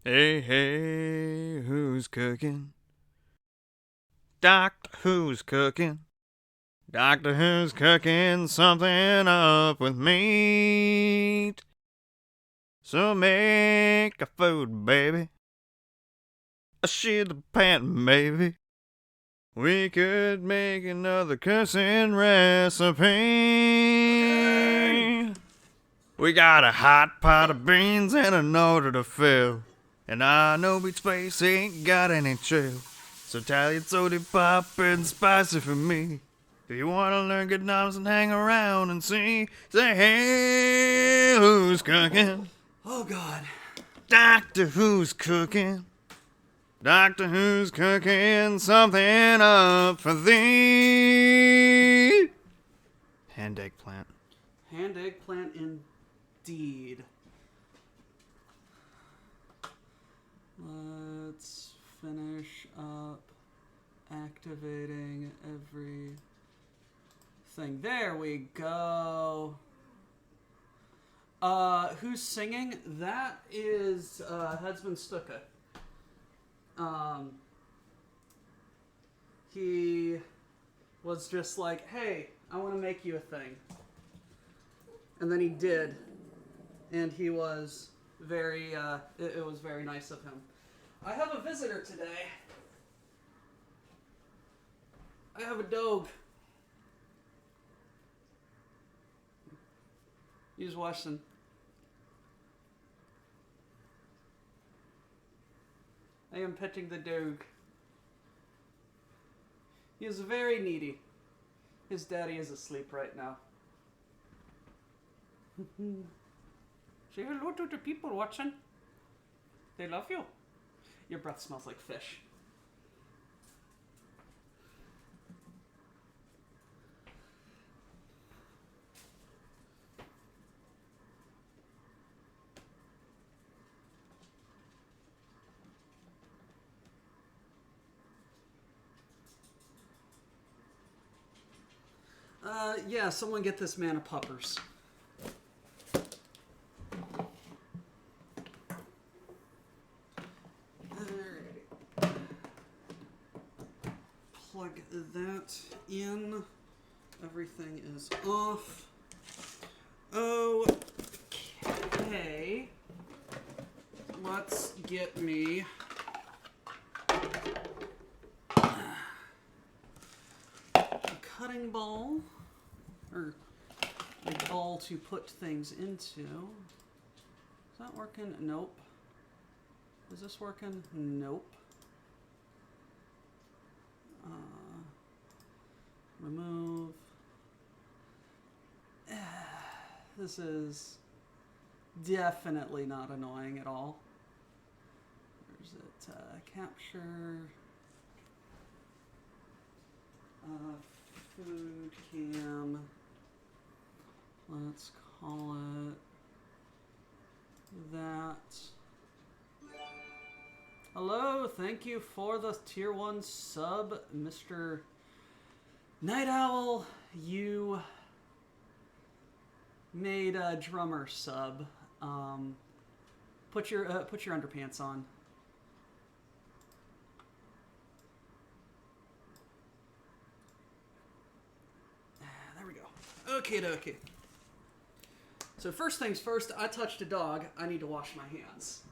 Hey, hey, who's cooking? Doctor Who's cooking? Doctor Who's cooking something up with meat. So make a food, baby. A shit the pan, baby. We could make another cussing recipe. We got a hot pot of beans and an order to fill. And I know Beach Space ain't got any chill. So Italian soda pop and spicy for me. Do you want to learn good knowledge and hang around and see? Say, hey, who's cooking? Oh, God. Doctor Who's cooking? Doctor Who's cooking something up for thee? Hand eggplant. Hand eggplant indeed. Let's finish up activating everything. There we go. Who's singing? That is Headsman Stuka. He was just like, hey, I want to make you a thing. And then he did. And he was very, it was very nice of him. I have a visitor today. I have a dog. He's watching. I am petting the dog. He is very needy. His daddy is asleep right now. Say hello to the people watching. They love you. Your breath smells like fish. Yeah, someone get this man a puppers. Alrighty. Plug that in. Everything is off. Okay. Let's get me a cutting ball. Or a ball to put things into. Is that working? Nope. Is this working? Nope. Remove. This is definitely not annoying at all. Where's it? Capture. Food cam. Let's call it that. Hello, thank you for the tier 1 sub, Mr. Night Owl. You made a drummer sub. Put your underpants on. There we go. Okay. So first things first, I touched a dog. I need to wash my hands.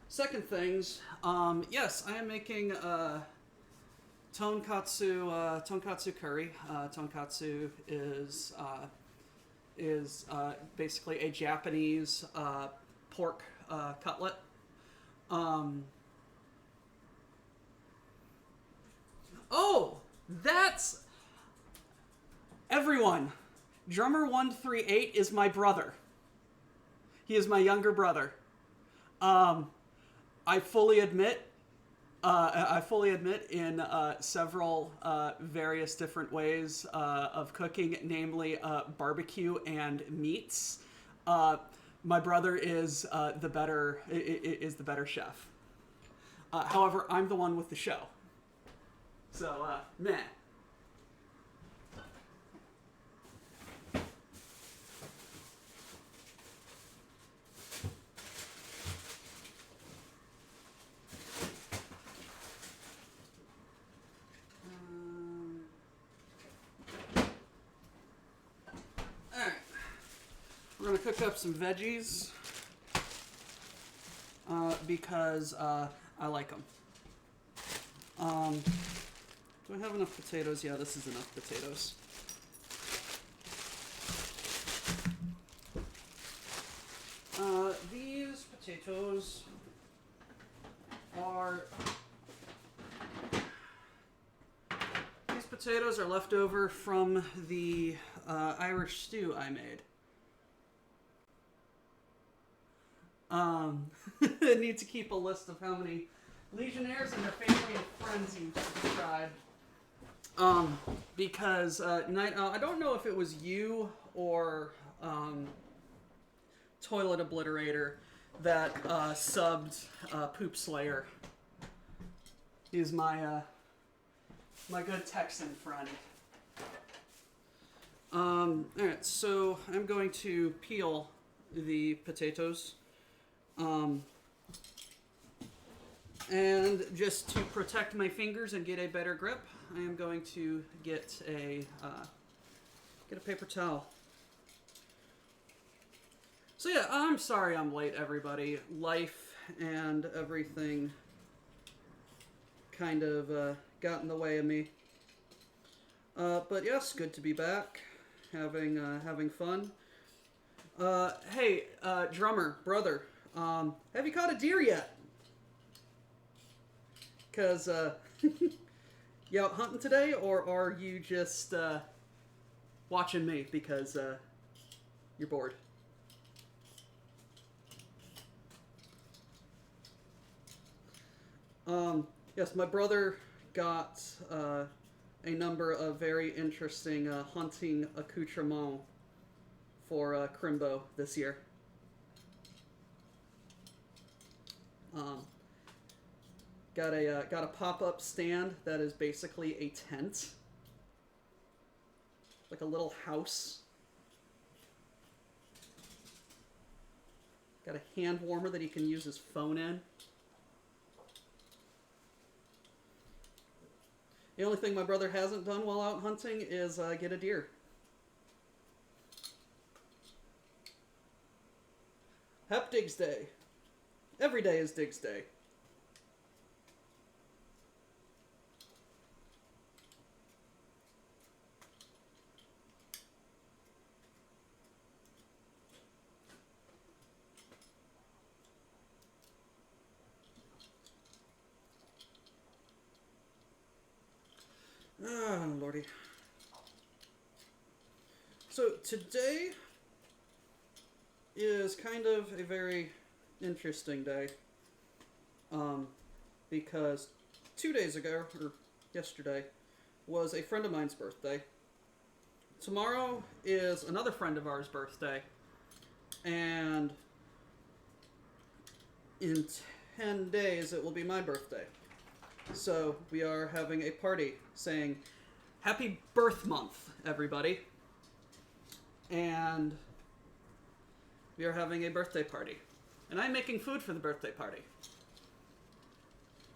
Second things, yes, I am making tonkatsu curry. Tonkatsu is basically a Japanese pork cutlet. That's everyone. Drummer 138 is my brother. He is my younger brother. I fully admit in several various different ways of cooking, namely barbecue and meats. My brother is the better chef. However, I'm the one with the show. So, meh. Alright. We're going to cook up some veggies because I like them. Do I have enough potatoes? Yeah, this is enough potatoes. These potatoes are left over from the Irish stew I made. I need to keep a list of how many Legionnaires and their family and friends you subscribed. Because Night Owl, I don't know if it was you or Toilet Obliterator that subbed Poop Slayer. He's my my good Texan friend. Alright, so I'm going to peel the potatoes. And just to protect my fingers and get a better grip, I am going to get a paper towel. So yeah, I'm sorry I'm late, everybody. Life and everything kind of got in the way of me. But yes, good to be back, having fun. Hey, drummer, brother, have you caught a deer yet? Because, you out hunting today, or are you just watching me because you're bored? Yes, my brother got a number of very interesting hunting accoutrements for Crimbo this year. Got a pop-up stand that is basically a tent, like a little house. Got a hand warmer that he can use his phone in. The only thing my brother hasn't done while out hunting is get a deer. Happy Diggs Day. Every day is Diggs Day. Ah, lordy. So today is kind of a very interesting day. Because 2 days ago, or yesterday, was a friend of mine's birthday. Tomorrow is another friend of ours' birthday. And in 10 days, it will be my birthday. So we are having a party saying, Happy Birth Month, everybody. And we are having a birthday party. And I'm making food for the birthday party.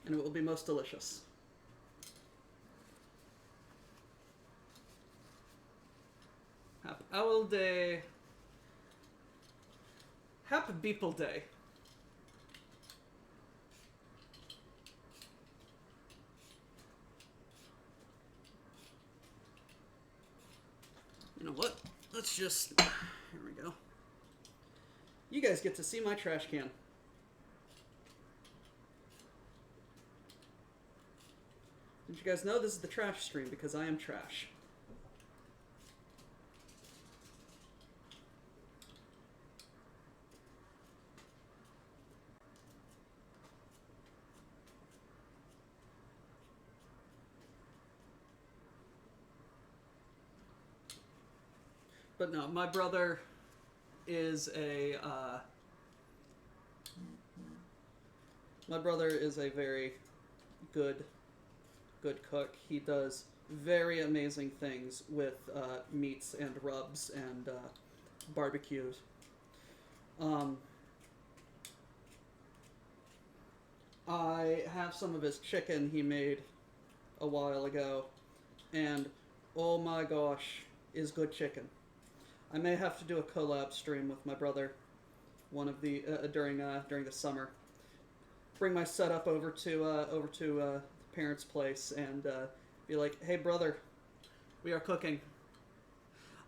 And it will be most delicious. Happy Owl Day. Happy Beeple Day. You know what? Let's just... Here we go. You guys get to see my trash can. Did you guys know this is the trash stream because I am trash? But no, my brother is a My brother is a very good cook. He does very amazing things with meats and rubs and barbecues. I have some of his chicken he made a while ago, and oh my gosh, is good chicken. I may have to do a collab stream with my brother, one of the during the summer. Bring my setup over to the parents' place and be like, "Hey, brother, we are cooking."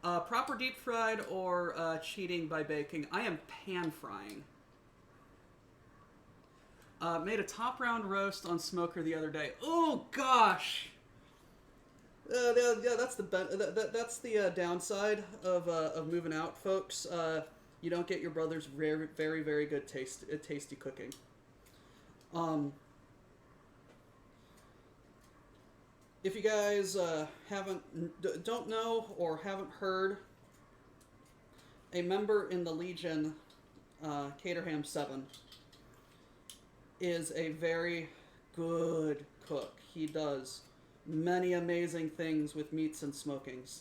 Proper deep fried or cheating by baking? I am pan frying. Made a top round roast on smoker the other day. Oh gosh. Yeah, that's the downside of moving out, folks. You don't get your brother's very, very, very good tasty cooking. If you guys don't know or haven't heard, a member in the Legion, Caterham 7, is a very good cook. He does many amazing things with meats and smokings.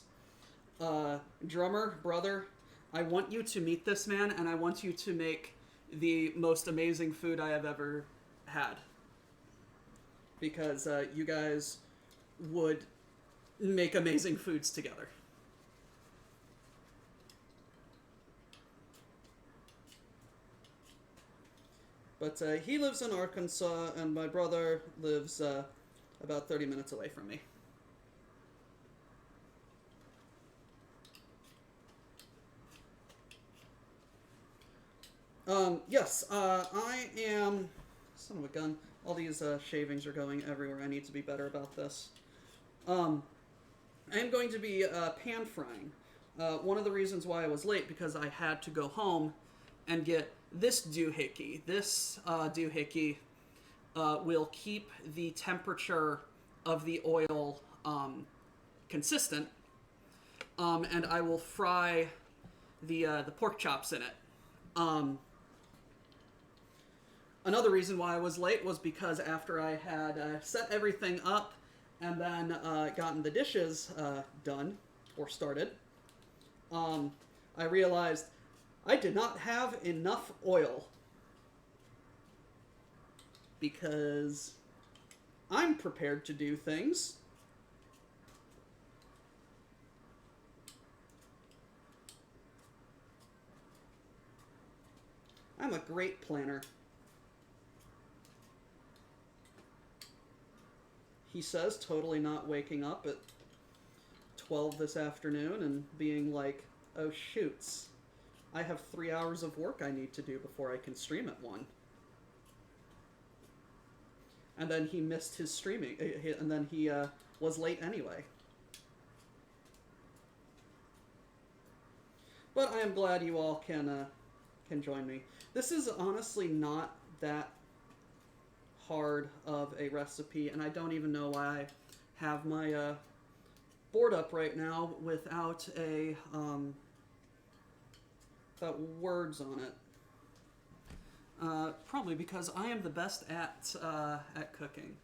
Drummer, brother, I want you to meet this man, and I want you to make the most amazing food I have ever had. Because you guys would make amazing foods together. But he lives in Arkansas, and my brother lives about 30 minutes away from me. Yes, I am... Son of a gun. All these shavings are going everywhere. I need to be better about this. I am going to be pan frying. One of the reasons why I was late, because I had to go home and get this doohickey. This doohickey will keep the temperature of the oil consistent, and I will fry the pork chops in it. Another reason why I was late was because after I had set everything up and then gotten the dishes done or started, I realized I did not have enough oil because I'm prepared to do things. I'm a great planner. He says, totally not waking up at 12 this afternoon and being like, oh shoots, I have 3 hours of work I need to do before I can stream at 1. And then he missed his streaming, and then he was late anyway. But I am glad you all can join me. This is honestly not that hard of a recipe, and I don't even know why I have my board up right now without a without words on it. Probably because I am the best at cooking.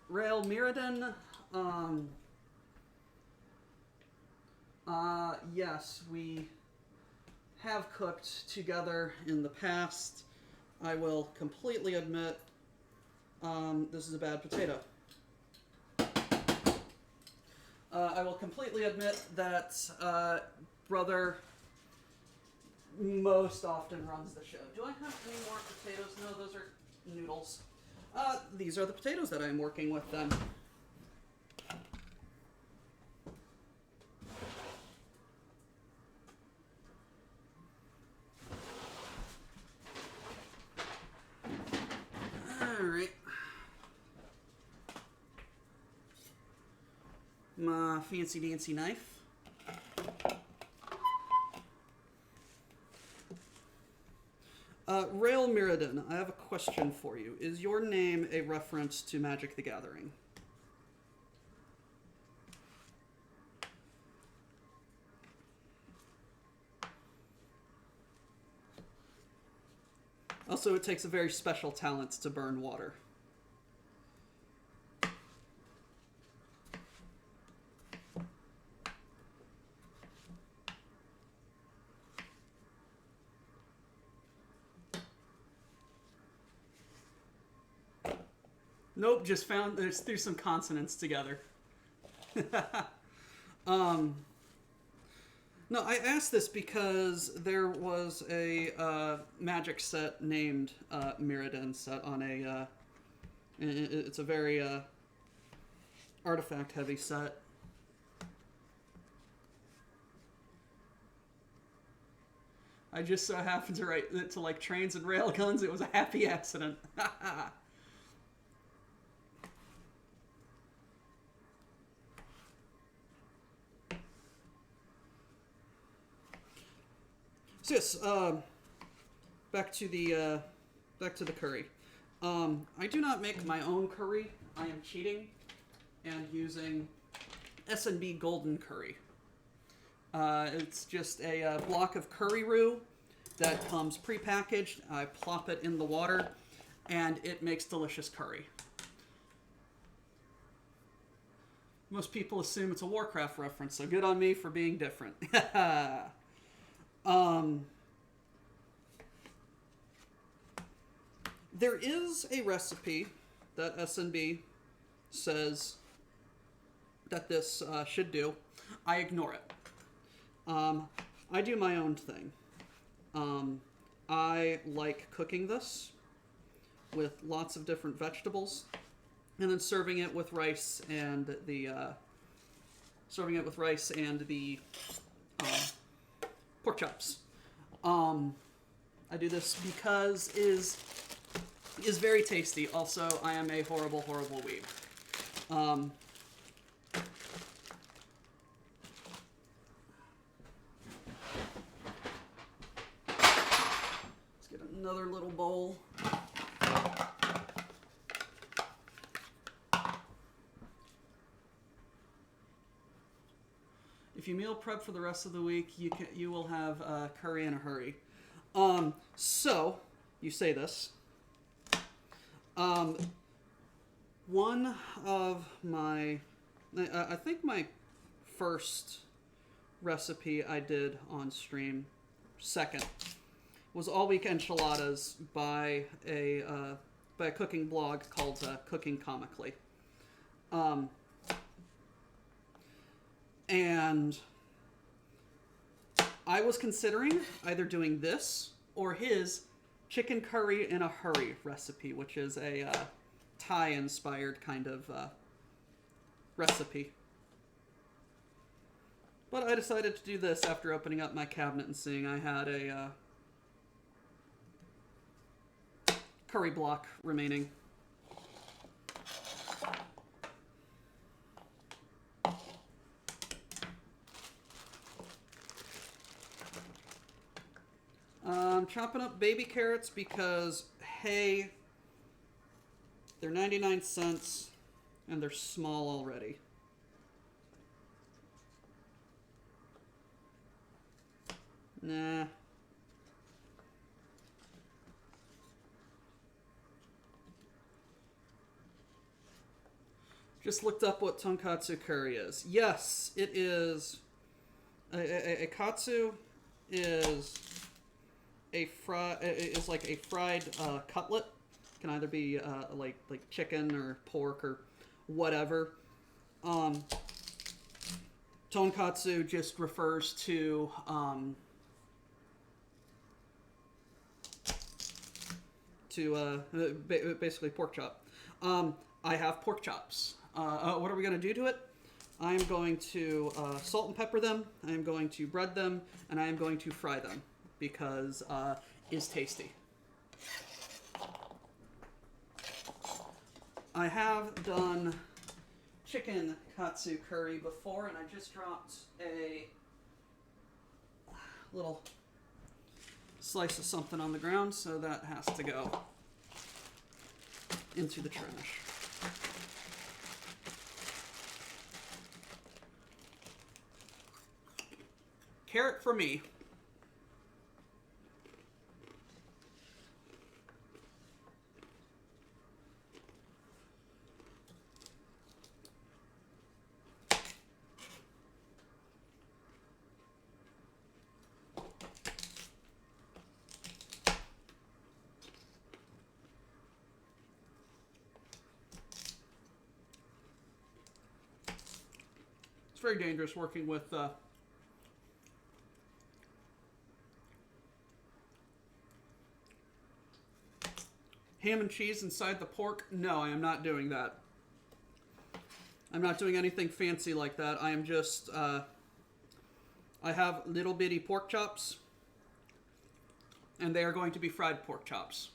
Rail Mirrodin, yes, we have cooked together in the past. I will completely admit this is a bad potato. I will completely admit that brother most often runs the show. Do I have any more potatoes? No, those are noodles. These are the potatoes that I'm working with then. Alright. My fancy dancy knife. Rail Mirrodin, I have a question for you. Is your name a reference to Magic the Gathering? Also, it takes a very special talent to burn water. Nope, just found there's threw some consonants together. No, I asked this because there was a magic set named Mirrodin set on a. It's a very artifact heavy set. I just so happened to write it to like trains and railguns. It was a happy accident. So yes, back to the curry. I do not make my own curry. I am cheating and using S&B Golden Curry. It's just a block of curry roux that comes prepackaged. I plop it in the water, and it makes delicious curry. Most people assume it's a Warcraft reference, so good on me for being different. There is a recipe that S&B says that this should do. I ignore it. I do my own thing. I like cooking this with lots of different vegetables, and then serving it with rice and the pork chops. I do this because is very tasty. Also, I am a horrible weeb. Let's get another little bowl. If you meal prep for the rest of the week, you will have curry in a hurry. So you say this. One of my, I think my first recipe I did on stream, second, was all week enchiladas by a cooking blog called Cooking Comically. And I was considering either doing this or his chicken curry in a hurry recipe, which is a Thai-inspired kind of recipe. But I decided to do this after opening up my cabinet and seeing I had a curry block remaining. I'm chopping up baby carrots because, hey, they're 99 cents and they're small already. Nah. Just looked up what tonkatsu curry is. Yes, it is. A katsu is is like a fried cutlet. Can either be like chicken or pork or whatever. Tonkatsu just refers to basically pork chop. I have pork chops. What are we going to do to it? I am going to salt and pepper them. I am going to bread them, and I am going to fry them because it's tasty. I have done chicken katsu curry before, and I just dropped a little slice of something on the ground, so that has to go into the trash. Carrot for me. very dangerous working with ham and cheese inside the pork. No, I am not doing that. I'm not doing anything fancy like that. I am just, I have little bitty pork chops, and they are going to be fried pork chops.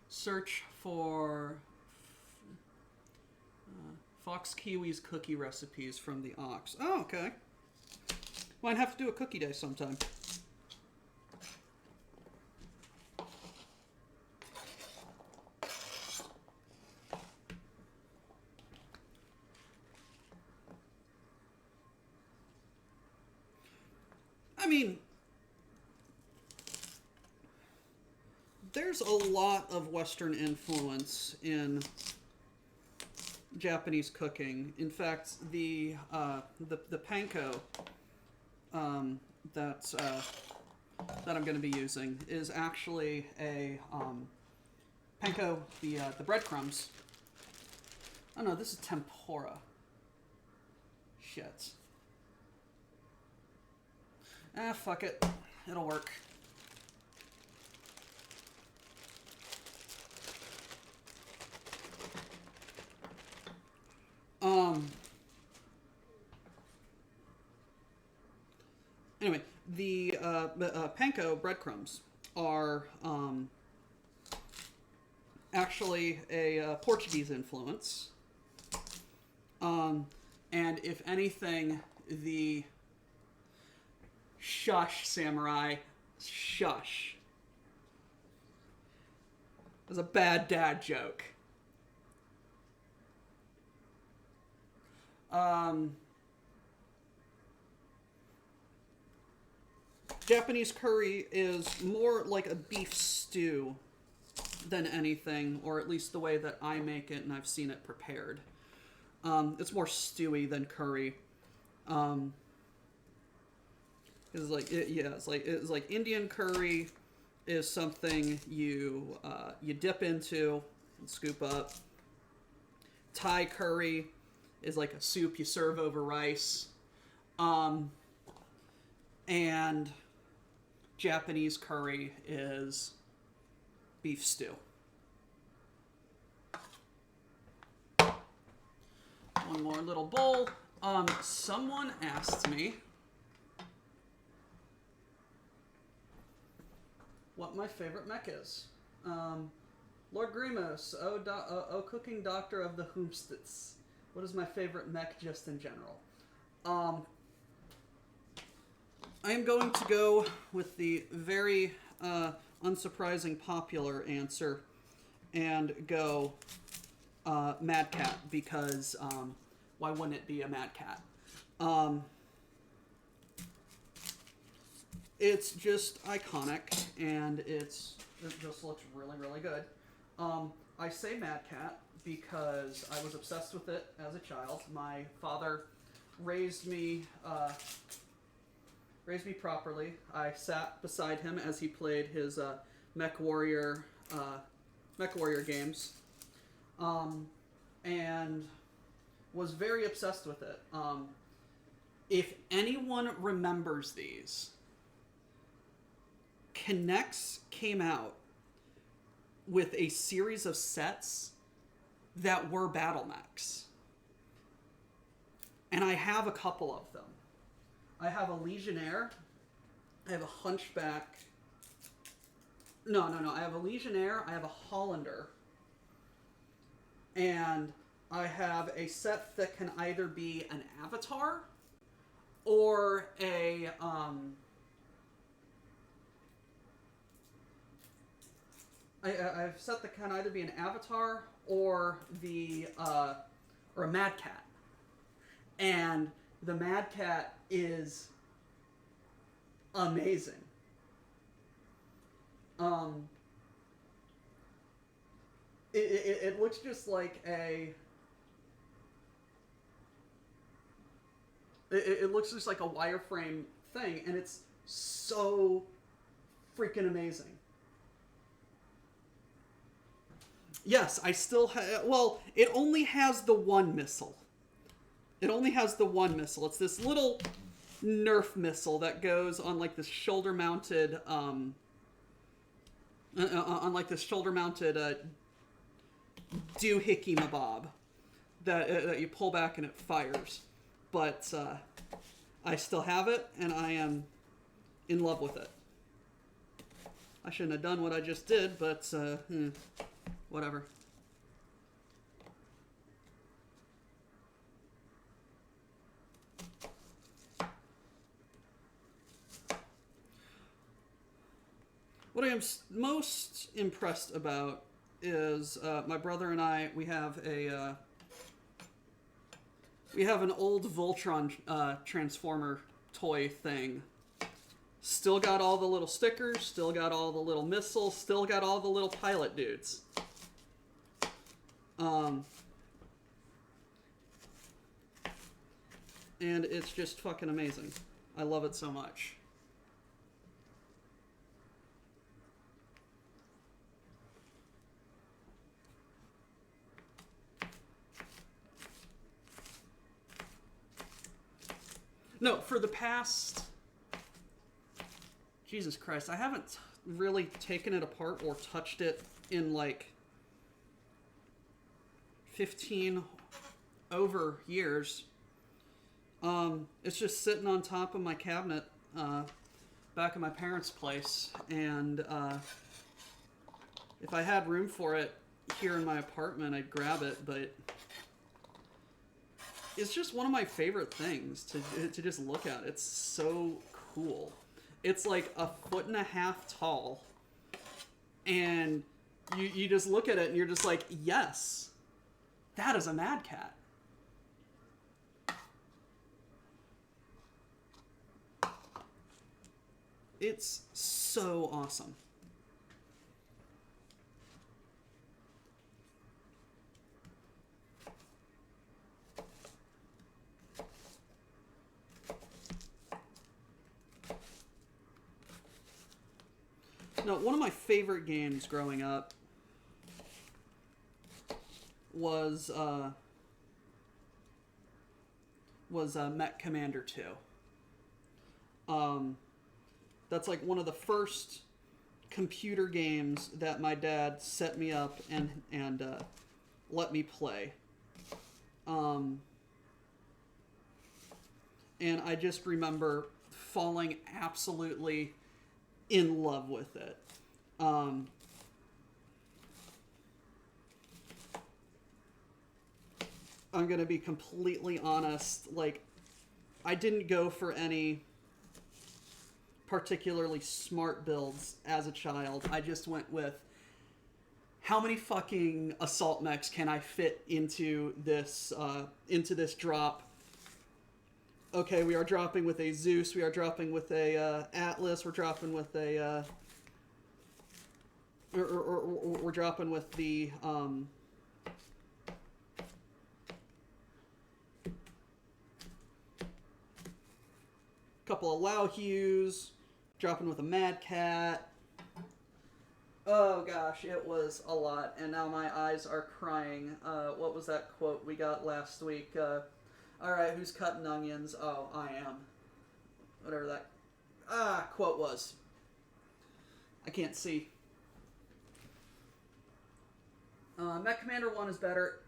Search for Fox Kiwi's cookie recipes from the Ox. Oh, okay. Might have to do a cookie day sometime. I mean, there's a lot of Western influence in Japanese cooking. In fact, the panko that I'm going to be using is actually a panko. The breadcrumbs. Oh no, this is tempura. Shit. Ah, fuck it. It'll work. Anyway, the panko breadcrumbs are actually a Portuguese influence. And if anything, the shush, samurai, shush. It was a bad dad joke. Japanese curry is more like a beef stew than anything, or at least the way that I make it and I've seen it prepared. It's more stewy than curry. It's like Indian curry is something you dip into and scoop up. Thai curry is like a soup you serve over rice. And Japanese curry is beef stew. One more little bowl. Someone asked me what my favorite mech is. Lord Grimos, cooking doctor of the Hoomstits. What is my favorite mech just in general? I am going to go with the very unsurprising popular answer and go Mad Cat, because why wouldn't it be a Mad Cat? It's just iconic, and it just looks really, really good. I say Mad Cat because I was obsessed with it as a child. My father raised me properly. I sat beside him as he played his Mech Warrior games, and was very obsessed with it. If anyone remembers these, Connects came out with a series of sets that were battle mechs. And I have a couple of them. I have a Legionnaire. I have a Hunchback. No. I have a Legionnaire. I have a Hollander. And I have a set that can either be an Avatar or a I have a set that can either be an Avatar or or a Mad Cat. And the Mad Cat is amazing. It looks just like it looks just like a wireframe thing, and it's so freaking amazing. Yes, I still have. Well, it only has the one missile. It only has the one missile. It's this little Nerf missile that goes on like this shoulder-mounted, doohickey mabob that you pull back and it fires. But I still have it, and I am in love with it. I shouldn't have done what I just did, but whatever. What I am most impressed about is my brother and I. We have an old Voltron Transformer toy thing. Still got all the little stickers. Still got all the little missiles. Still got all the little pilot dudes. And it's just fucking amazing. I love it so much. No, for the past... Jesus Christ, I haven't really taken it apart or touched it in like 15 over years. It's just sitting on top of my cabinet back at my parents' place, and if I had room for it here in my apartment, I'd grab it, but it's just one of my favorite things to just look at. It's so cool. It's like 1.5 feet tall, and you just look at it and you're just like, yes, that is a Mad Cat. It's so awesome. No, one of my favorite games growing up was Mech Commander 2. That's like one of the first computer games that my dad set me up and let me play. And I just remember falling absolutely in love with it. I'm gonna be completely honest, like, I didn't go for any particularly smart builds as a child. I just went with, how many fucking assault mechs can I fit into this drop? Okay, we are dropping with a Zeus, we are dropping with a Atlas, we're dropping with a we're dropping with the couple of Lao Hues, dropping with a Mad Cat. Oh gosh, it was a lot, and now my eyes are crying. What was that quote we got last week? Alright, who's cutting onions? Oh, I am. Whatever that quote was. I can't see. Mech Commander 1 is better.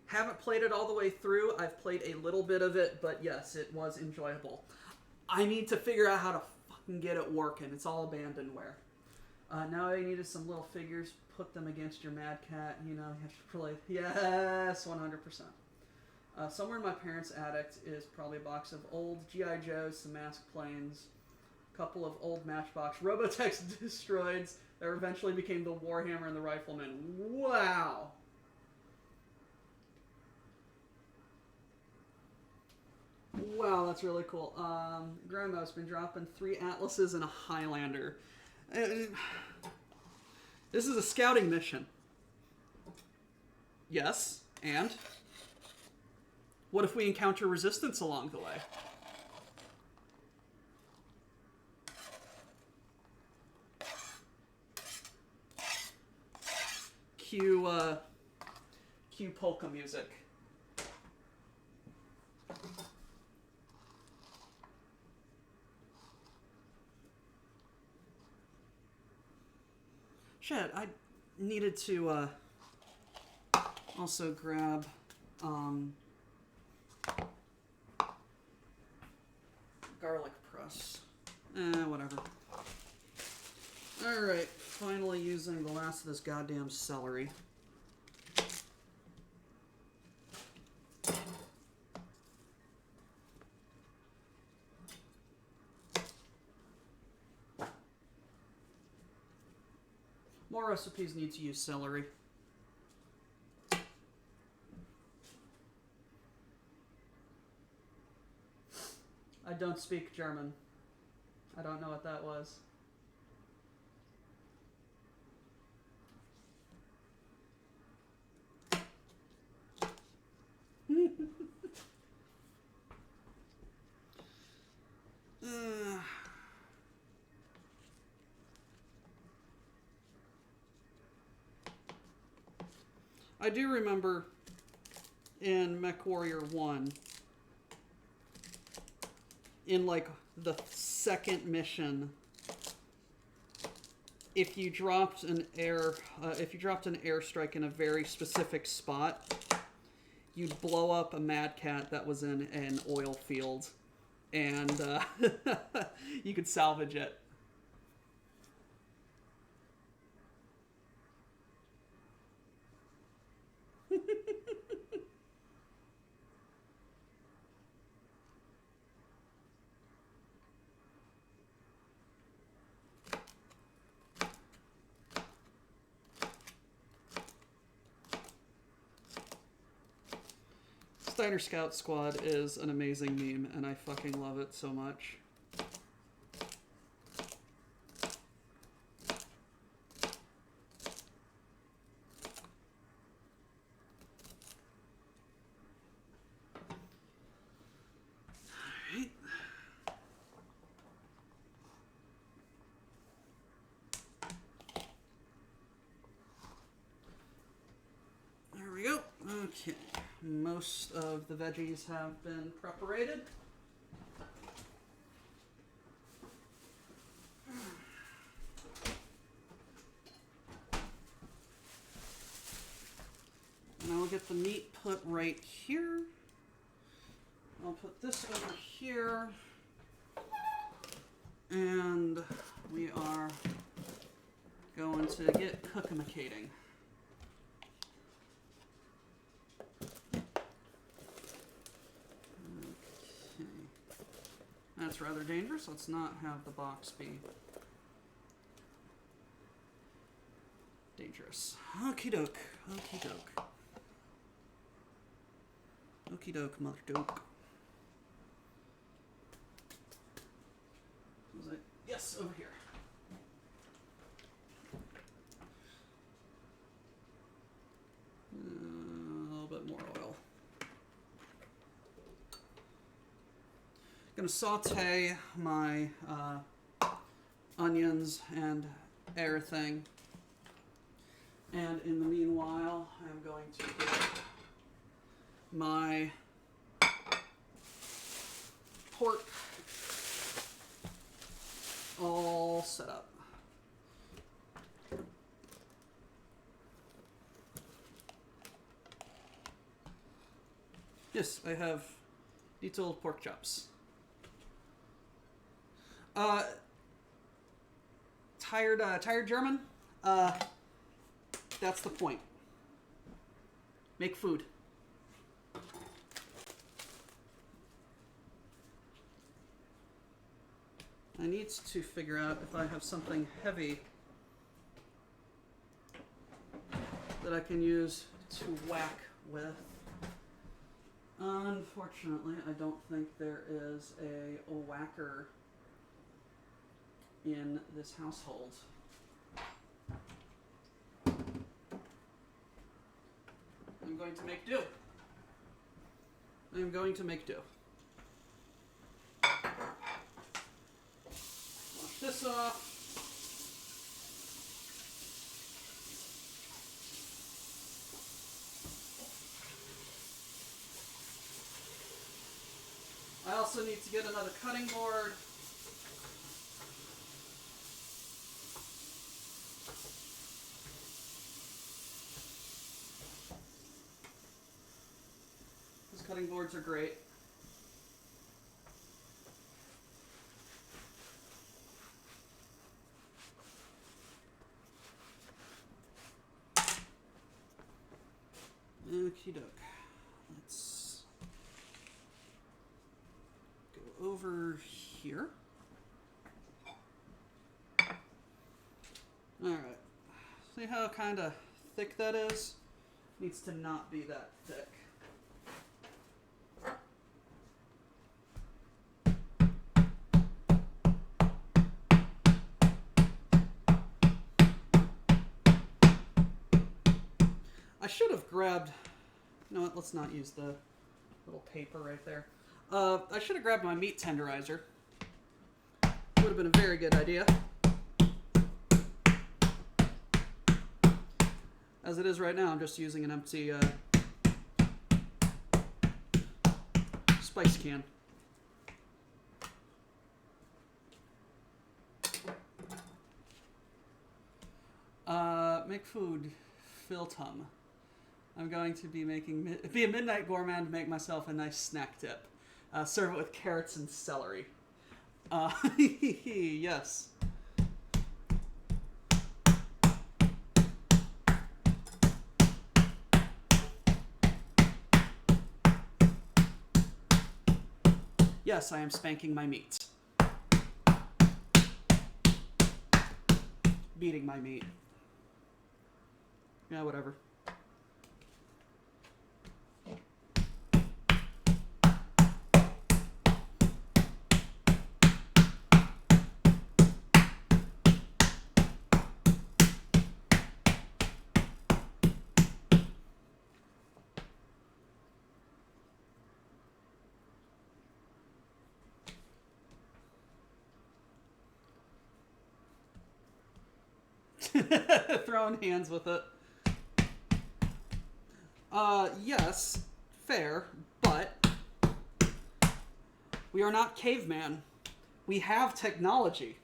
Haven't played it all the way through. I've played a little bit of it, but yes, it was enjoyable. I need to figure out how to fucking get it working. It's all abandonware. Now I needed some little figures. Put them against your Mad Cat. You know, you have to play. Yes, 100%. Somewhere in my parents' attic is probably a box of old G.I. Joes, some masked planes, a couple of old Matchbox Robotech Destroids that eventually became the Warhammer and the Rifleman. Wow! Wow, that's really cool. Grandma's been dropping 3 Atlases and a Highlander. This is a scouting mission. Yes, and? What if we encounter resistance along the way? cue polka music. Shit, I needed to also grab garlic press. Whatever. Alright, finally using the last of this goddamn celery. More recipes need to use celery. I don't speak German. I don't know what that was. I do remember in MechWarrior 1, in like the second mission, if you dropped an airstrike in a very specific spot, you'd blow up a Mad Cat that was in an oil field, and you could salvage it. Steiner Scout Squad is an amazing meme, and I fucking love it so much. Alright. There we go. Okay. Most of the veggies have been preparated. And I'll get the meat put right here. I'll put this over here. And we are going to get cookamacating. That's rather dangerous. Let's not have the box be dangerous. Okie doke. Okie doke. Okie doke, mother doke. Was it? Yes, over here. A little bit more oil. Gonna saute my onions and everything, and in the meanwhile, I'm going to get my pork all set up. Yes, I have detailed pork chops. Tired German? That's the point. Make food. I need to figure out if I have something heavy that I can use to whack with. Unfortunately, I don't think there is a whacker in this household. I'm going to make do. I'm going to make do. Wash this off. I also need to get another cutting board. These cutting boards are great. Okie doke. Let's go over here. Alright. See how kind of thick that is? Needs to not be that thick. I should have grabbed... You know what? Let's not use the little paper right there. I should have grabbed my meat tenderizer. Would have been a very good idea. As it is right now, I'm just using an empty spice can. Make food. Fill tum. I'm going to be be a midnight gourmand to make myself a nice snack dip. Serve it with carrots and celery. Yes. Yes, I am spanking my meat. Beating my meat. Yeah, whatever. Throwing hands with it. Yes, fair, but we are not caveman. We have technology.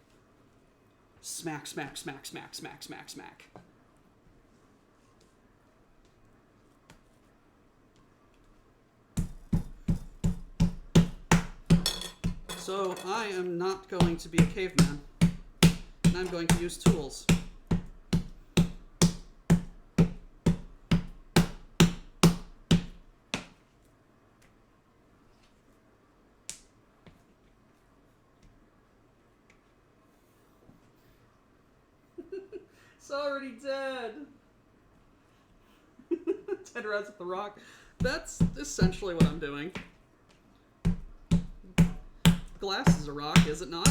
Smack, smack, smack, smack, smack, smack, smack. So I am not going to be a caveman, and I'm going to use tools. It's already dead. Tenderize with the rock. That's essentially what I'm doing. Glass is a rock, is it not?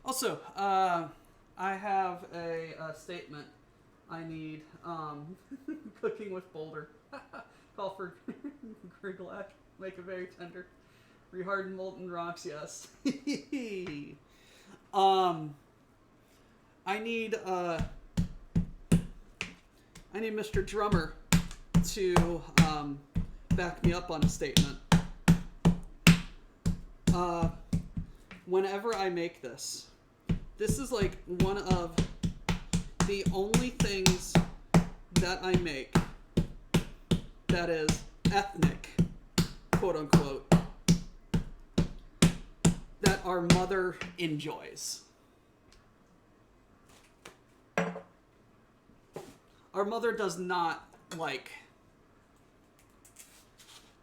Also, I have a statement. I need cooking with Boulder. Call for Griglac. Make it very tender. Reharden molten rocks, yes. I need Mr. Drummer to back me up on a statement. Whenever I make this is like one of the only things that I make that is ethnic, quote unquote, that our mother enjoys. Our mother does not like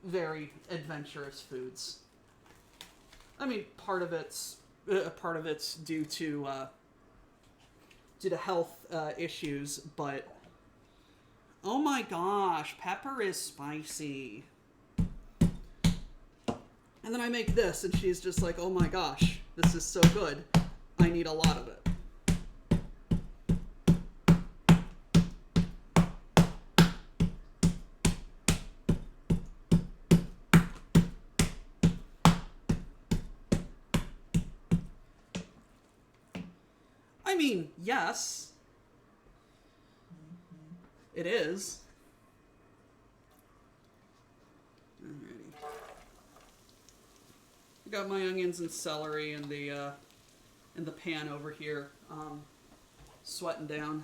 very adventurous foods. I mean, part of it's due to health issues, but oh my gosh, pepper is spicy. And then I make this, and she's just like, oh my gosh, this is so good. I need a lot of it. mean, yes. It is. Alrighty. I got my onions and celery in the pan over here, sweating down.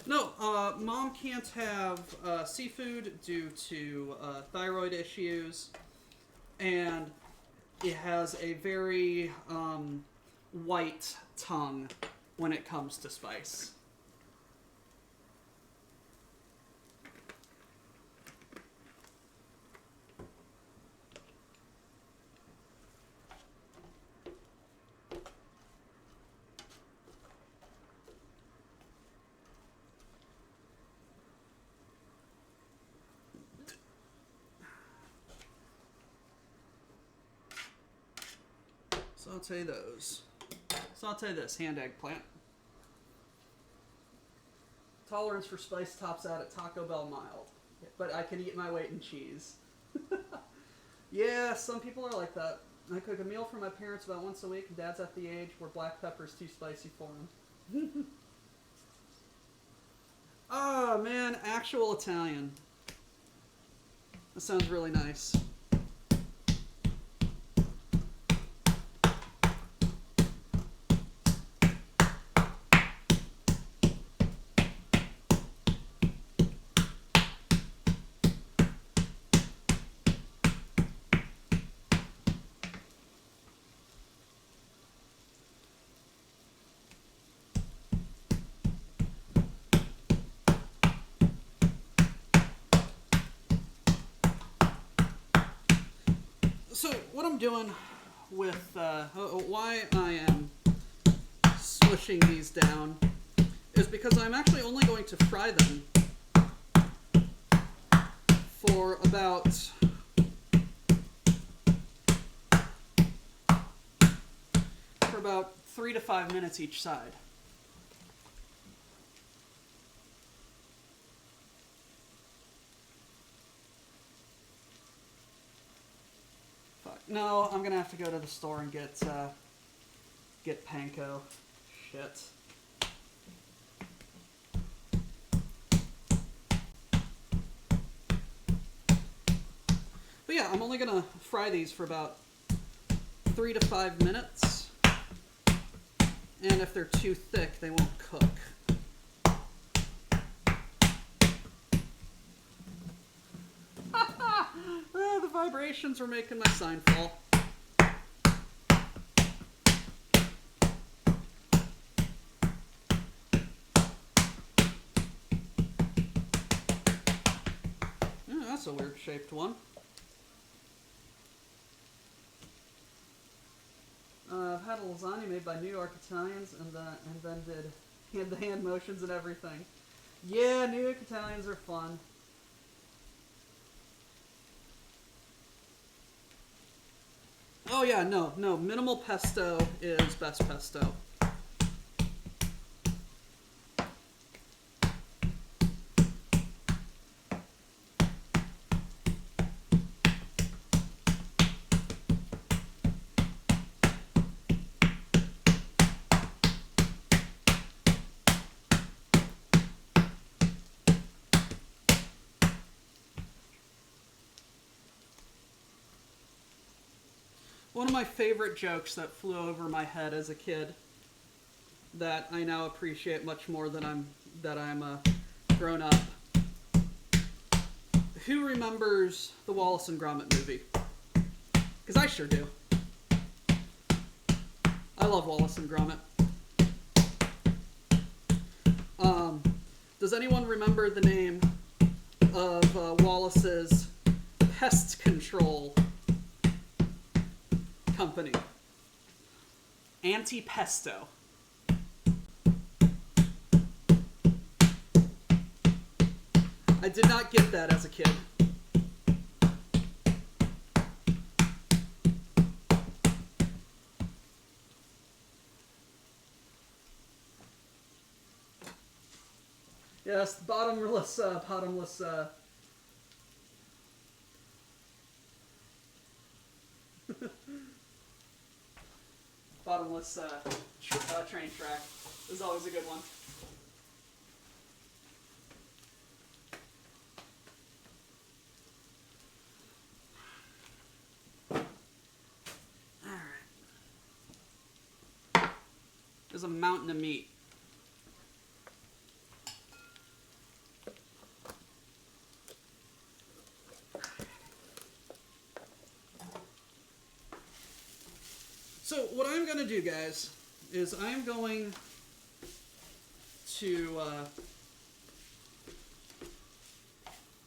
No, Mom can't have seafood due to thyroid issues, and it has a very white tongue when it comes to spice. Saute those. Saute this hand eggplant. Tolerance for spice tops out at Taco Bell mild, but I can eat my weight in cheese. Yeah, some people are like that. I cook a meal for my parents about once a week, and Dad's at the age where black pepper is too spicy for him. Oh man, actual Italian. That sounds really nice. So what I'm doing with why I am smushing these down is because I'm actually only going to fry them for about 3 to 5 minutes each side. No, I'm gonna have to go to the store and get panko. Shit. But yeah, I'm only gonna fry these for about 3 to 5 minutes. And if they're too thick, they won't cook. The vibrations were making my sign fall. Yeah, that's a weird shaped one. I've had a lasagna made by New York Italians and then did hand-to-hand motions and everything. Yeah, New York Italians are fun. Oh yeah, no, minimal pesto is best pesto. One of my favorite jokes that flew over my head as a kid that I now appreciate much more than I'm grown up. Who remembers the Wallace and Gromit movie? Because I sure do. I love Wallace and Gromit. Does anyone remember the name of Wallace's pest control company? Anti-Pesto. I did not get that as a kid. Yes, bottomless, bottomless train track is always a good one. All right. There's a mountain of meat. So what I'm going to do, guys, is I'm going to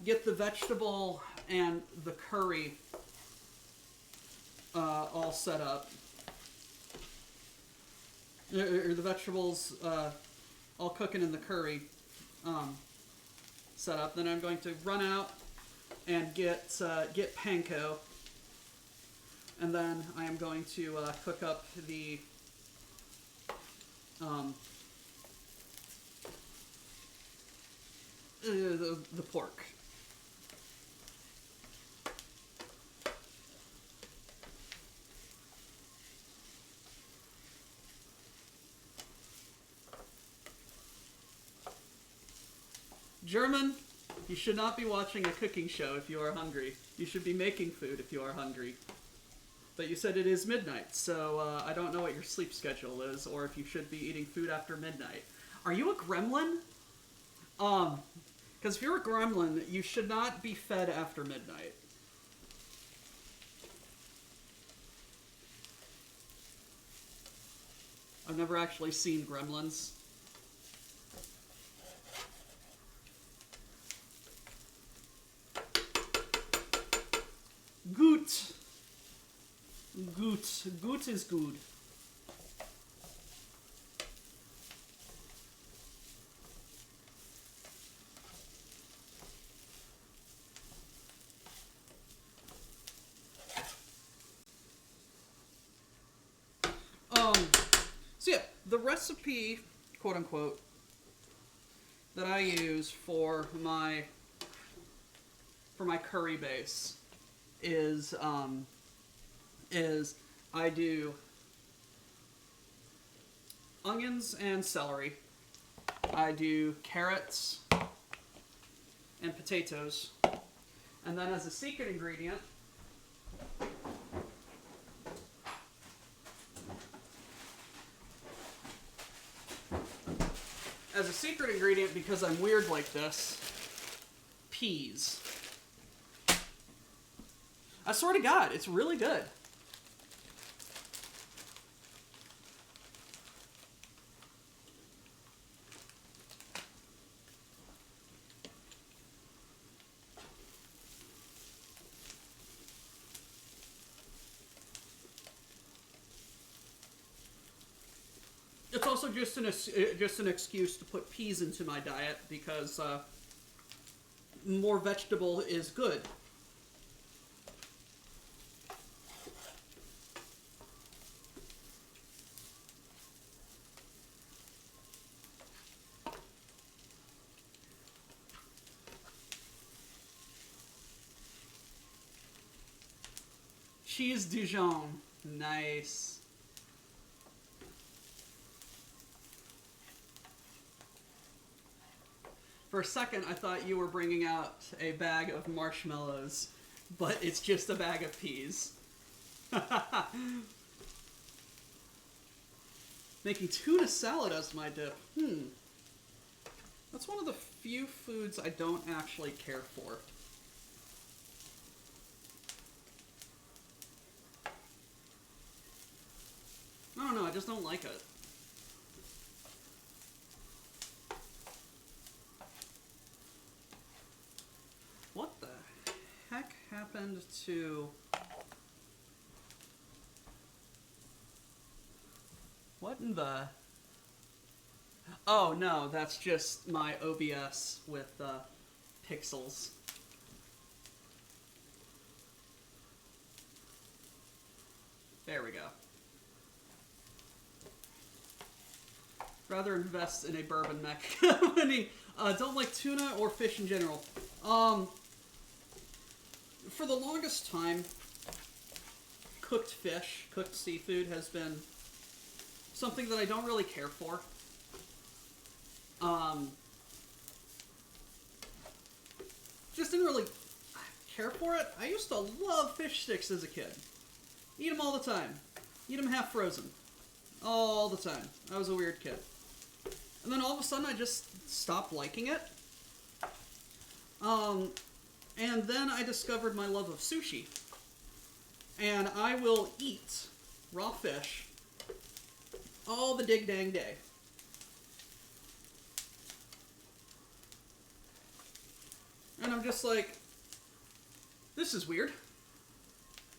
get the vegetable and the curry all set up. Or the vegetables all cooking in the curry set up. Then I'm going to run out and get panko. And then I am going to cook up the pork. German, you should not be watching a cooking show if you are hungry. You should be making food if you are hungry. But you said it is midnight, so I don't know what your sleep schedule is, or if you should be eating food after midnight. Are you a gremlin? Because if you're a gremlin, you should not be fed after midnight. I've never actually seen gremlins. Gut. Gut. Gut is good. So yeah, the recipe, quote unquote, that I use for my curry base is I do onions and celery. I do carrots and potatoes. And then as a secret ingredient, because I'm weird like this, peas. I swear to God, it's really good. It's also just an excuse to put peas into my diet because more vegetable is good. Cheese Dijon. Nice. For a second, I thought you were bringing out a bag of marshmallows, but it's just a bag of peas. Making tuna salad as my dip. That's one of the few foods I don't actually care for. I don't know, I just don't like it. What the heck happened to... What in the... Oh no, that's just my OBS with pixels. There we go. Rather invest in a bourbon mech company. Don't like tuna or fish in general. For the longest time, cooked fish, cooked seafood has been something that I don't really care for. Just didn't really care for it. I used to love fish sticks as a kid. Eat them all the time. Eat them half frozen. All the time. I was a weird kid. And then all of a sudden I just stopped liking it. And then I discovered my love of sushi. And I will eat raw fish all the dig dang day. And I'm just like, this is weird.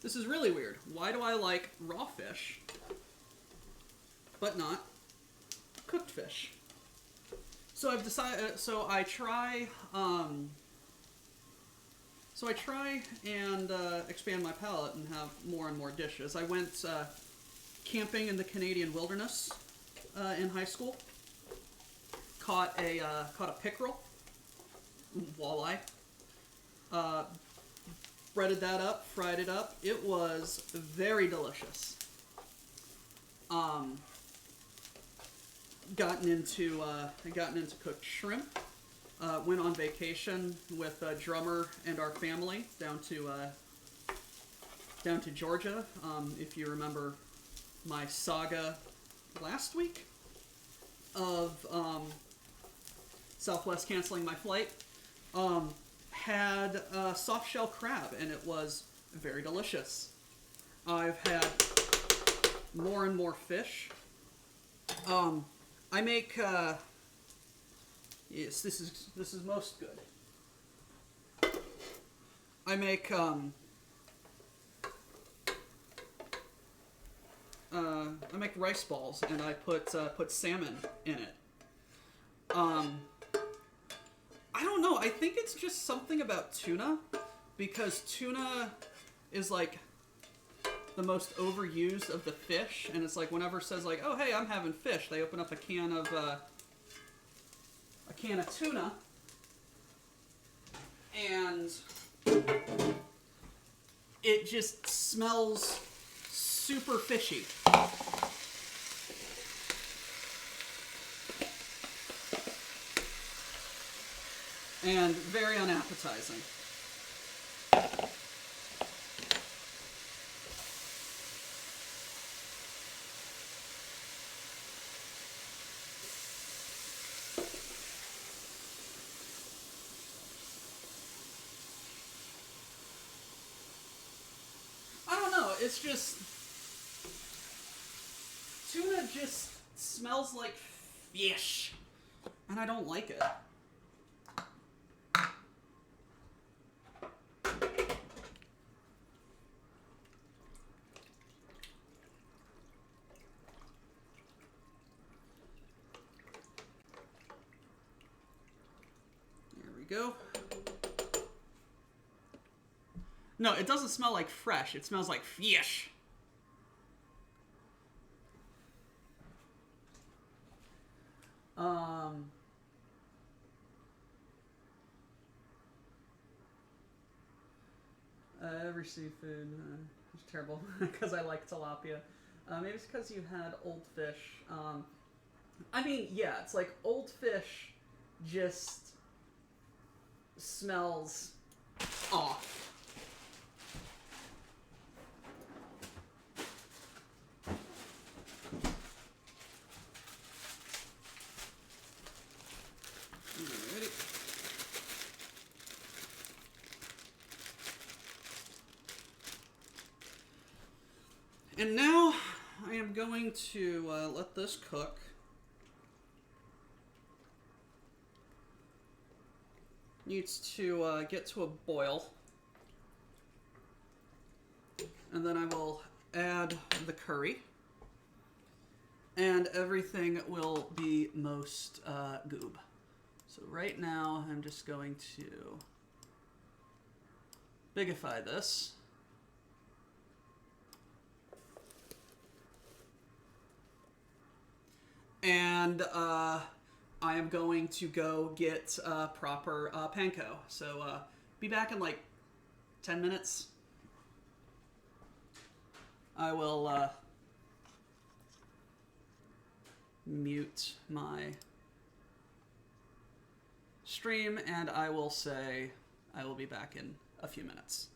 This is really weird. Why do I like raw fish, but not cooked fish? So I've decided. So I try and expand my palate and have more and more dishes. I went camping in the Canadian wilderness in high school. Caught a pickerel, walleye. Breaded that up, fried it up. It was very delicious. Gotten into cooked shrimp. Went on vacation with a drummer and our family down to Georgia. If you remember my saga last week of Southwest canceling my flight, had soft shell crab, and it was very delicious. I've had more and more fish. I make yes, this is most good. I make rice balls, and I put salmon in it. I don't know. I think it's just something about tuna, because tuna is like the most overused of the fish, and it's like whenever it says like, "Oh, hey, I'm having fish," they open up a can of tuna, and it just smells super fishy. And very unappetizing. I don't know, it's just... tuna just smells like fish. And I don't like it. Go. No, it doesn't smell like fresh. It smells like fish. Every seafood is terrible because I like tilapia. Maybe it's because you had old fish. I mean, yeah, it's like old fish just smells off. Alrighty. And now I am going to let this cook. Needs to get to a boil, and then I will add the curry, and everything will be most goob. So right now I'm just going to bigify this. And I am going to go get proper panko. So be back in like 10 minutes. I will mute my stream, and I will say I will be back in a few minutes.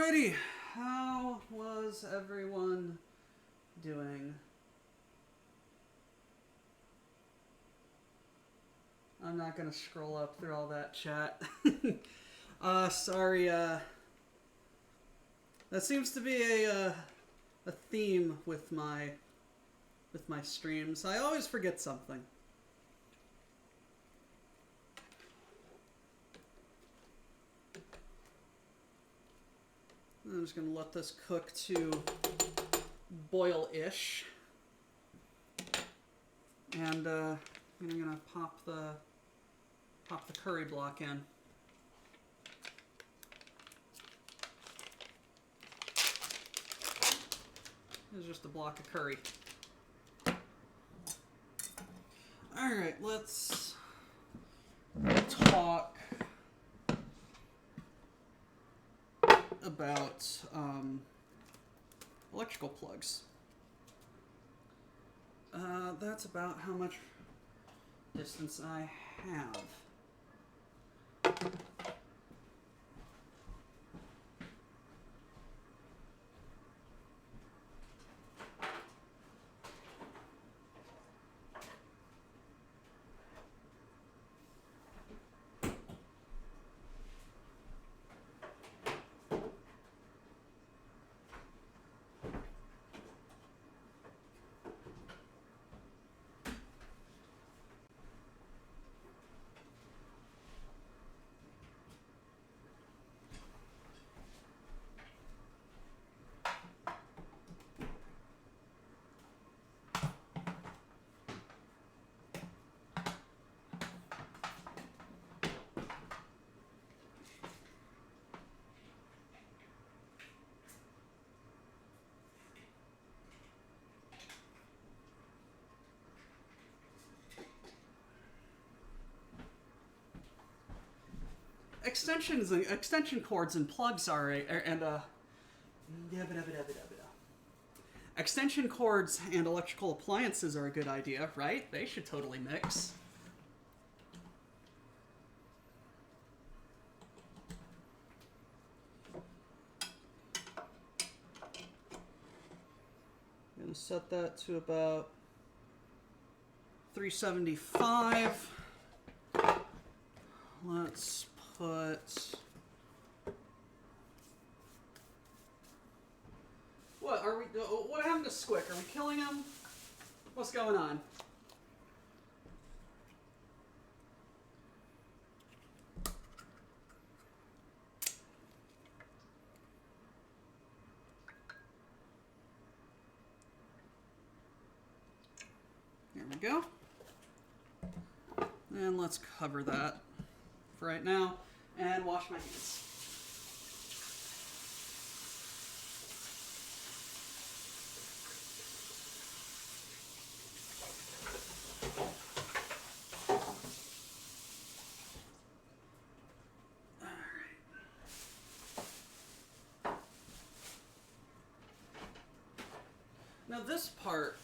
Alrighty, how was everyone doing? I'm not gonna scroll up through all that chat. Sorry, that seems to be a theme with my streams. I always forget something. I'm just gonna let this cook to boil-ish. And I'm gonna pop the curry block in. This is just a block of curry. Alright, let's talk about electrical plugs. That's about how much distance I have. Extension cords and plugs are extension cords and electrical appliances are a good idea, right? They should totally mix. I'm gonna set that to about 375. Let's put... What are we? What happened to Squick? Are we killing him? What's going on? There we go. And let's cover that for right now and wash my hands. Now this part,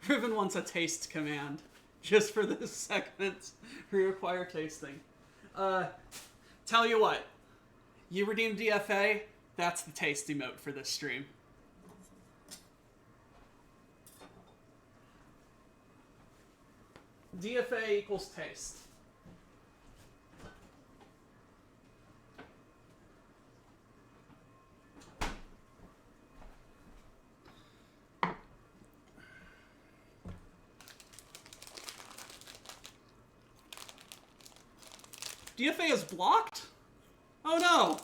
Riven wants a taste command just for this segment. We require tasting. Tell you what, you redeem DFA, that's the taste emote for this stream. DFA equals taste. DFA is blocked? Oh no!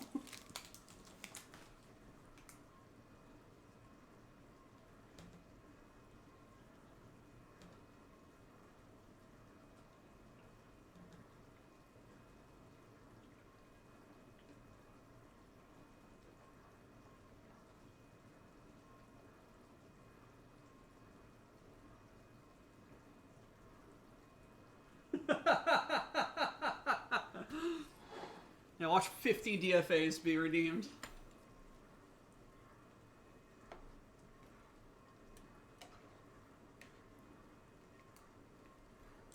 Yeah, watch 50 DFAs be redeemed.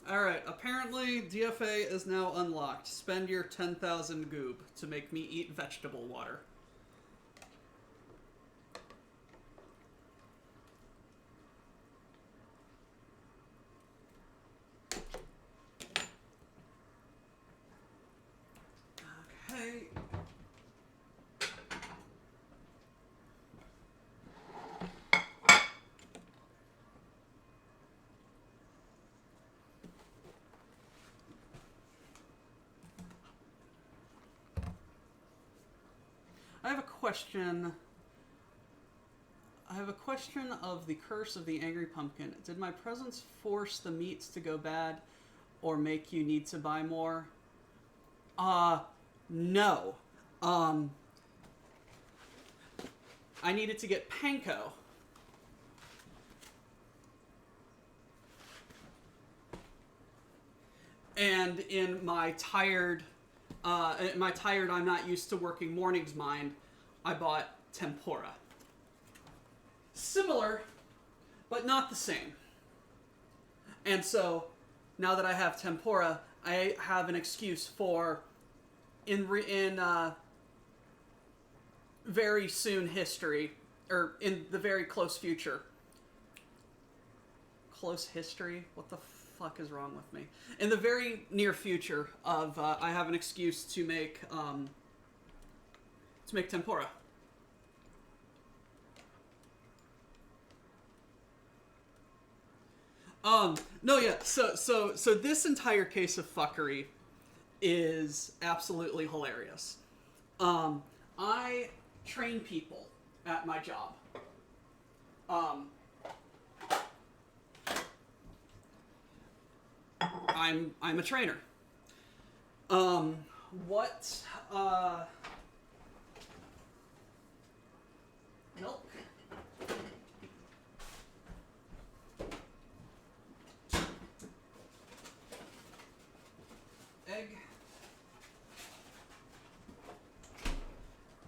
Alright, apparently apparently DFA is now unlocked. Spend your 10,000 goob to make me eat vegetable water. Okay. I have a question. I have a question of the curse of the angry pumpkin. Did my presence force the meats to go bad or make you need to buy more? No. I needed to get panko. And in my tired, I'm not used to working mornings mind, I bought tempura. Similar, but not the same. And so, now that I have tempura, I have an excuse for, in very soon history, or in the very close future. Close history? What the fuck is wrong with me? In the very near future of, I have an excuse to make tempura. No, yeah. So this entire case of fuckery is absolutely hilarious. I train people at my job. I'm a trainer. Milk. Egg.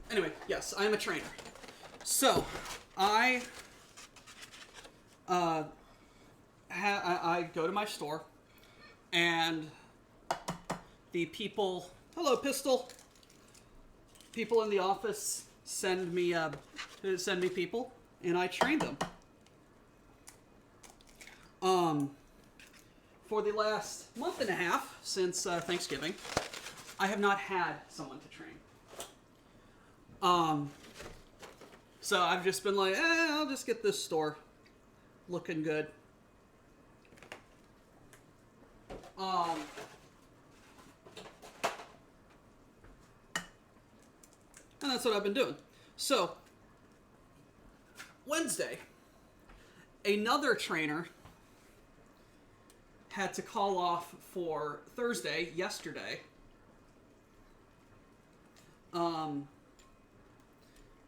Anyway, yes, I'm a trainer. So, I go to my store, and the people, hello, Pistol. People in the office send me people, and I train them. For the last month and a half since Thanksgiving, I have not had someone to train. So I've just been like, I'll just get this store looking good. And that's what I've been doing. So, Wednesday, another trainer had to call off for Thursday, yesterday,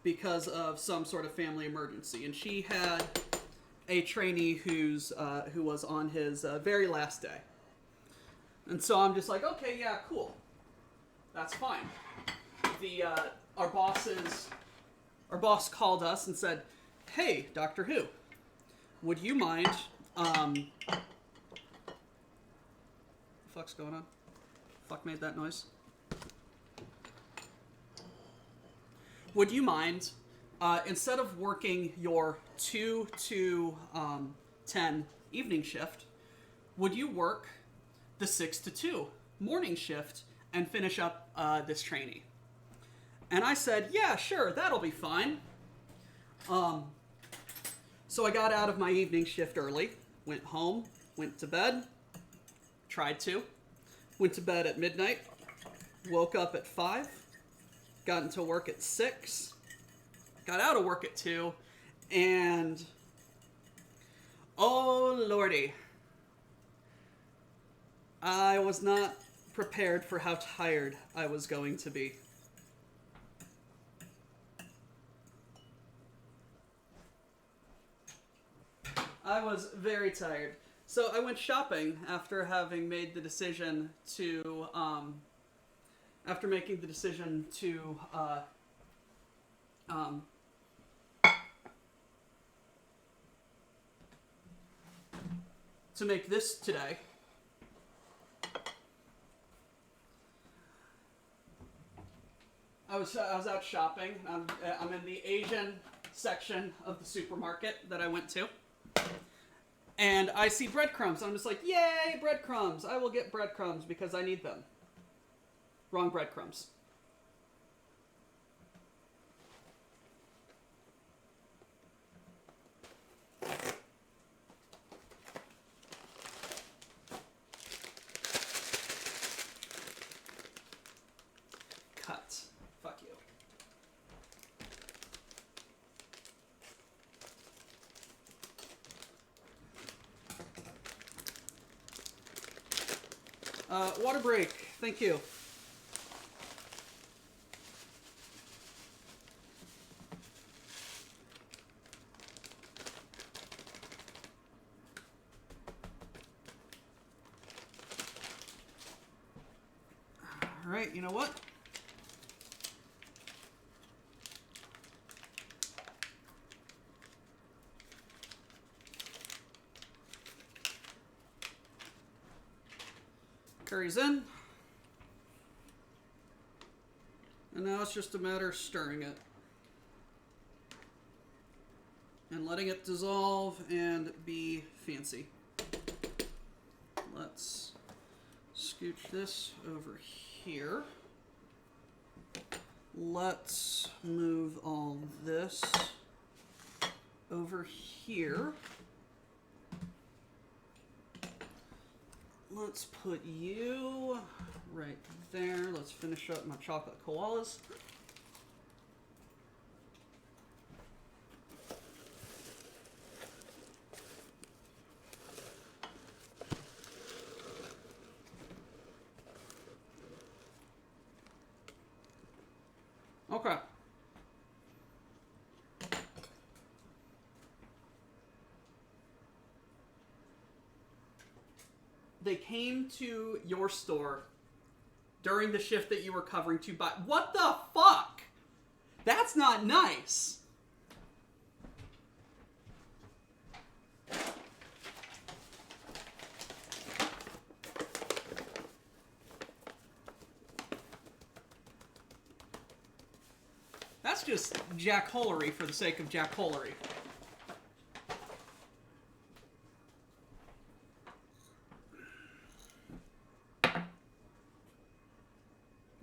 because of some sort of family emergency. And she had a trainee who was on his very last day. And so I'm just like, okay, yeah, cool. That's fine. Our boss called us and said, hey, Doctor Who, would you mind, what the fuck's going on? Fuck made that noise? Would you mind, instead of working your 2 to 10 evening shift, would you work the 6 to 2 morning shift and finish up this trainee? And I said, yeah, sure, that'll be fine. So I got out of my evening shift early, went home, went to bed, went to bed at midnight, woke up at 5, got into work at 6, got out of work at 2, and oh lordy, I was not prepared for how tired I was going to be. I was very tired. So I went shopping after having made the decision to, to make this today. I was out shopping. I'm in the Asian section of the supermarket that I went to. And I see breadcrumbs. I'm just like, yay, breadcrumbs. I will get breadcrumbs because I need them. Wrong breadcrumbs. Cut. Fuck you. Water break. Thank you. All right, you know what? Curry's in. And now it's just a matter of stirring it. And letting it dissolve and be fancy. Let's scooch this over here. Let's move all this over here. Let's put you right there. Let's finish up my chocolate koalas. Okay. They came to your store during the shift that you were covering to buy. What the fuck? That's not nice. That's just jackholery for the sake of jackholery.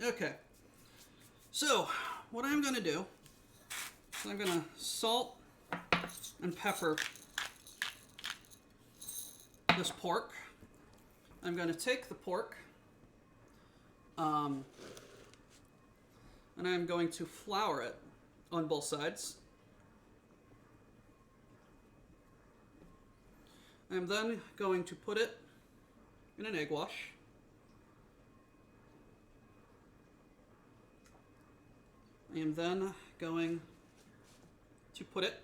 Okay, so what I'm going to do is I'm going to salt and pepper this pork. I'm going to take the pork and I'm going to flour it on both sides. I'm then going to put it in an egg wash. I am then going to put it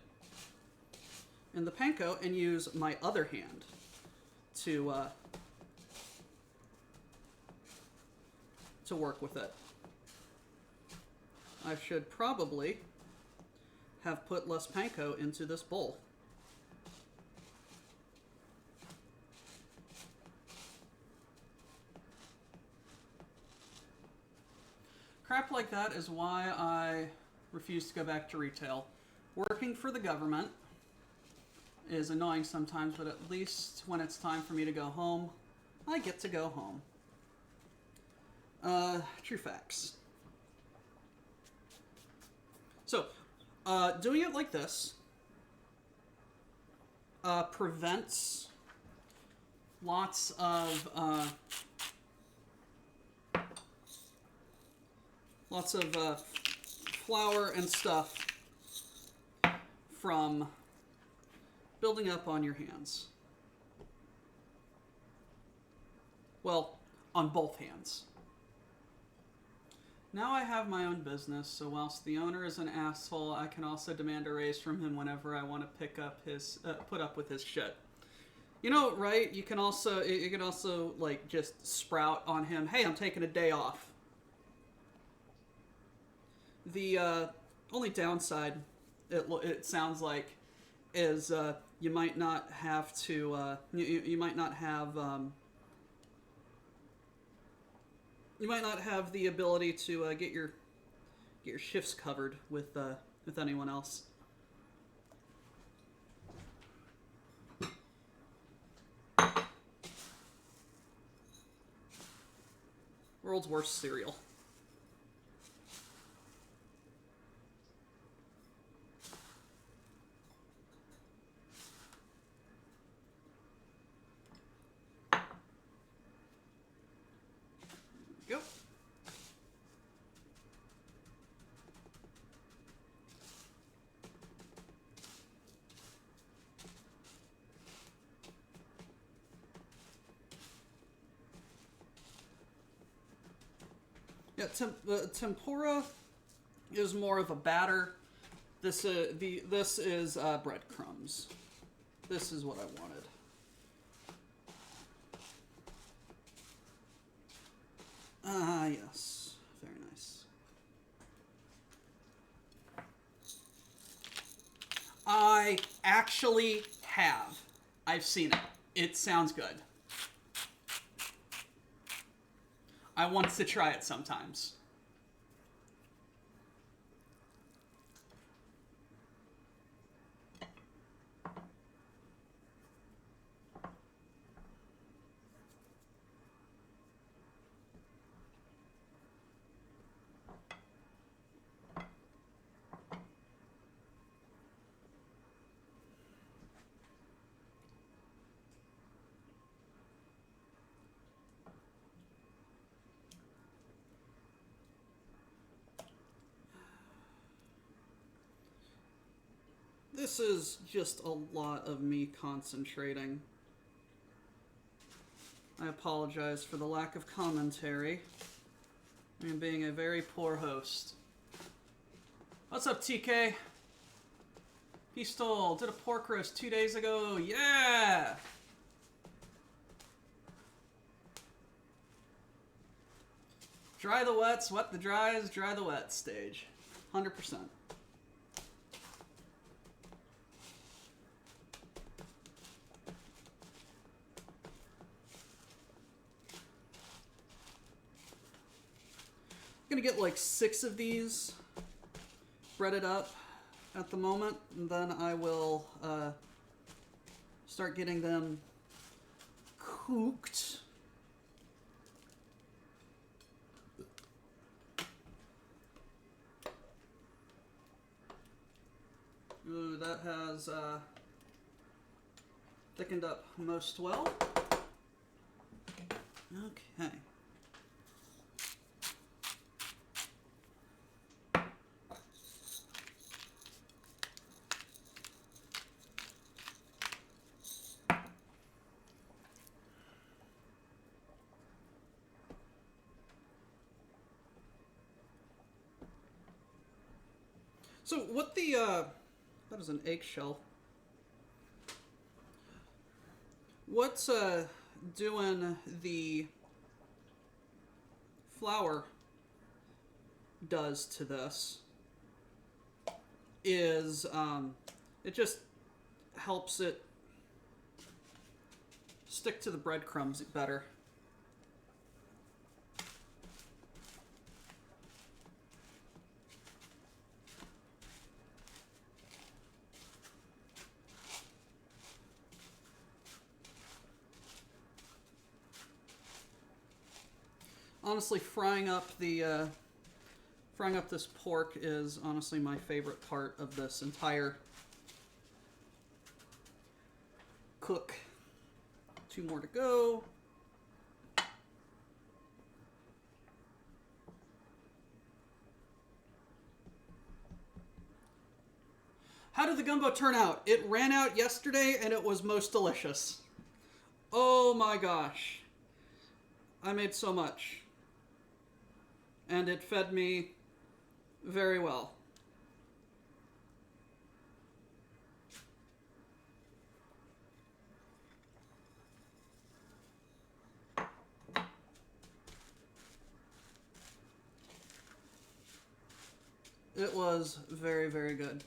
in the panko and use my other hand to work with it. I should probably have put less panko into this bowl. Crap like that is why I refuse to go back to retail. Working for the government is annoying sometimes, but at least when it's time for me to go home, I get to go home. True facts. So, doing it like this prevents lots of flour and stuff from building up on your hands. Well, on both hands. Now I have my own business, so whilst the owner is an asshole, I can also demand a raise from him whenever I want to pick up his, put up with his shit. You know, right? You can also like just sprout on him. Hey, I'm taking a day off. The only downside, it sounds like, is you might not have to. You might not have. You might not have the ability to get your get your shifts covered with anyone else. World's worst cereal. Go. Yeah, the tempura is more of a batter. This is breadcrumbs. This is what I wanted. Ah, yes. Very nice. I actually have. I've seen it. It sounds good. I want to try it sometimes. This is just a lot of me concentrating. I apologize for the lack of commentary. I am being a very poor host. What's up, TK? Pistol, did a pork roast 2 days ago. Yeah! Dry the wets, wet the dries, dry the wet stage. 100%. I'm gonna get like 6 of these breaded up at the moment, and then I will start getting them cooked. Ooh, that has thickened up most well. Okay. So what that is an eggshell. What's doing the flour does to this is it just helps it stick to the breadcrumbs better. Honestly, frying up this pork is honestly my favorite part of this entire cook. 2 more to go. How did the gumbo turn out? It ran out yesterday and it was most delicious. Oh my gosh. I made so much. And it fed me very well. It was very, very good.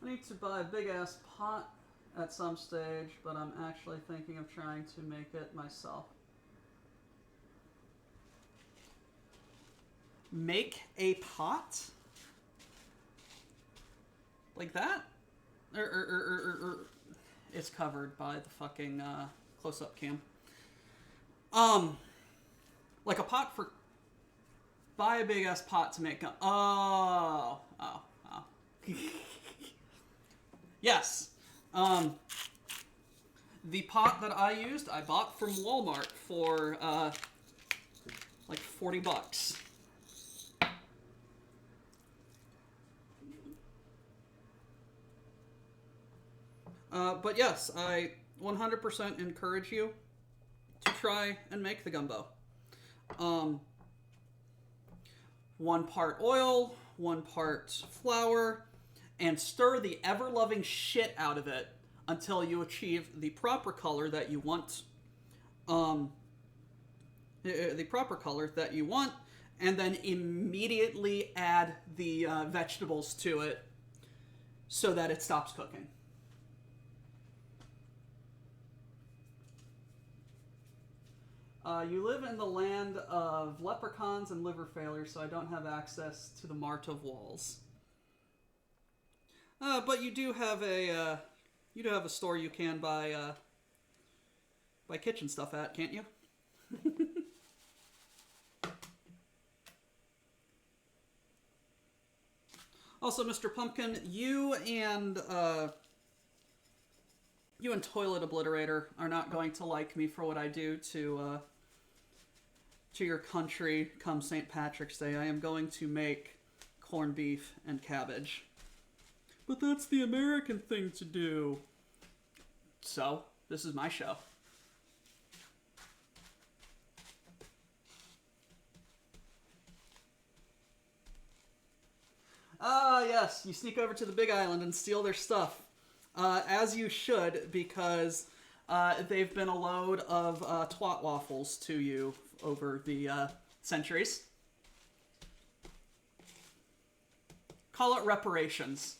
I need to buy a big ass pot at some stage, but I'm actually thinking of trying to make it myself. Make a pot? Like that? It's covered by the fucking close-up cam. Like a pot for... Buy a big-ass pot to make... Oh. Yes. The pot that I used, I bought from Walmart for, like $40. But yes, I 100% encourage you to try and make the gumbo. 1 part oil, 1 part flour, and stir the ever-loving shit out of it until you achieve the proper color that you want. The proper color that you want, and then immediately add the vegetables to it so that it stops cooking. You live in the land of leprechauns and liver failure, so I don't have access to the Mart of Walls. But you do have a store you can buy kitchen stuff at, can't you? Also, Mr. Pumpkin, you and Toilet Obliterator are not going to like me for what I do to your country come St. Patrick's Day. I am going to make corned beef and cabbage. But that's the American thing to do. So, this is my show. Ah, yes, you sneak over to the Big Island and steal their stuff. As you should, because they've been a load of twat waffles to you over the centuries. Call it reparations.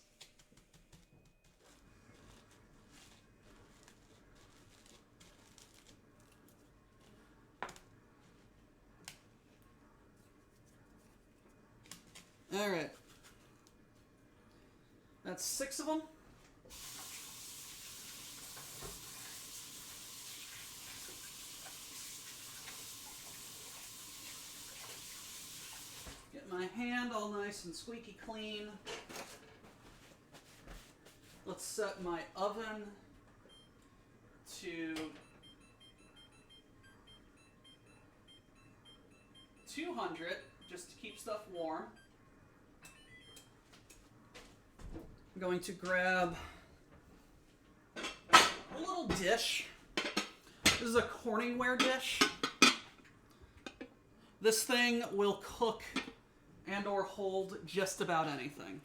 Alright. That's 6 of them. Get my hand all nice and squeaky clean. Let's set my oven to 200 just to keep stuff warm. I'm going to grab a little dish. This is a Corningware dish. This thing will cook and or hold just about anything.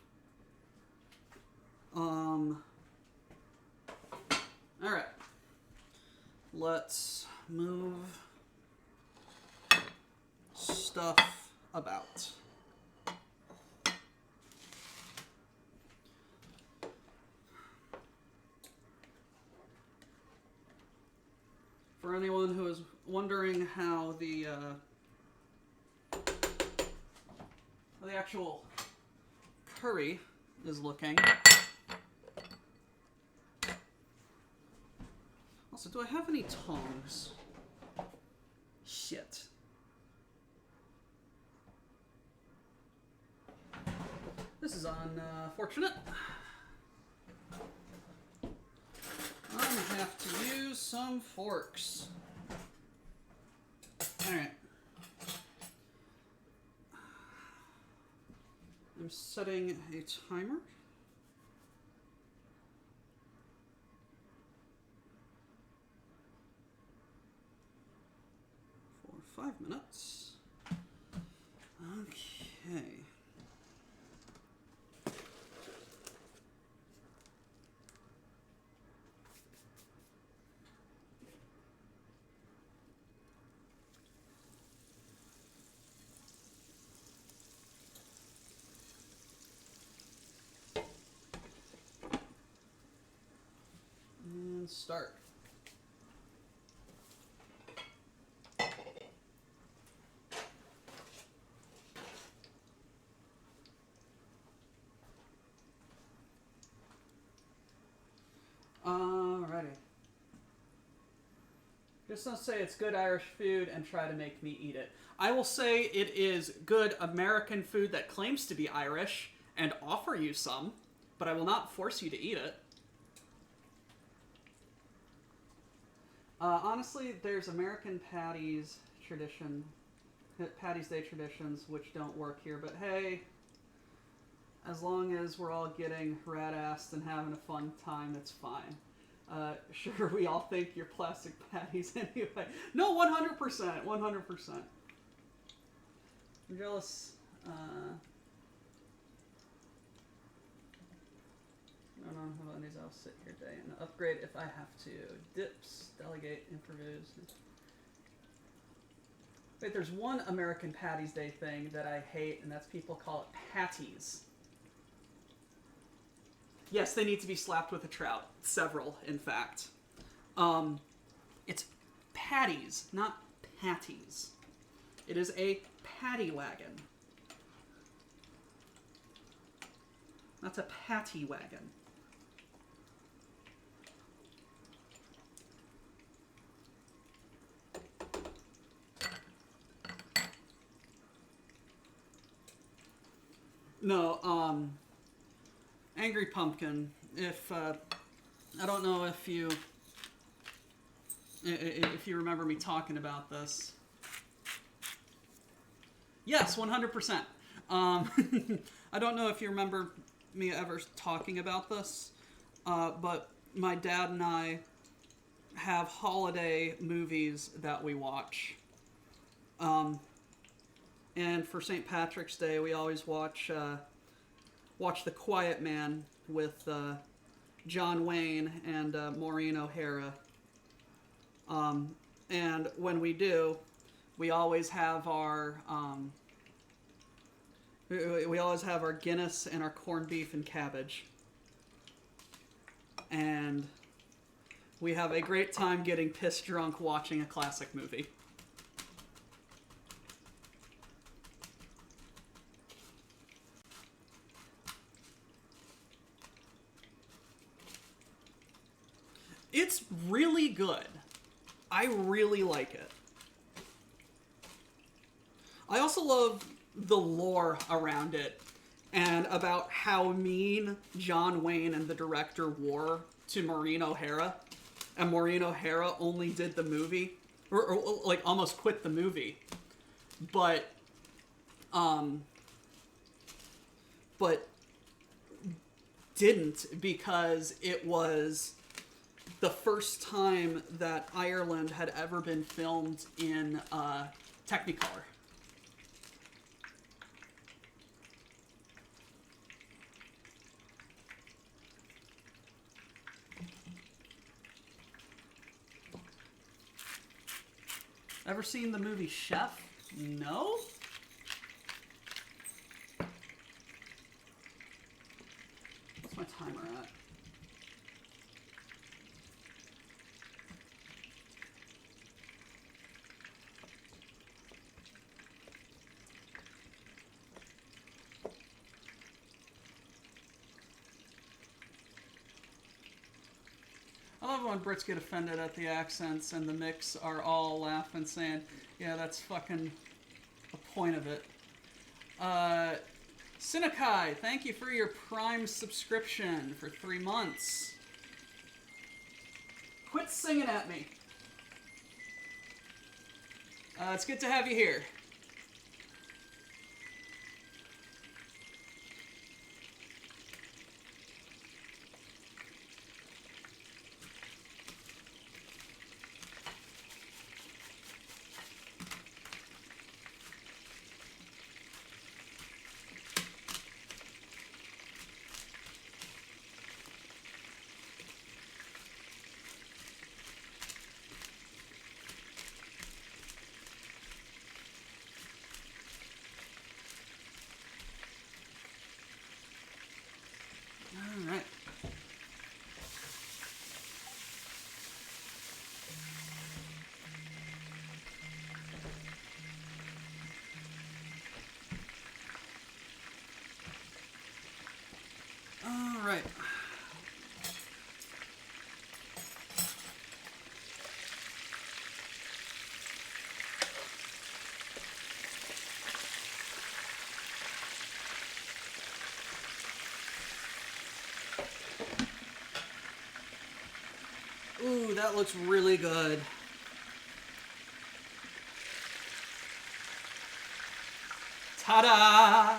Alright. Let's move stuff about. For anyone who is wondering how the actual curry is looking. Also, do I have any tongs? Shit. This is unfortunate. I'm gonna have to use some forks. Alright. I'm setting a timer. For 5 minutes. Okay. start. Alrighty. Just don't say it's good Irish food and try to make me eat it. I will say it is good American food that claims to be Irish and offer you some, but I will not force you to eat it. Honestly, there's American Patty's Day traditions, which don't work here, but hey, as long as we're all getting rat-assed and having a fun time, it's fine. Sure, we all think you're plastic patties anyway. No, 100%, 100%. I'm jealous. No, how about these? I'll sit here day and upgrade if I have to. Dips, delegate, improvise. Wait, there's one American Patty's Day thing that I hate, and that's people call it patties. Yes, they need to be slapped with a trout. Several, in fact. It's patties, not patties. It is a patty wagon. That's a patty wagon. No, Angry Pumpkin. If I don't know if you remember me talking about this. Yes, 100%. I don't know if you remember me ever talking about this, but my dad and I have holiday movies that we watch. And for St. Patrick's Day, we always watch The Quiet Man with John Wayne and Maureen O'Hara. And when we do, we always have our Guinness and our corned beef and cabbage. And we have a great time getting pissed drunk watching a classic movie. It's really good. I really like it. I also love the lore around it and about how mean John Wayne and the director were to Maureen O'Hara. And Maureen O'Hara only did the movie, or like almost quit the movie. But didn't, because it was the first time that Ireland had ever been filmed in Technicolor. Ever seen the movie Chef? No? What's my timer at? I love when Brits get offended at the accents and the mix are all laughing, saying, yeah, that's fucking the point of it. Sinakai, thank you for your Prime subscription for 3 months. Quit singing at me. It's good to have you here. that looks really good. Ta-da!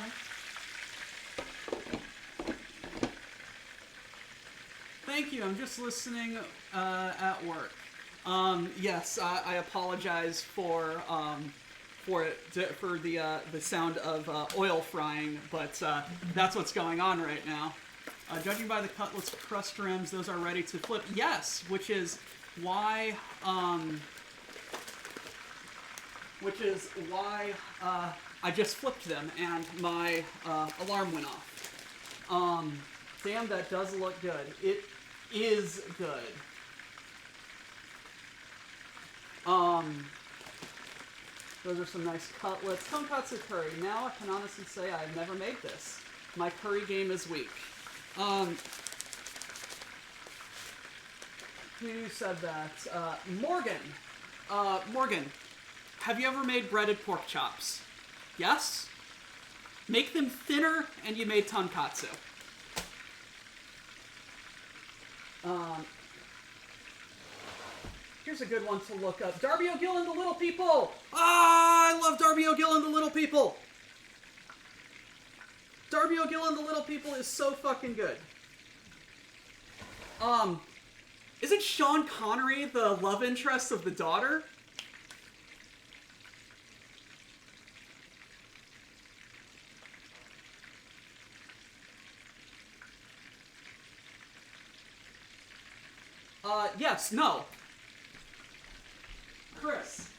Thank you. I'm just listening at work. Yes, I apologize for the sound of oil frying, but that's what's going on right now. Judging by the cutlass crust rims, those are ready to flip. Yes, which is why I just flipped them and my alarm went off. Damn, that does look good. It is good. Those are some nice cutlets. Tonkatsu curry. Now I can honestly say I've never made this. My curry game is weak. Who said that? Morgan. Morgan, have you ever made breaded pork chops? Yes? Make them thinner and you made tonkatsu. Here's a good one to look up. Darby O'Gill and the Little People! Ah, I love Darby O'Gill and the Little People! Darby O'Gill and the Little People is so fucking good. Isn't Sean Connery the love interest of the daughter? Yes, no. Chris.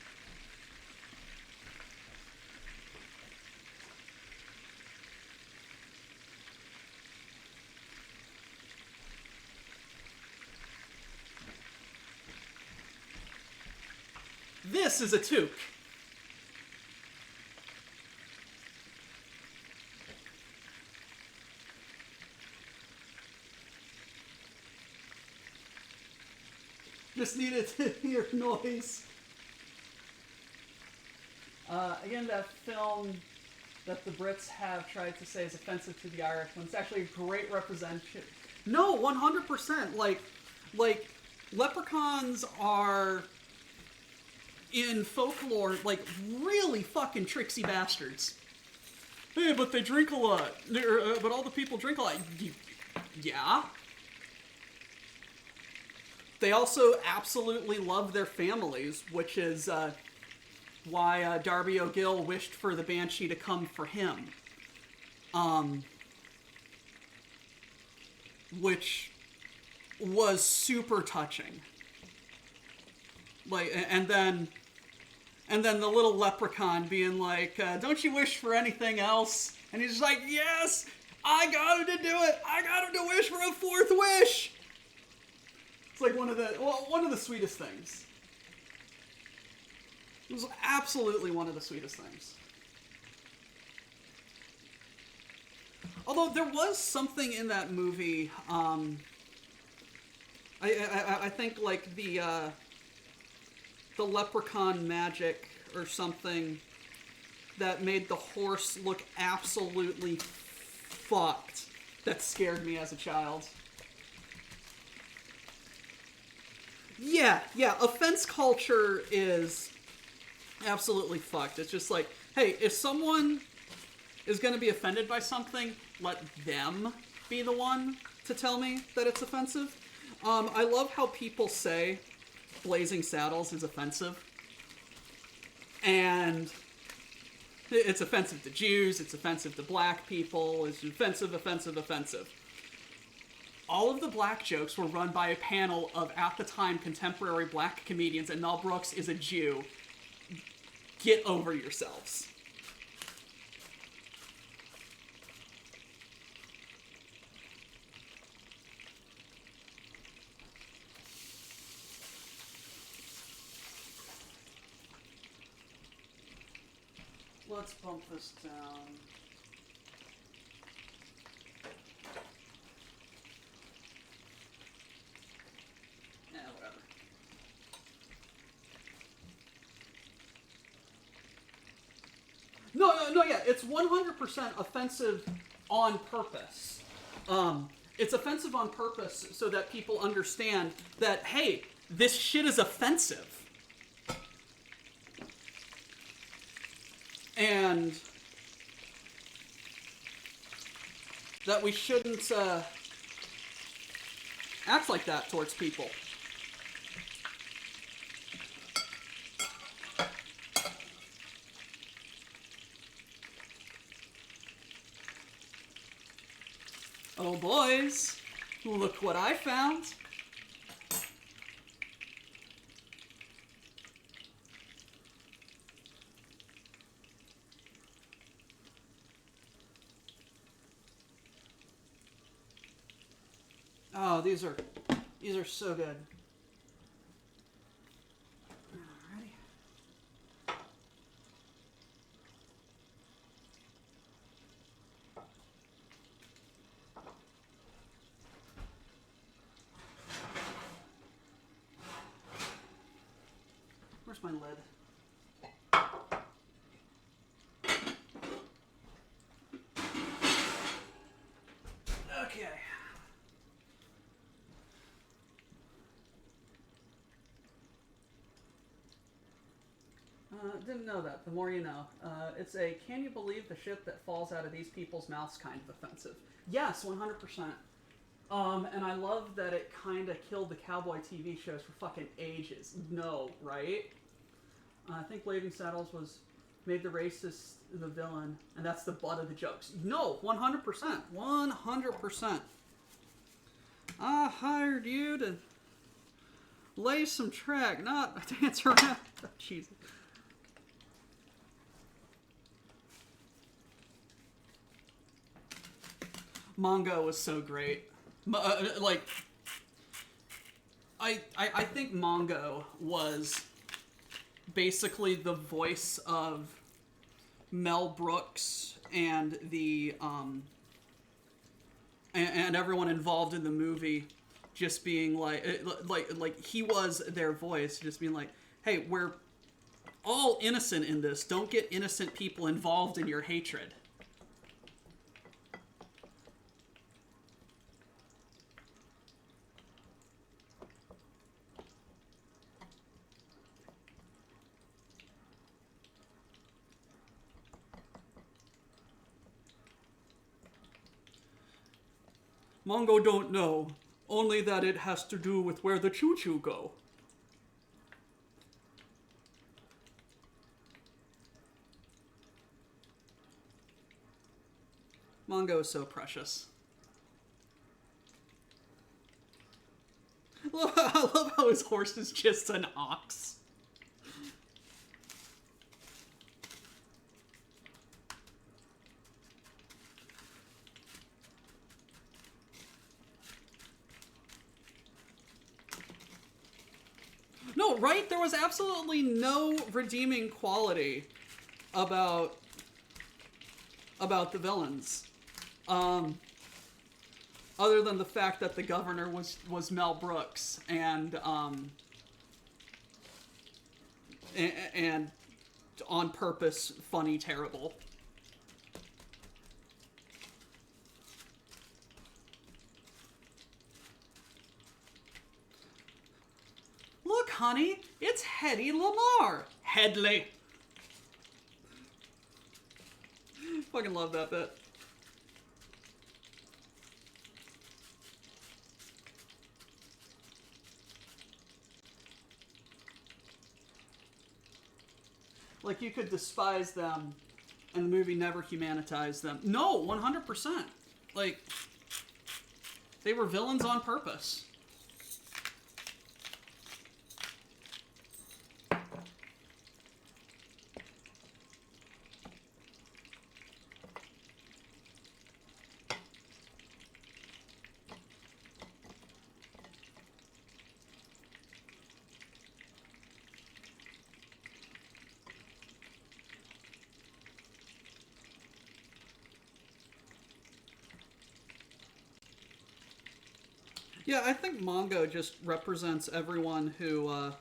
This is a toque. Just needed to hear noise. Again, that film that the Brits have tried to say is offensive to the Irish, when it's actually a great representation. No, 100%. Like leprechauns are in folklore like really fucking tricksy bastards. Hey, but they drink a lot. But all the people drink a lot. Yeah. They also absolutely love their families, which is why Darby O'Gill wished for the Banshee to come for him. Which was super touching. Like, and then the little leprechaun being like, don't you wish for anything else? And he's just like, yes, I got him to do it. I got him to wish for a fourth wish. It's like one of the sweetest things. It was absolutely one of the sweetest things. Although there was something in that movie, I think like the leprechaun magic or something that made the horse look absolutely fucked. That scared me as a child. Yeah, offense culture is absolutely fucked. It's just like, hey, if someone is going to be offended by something, let them be the one to tell me that it's offensive. I love how people say Blazing Saddles is offensive. And it's offensive to Jews, it's offensive to black people, it's offensive. All of the black jokes were run by a panel of, at the time, contemporary black comedians, and Mel Brooks is a Jew. Get over yourselves. Let's bump this down. Whatever. No, yeah, it's 100% offensive on purpose. It's offensive on purpose so that people understand that, hey, this shit is offensive. And that we shouldn't act like that towards people. Oh boys, look what I found. Oh, these are so good. Alrighty. Where's my lid? Okay. Didn't know that. The more you know. It's a can you believe the shit that falls out of these people's mouths kind of offensive. Yes, 100%. And I love that it kind of killed the cowboy TV shows for fucking ages. No, right? I think Blazing Saddles was made the racist the villain, and that's the butt of the jokes. No, 100%. 100%. I hired you to lay some track, not dance around. Oh, Jesus. Mongo was so great. Like, I think Mongo was basically the voice of Mel Brooks and the and everyone involved in the movie, just being like he was their voice, just being like, hey, we're all innocent in this. Don't get innocent people involved in your hatred. Mongo don't know, only that it has to do with where the choo-choo go. Mongo is so precious. I love how his horse is just an ox. No, right? There was absolutely no redeeming quality about the villains. Other than the fact that the governor was Mel Brooks and on purpose funny terrible. Look, honey, it's Hedy Lamarr. Headley. Fucking love that bit. Like, you could despise them, and the movie never humanitized them. No, 100%. Like, they were villains on purpose. Yeah, I think Mongo just represents everyone who's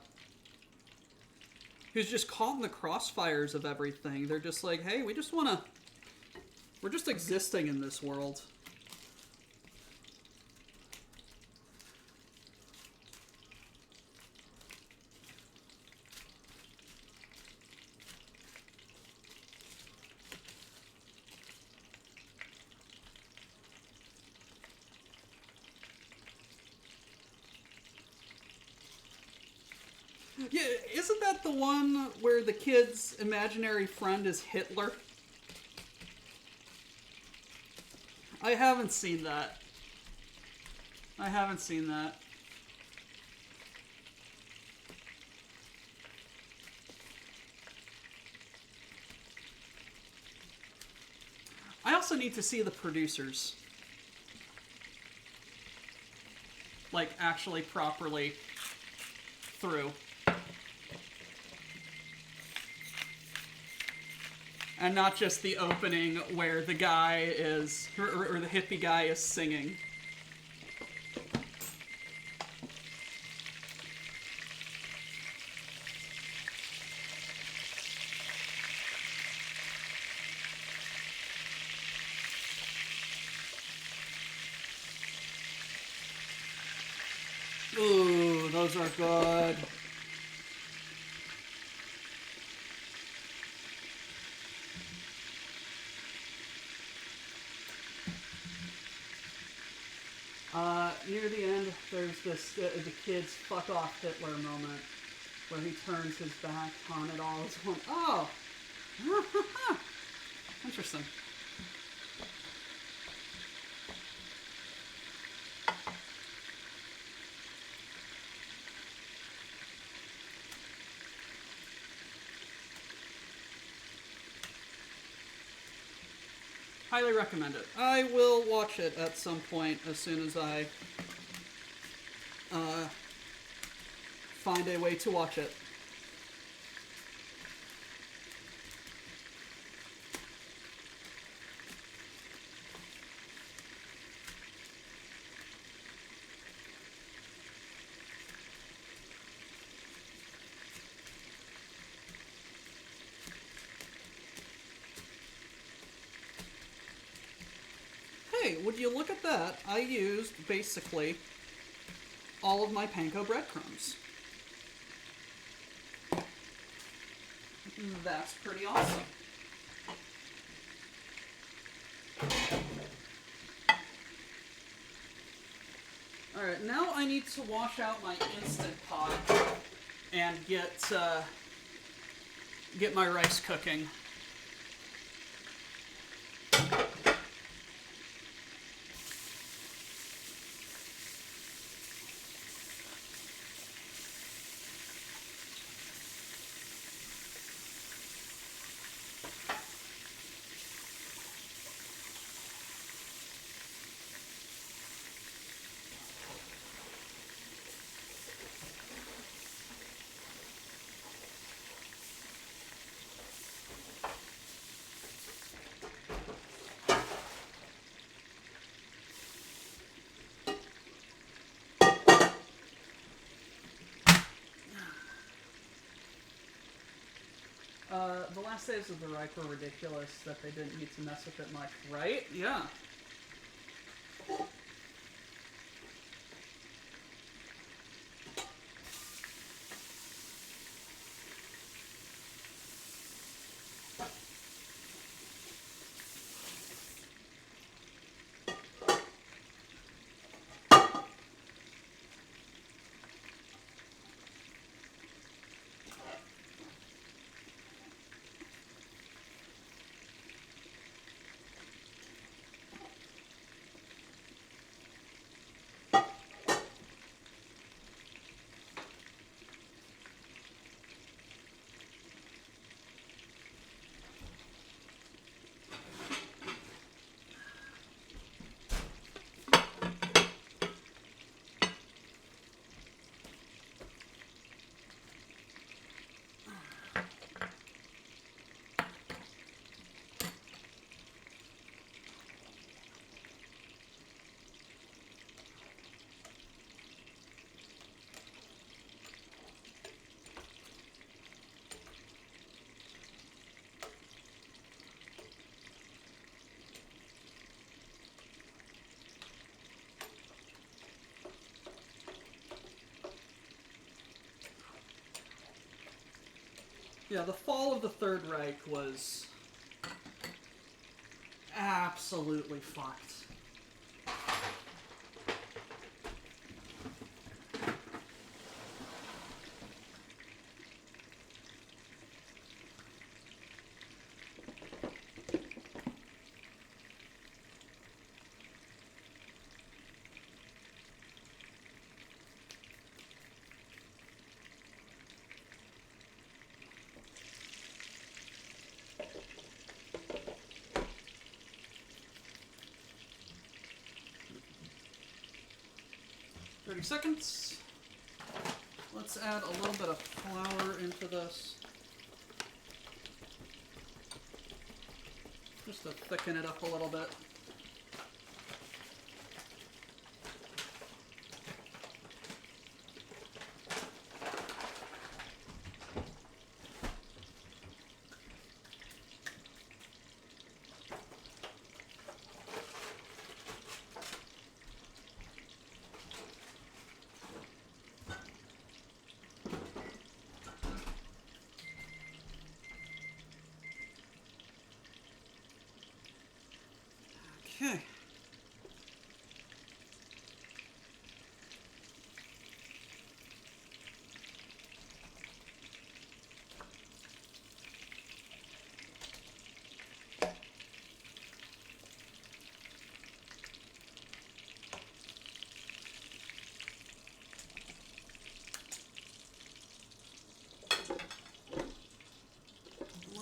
just caught in the crossfires of everything. They're just like, hey, we're just existing in this world. Yeah, isn't that the one where the kid's imaginary friend is Hitler? I haven't seen that. I haven't seen that. I also need to see the producers. Like, actually properly through. And not just the opening where the guy is, or the hippie guy is singing. Ooh, those are good. Near the end, there's this, the kid's fuck off Hitler moment, where he turns his back on it all. It's going, oh! Interesting. Highly recommend it. I will watch it at some point as soon as I find a way to watch it. Hey, would you look at that? I used, basically, all of my panko breadcrumbs. That's pretty awesome. Alright, now I need to wash out my Instant Pot and get my rice cooking. The last saves of the Reich were ridiculous that they didn't need to mess with it much, right? Yeah. Yeah, the fall of the Third Reich was absolutely fucked. 30 seconds. Let's add a little bit of flour into this. Just to thicken it up a little bit. Okay.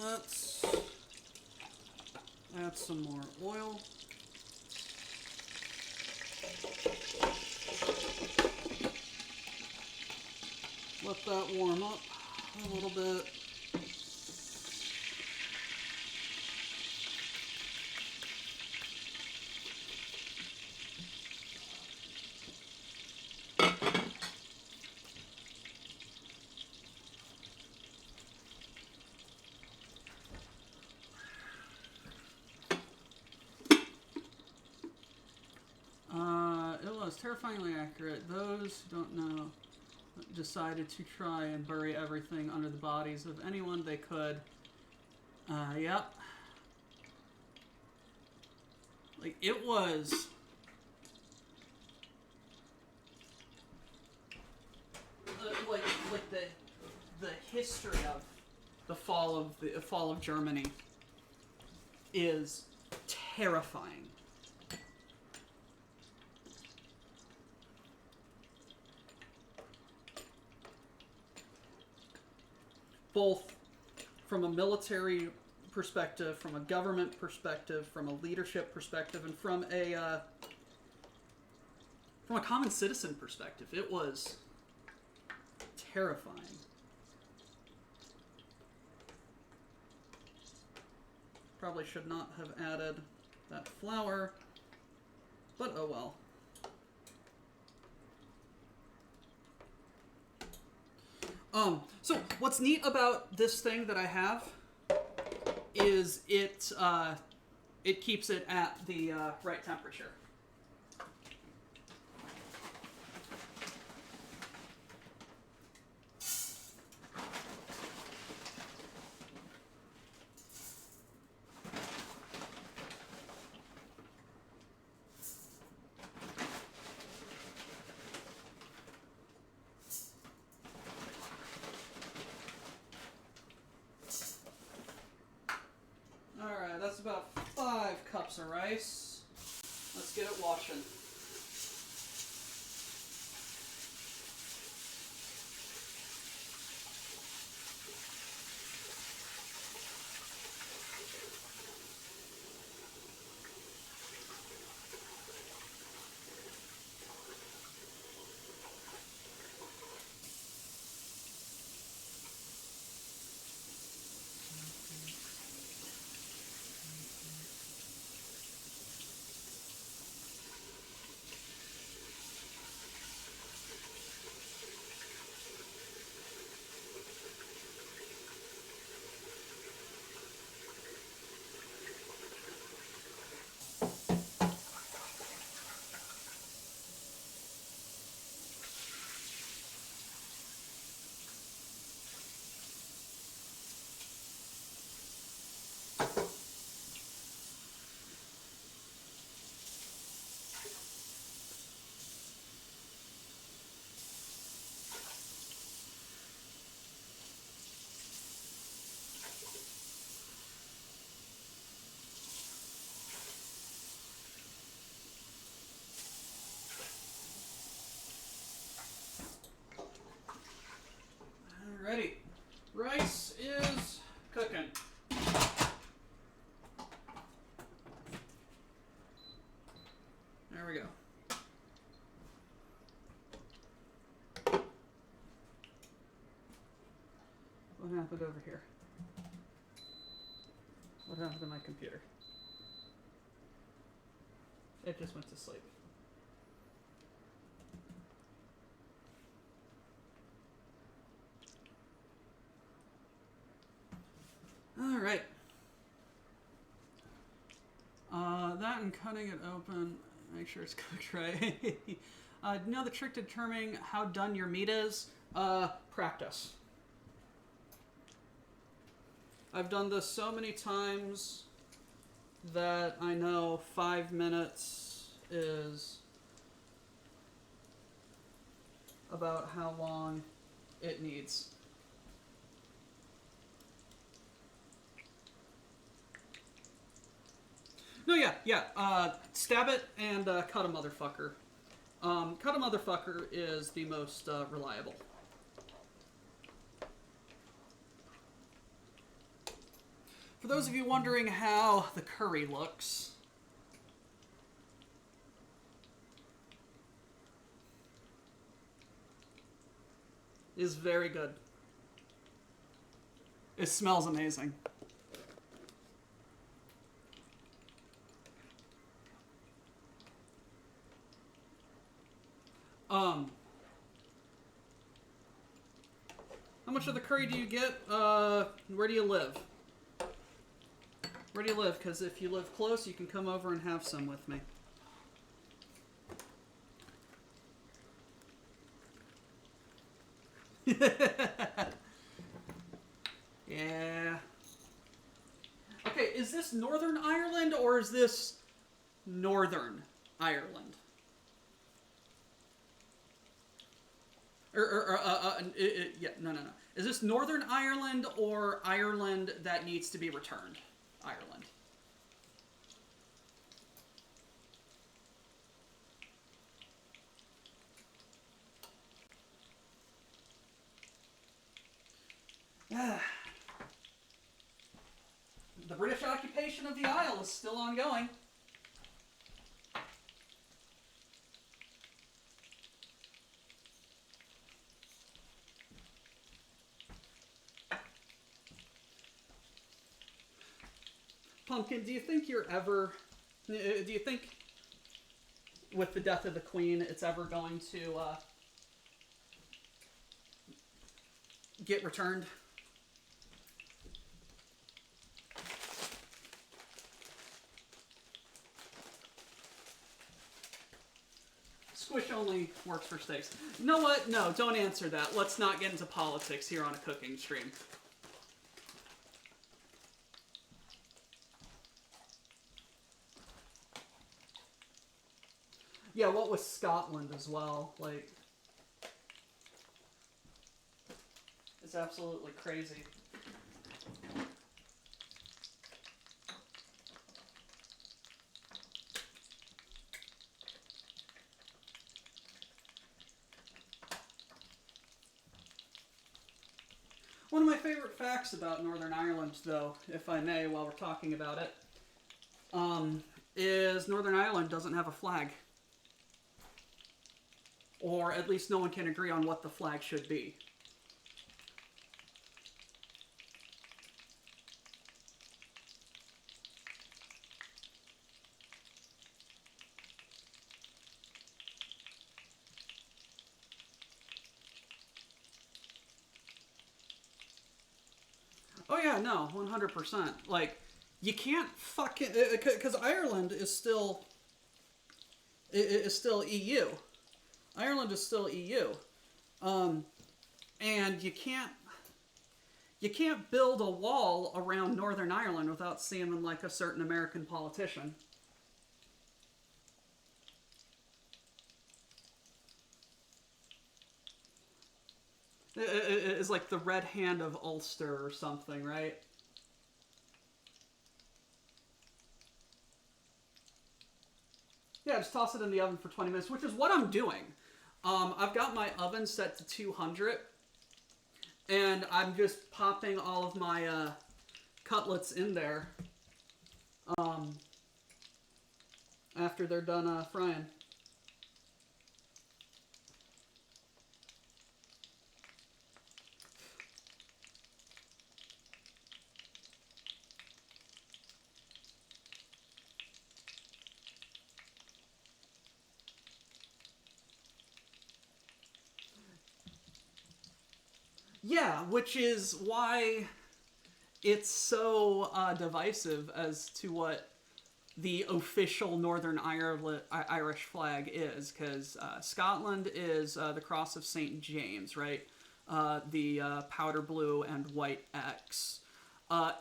Let's add some more oil. Let that warm up a little bit. It was terrifyingly accurate. Those who don't know decided to try and bury everything under the bodies of anyone they could. Yep. Like, it was... like the history of the fall of Germany is terrifying. Both from a military perspective, from a government perspective, from a leadership perspective, and from a common citizen perspective. It was terrifying. Probably should not have added that flour, but oh well. So what's neat about this thing that I have is it keeps it at the right temperature. Alright, that's about 5 cups of rice. Let's get it washing. Alrighty. Rice is cooking. There we go. happened over here? What happened to my computer? It just went to sleep. All right. That and cutting it open, make sure it's cooked right. You know the trick to determining how done your meat is? Practice. I've done this so many times that I know 5 minutes is about how long it needs. No, yeah. Stab it and cut a motherfucker. Cut a motherfucker is the most reliable. For those of you wondering how the curry looks, is very good. It smells amazing. How much of the curry do you get? Where do you live? Where do you live? Because if you live close, you can come over and have some with me. Yeah. Okay, is this Northern Ireland or is this Northern Ireland? Yeah, no. Is this Northern Ireland or Ireland that needs to be returned? Ireland. The British occupation of the Isle is still ongoing. Pumpkin, do you think with the death of the Queen, it's ever going to get returned? Squish only works for steaks. You know what? No, don't answer that. Let's not get into politics here on a cooking stream. Yeah, what with Scotland as well? Like, it's absolutely crazy. One of my favorite facts about Northern Ireland, though, if I may, while we're talking about it, is Northern Ireland doesn't have a flag. Or at least no one can agree on what the flag should be. Oh yeah, no, 100%. Like, you can't fucking... Because Ireland is still EU. Ireland is still EU. And you can't build a wall around Northern Ireland without seeming like a certain American politician. It's like the Red Hand of Ulster or something, right? Yeah, just toss it in the oven for 20 minutes, which is what I'm doing. I've got my oven set to 200, and I'm just popping all of my cutlets in there after they're done frying. Yeah, which is why it's so divisive as to what the official Northern Irish flag is, because Scotland is the Cross of St. James, right? The powder blue and white X.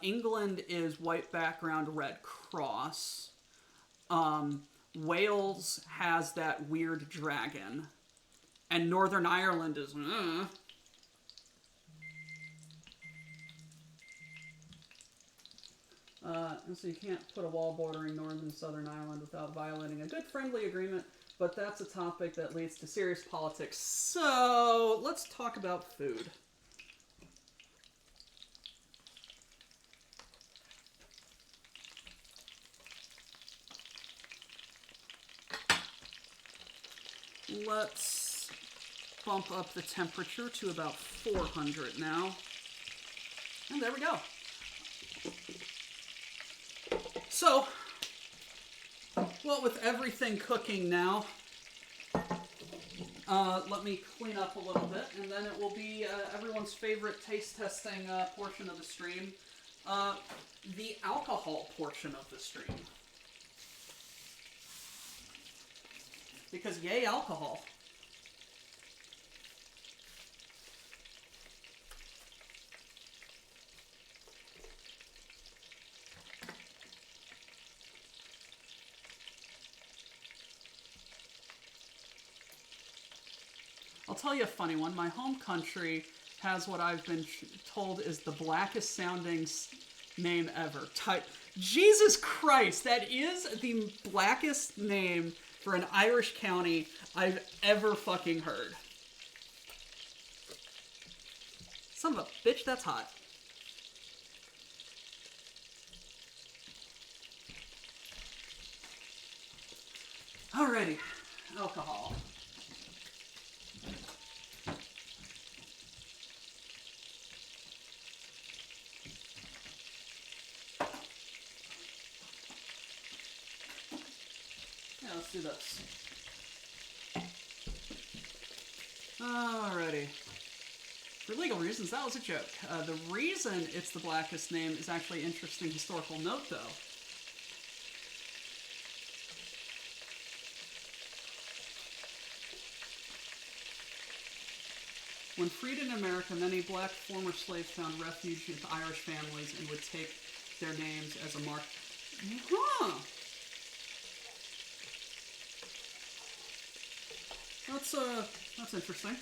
England is white background, red cross. Wales has that weird dragon. And Northern Ireland is... And so you can't put a wall bordering Northern and Southern Ireland without violating a good friendly agreement, but that's a topic that leads to serious politics. So let's talk about food. Let's bump up the temperature to about 400 now. And there we go. So, what with everything cooking now, let me clean up a little bit, and then it will be everyone's favorite taste testing portion of the stream, the alcohol portion of the stream. Because yay, alcohol. I'll tell you a funny one. My home country has what I've been told is the blackest sounding name ever. Jesus Christ, that is the blackest name for an Irish county I've ever fucking heard. Son of a bitch, that's hot. Alrighty, alcohol. Yeah, let's do this. Alrighty. For legal reasons, that was a joke. The reason it's the blackest name is actually an interesting historical note, though. When freed in America, many black former slaves found refuge with Irish families and would take their names as a mark. Huh. That's interesting.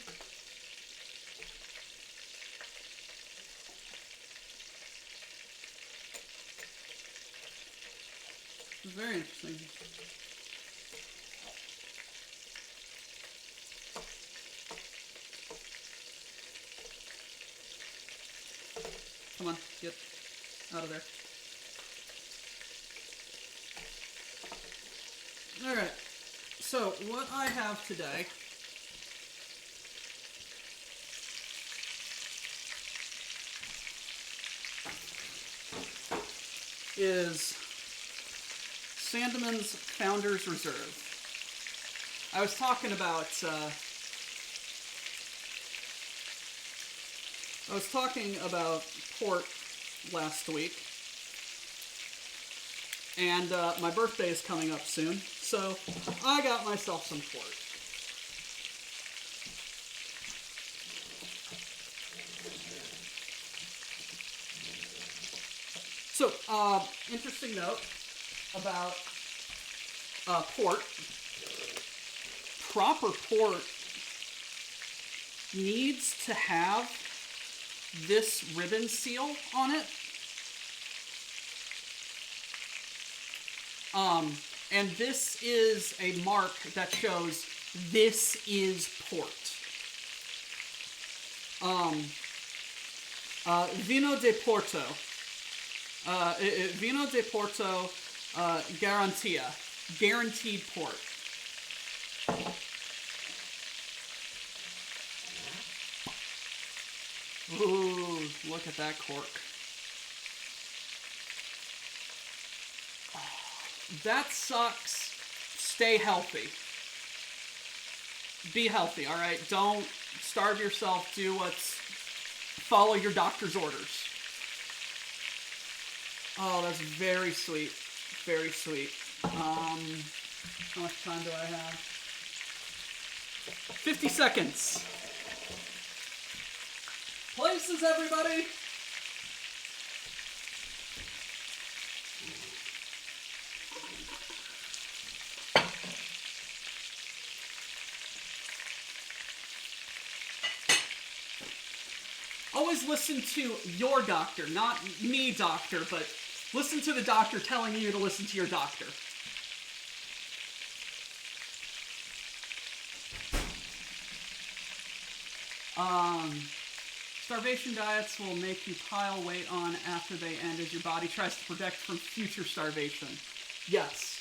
Very interesting. Come on, get out of there. Alright, so what I have today is Sandeman's Founders Reserve. I was talking about port last week, and my birthday is coming up soon, so I got myself some port. So, interesting note about port. Proper port needs to have this ribbon seal on it. And this is a mark that shows this is port. Vino de Porto. Vino de Porto Garantia. Guaranteed port. Ooh, look at that cork. That sucks. Stay healthy. Be healthy, alright? Don't starve yourself. Do what's follow your doctor's orders. Oh, that's very sweet. Very sweet. How much time do I have? 50 seconds. Places, everybody. Always listen to your doctor, not me, doctor, but listen to the doctor telling you to listen to your doctor. Starvation diets will make you pile weight on after they end as your body tries to protect from future starvation. Yes.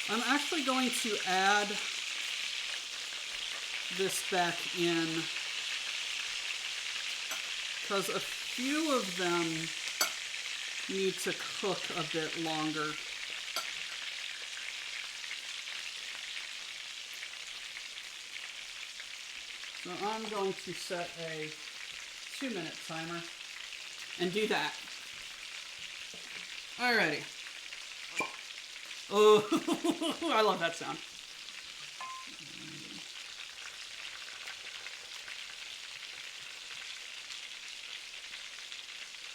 I'm actually going to add this back in because a few of them need to cook a bit longer. So I'm going to set a 2-minute timer and do that. Alrighty. Oh, I love that sound.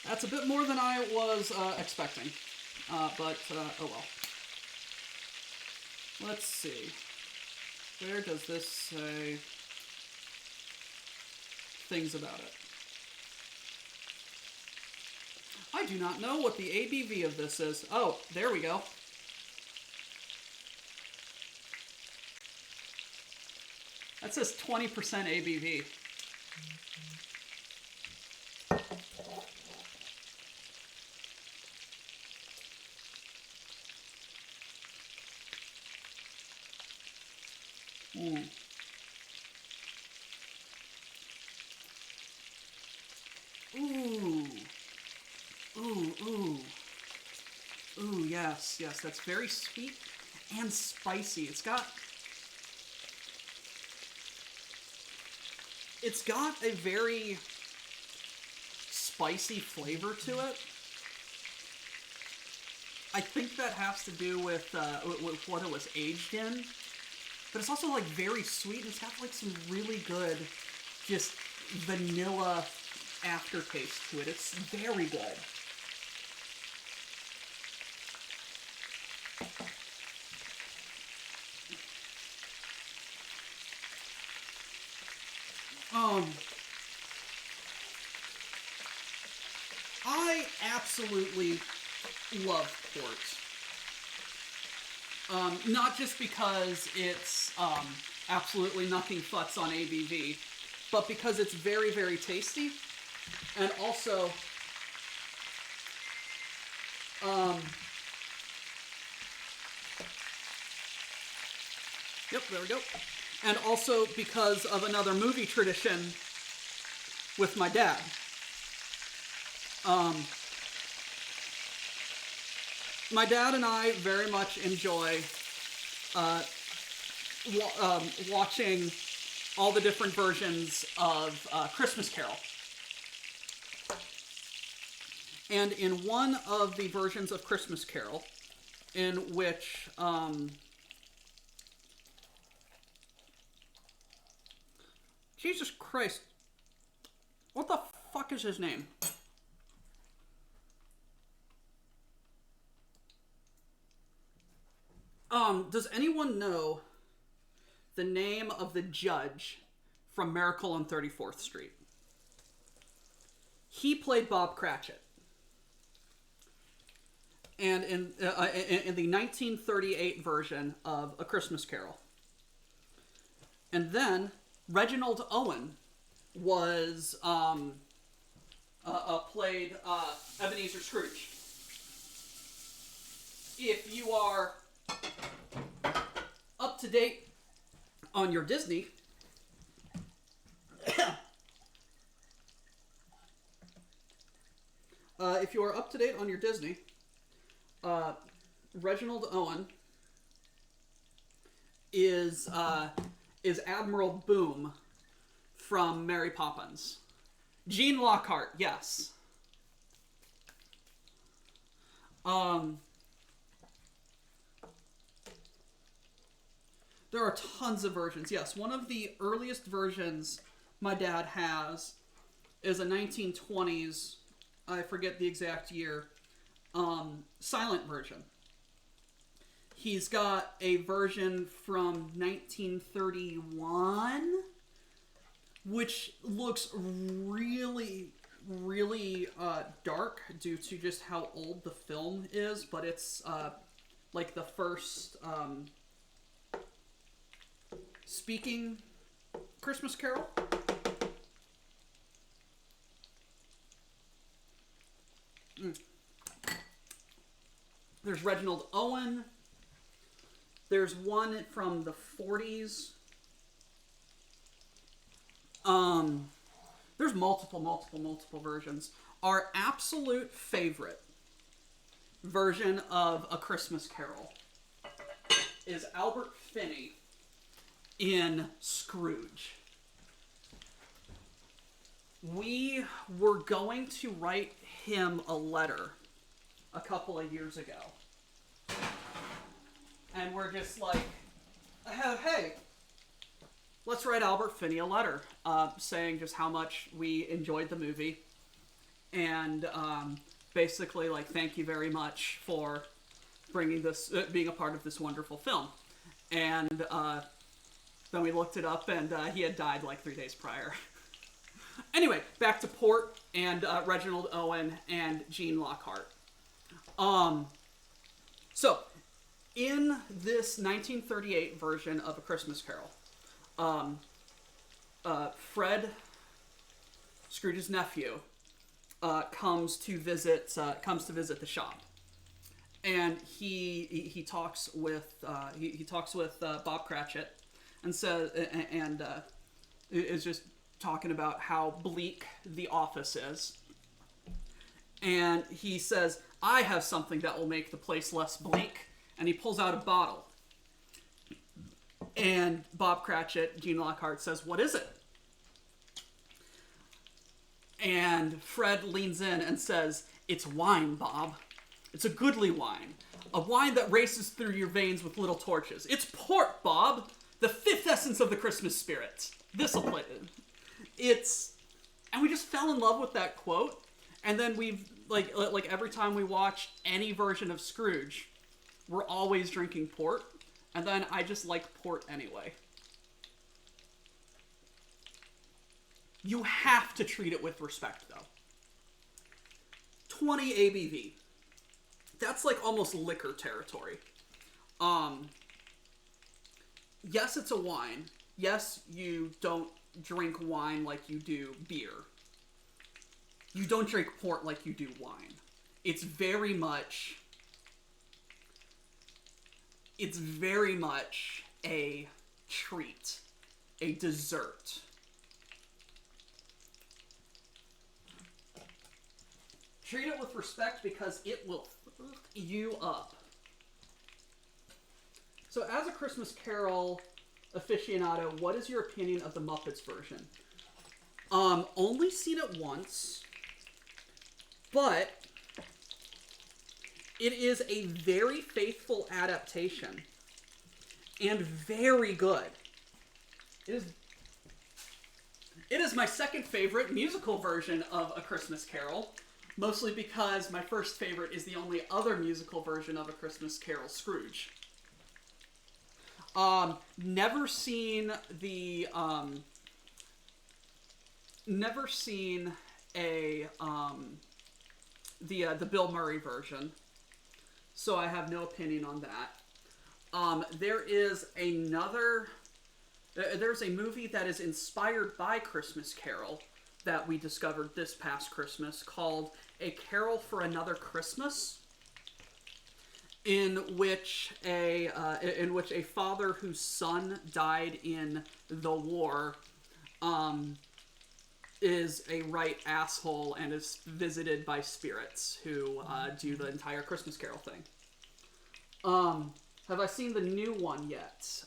That's a bit more than I was expecting, but oh well. Let's see. Where does this say things about it? I do not know what the ABV of this is. Oh, there we go. That says 20% ABV. Ooh. Ooh, ooh. Ooh, yes, yes. That's very sweet and spicy. It's got a very spicy flavor to it. I think that has to do with what it was aged in. But it's also like very sweet, and it's got like some really good just vanilla aftertaste to it. It's very good. I absolutely love port. Not just because it's absolutely nothing futs on ABV, but because it's very, very tasty. And also, yep, there we go. And also because of another movie tradition with my dad. My dad and I very much enjoy watching all the different versions of Christmas Carol. And in one of the versions of Christmas Carol, in which Jesus Christ, what the fuck is his name? Does anyone know the name of the judge from Miracle on 34th Street? He played Bob Cratchit. And in the 1938 version of A Christmas Carol. And then Reginald Owen was played Ebenezer Scrooge. If you are up to date on your Disney, if you are up to date on your Disney, Reginald Owen is Admiral Boom from Mary Poppins. Gene Lockhart, yes. There are tons of versions. Yes, one of the earliest versions my dad has is a 1920s, I forget the exact year, silent version. He's got a version from 1931, which looks really, really dark due to just how old the film is, but it's like the first speaking Christmas Carol. There's Reginald Owen. There's one from the 40s. There's multiple versions. Our absolute favorite version of A Christmas Carol is Albert Finney in Scrooge. We were going to write him a letter a couple of years ago. And we're just like, hey, let's write Albert Finney a letter saying just how much we enjoyed the movie. And basically, like, thank you very much for bringing this, being a part of this wonderful film. And then we looked it up, and he had died like 3 days prior. Anyway, back to Port and Reginald Owen and Gene Lockhart. So, in this 1938 version of A Christmas Carol, Fred, Scrooge's nephew, comes to visit the shop, and he talks with Bob Cratchit, and says is just talking about how bleak the office is, and he says, "I have something that will make the place less bleak," and he pulls out a bottle, and Bob Cratchit, Gene Lockhart, says, "What is it?" And Fred leans in and says, "It's wine, Bob. It's a goodly wine. A wine that races through your veins with little torches. It's port, Bob. The fifth essence of the Christmas spirit. This'll play it." And we just fell in love with that quote. And then we've, like every time we watch any version of Scrooge, we're always drinking port. And then I just like port anyway. You have to treat it with respect, though. 20 ABV. That's like almost liquor territory. Yes, it's a wine. Yes, you don't drink wine like you do beer. You don't drink port like you do wine. It's very much a treat, a dessert. Treat it with respect because it will fuck you up. So as a Christmas Carol aficionado, what is your opinion of the Muppets version? Only seen it once, but it is a very faithful adaptation and very good. It is my second favorite musical version of A Christmas Carol, mostly because my first favorite is the only other musical version of A Christmas Carol, Scrooge. Never seen the Bill Murray version, so I have no opinion on that. There's a movie that is inspired by Christmas Carol that we discovered this past Christmas called A Carol for Another Christmas, in which a father whose son died in the war is a right asshole and is visited by spirits who do the entire Christmas Carol thing. Have I seen the new one yet?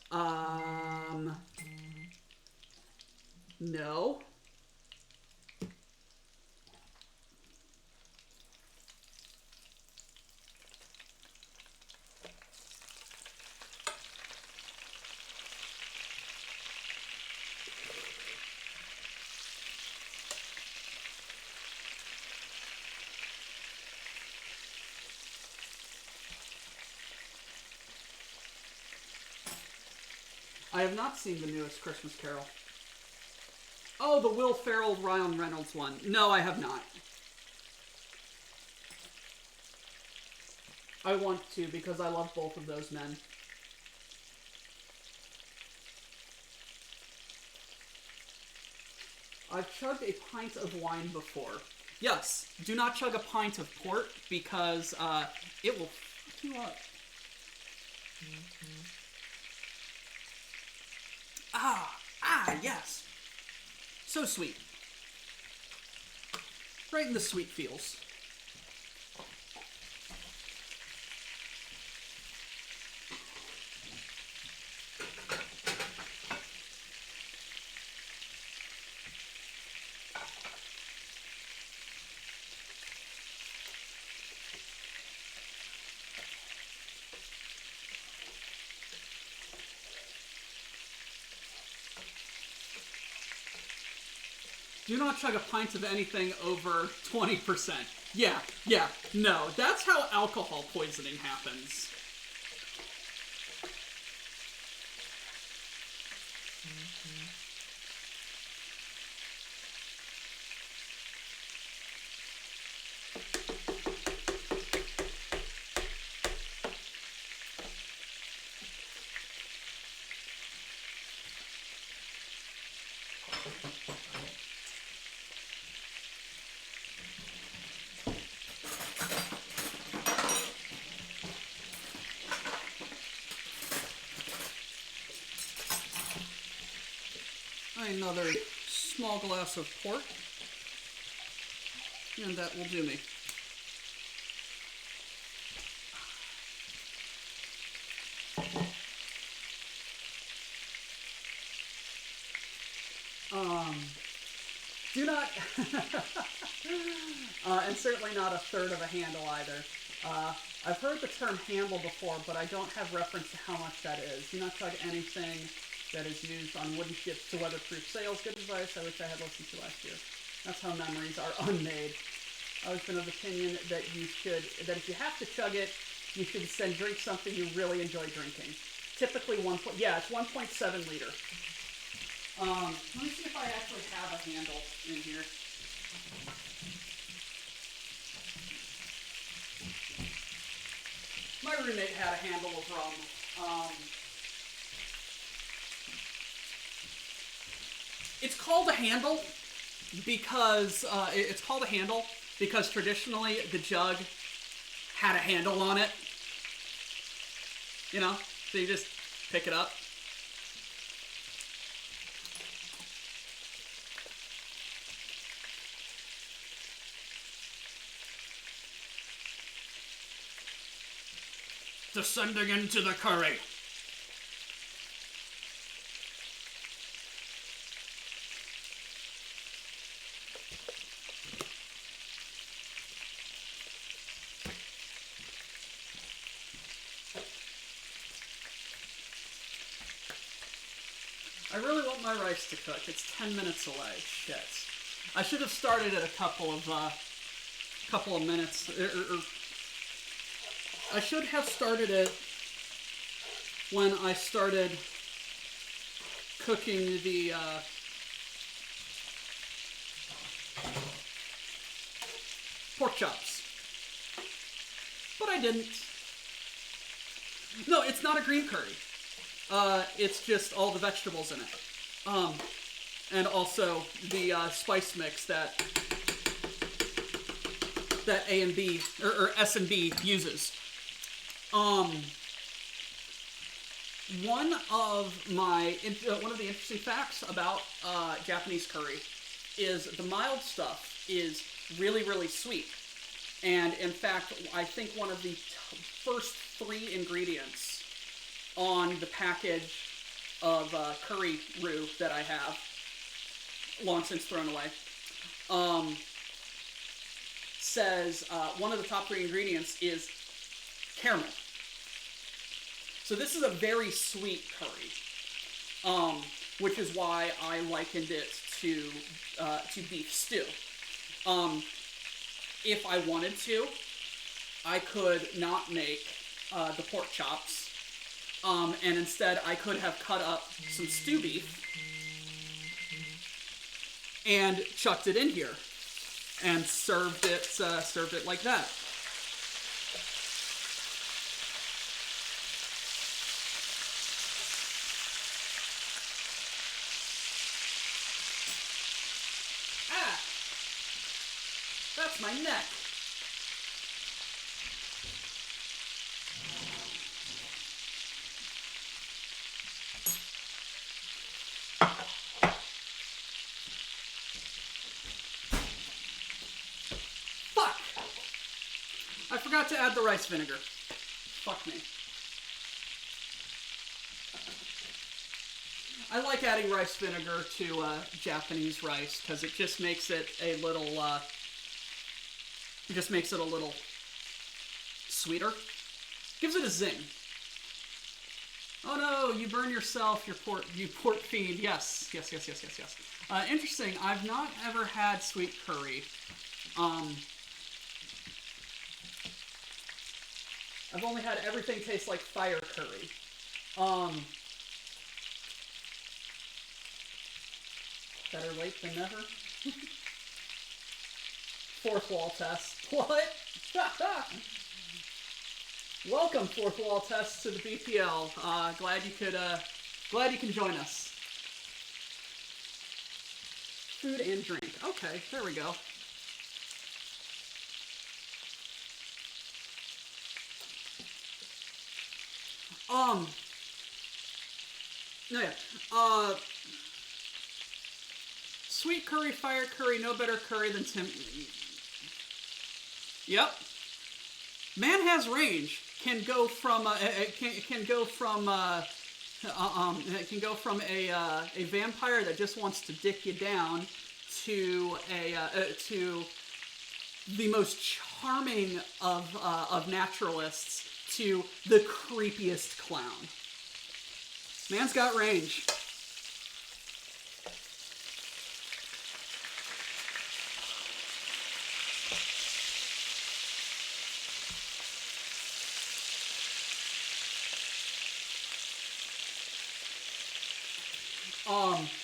No. I have not seen the newest Christmas Carol. Oh, the Will Ferrell, Ryan Reynolds one. No, I have not. I want to because I love both of those men. I've chugged a pint of wine before. Yes, do not chug a pint of port because it will fuck you up. Yes. So sweet. Right in the sweet feels. Do not chug a pint of anything over 20%. Yeah, no. That's how alcohol poisoning happens. Another small glass of port, and that will do me. Do not, and certainly not a third of a handle either. I've heard the term handle before, but I don't have reference to how much that is. Do not chug anything that is used on wooden ships to weatherproof sails. Good advice. I wish I had listened to last year. That's how memories are unmade. I've always been of the opinion that that if you have to chug it, you should instead drink something you really enjoy drinking. Typically it's 1.7 liter. Let me see if I actually have a handle in here. My roommate had a handle of rum. It's called a handle because traditionally the jug had a handle on it. You know, so you just pick it up. Descending into the curry. I really want my rice to cook. It's 10 minutes away. Shit. I should have started at a couple of minutes. I should have started it when I started cooking the pork chops. But I didn't. No, it's not a green curry. It's just all the vegetables in it. And also the spice mix that A and B, or S and B uses. One of the interesting facts about Japanese curry is the mild stuff is really, really sweet. And in fact, I think one of the first 3 ingredients on the package of curry roux that I have, long since thrown away, says one of the top 3 ingredients is caramel. So this is a very sweet curry, which is why I likened it to beef stew. If I wanted to, I could not make the pork chops, and instead I could have cut up some stew beef and chucked it in here and served it like that. That's my neck. Fuck! I forgot to add the rice vinegar. Fuck me. I like adding rice vinegar to Japanese rice because it just makes it a little sweeter. Gives it a zing. Oh no, you burn yourself, you pork fiend. Yes. Interesting, I've not ever had sweet curry. I've only had everything taste like fire curry. Better late than never. Fourth wall test. What? Welcome, fourth wall test, to the BPL. Glad you can join us. Food and drink. Okay, there we go. No, yeah. Sweet curry, fire curry, no better curry than Tim. Yep. Man has range. Can go from a vampire that just wants to dick you down to the most charming of naturalists to the creepiest clown. Man's got range.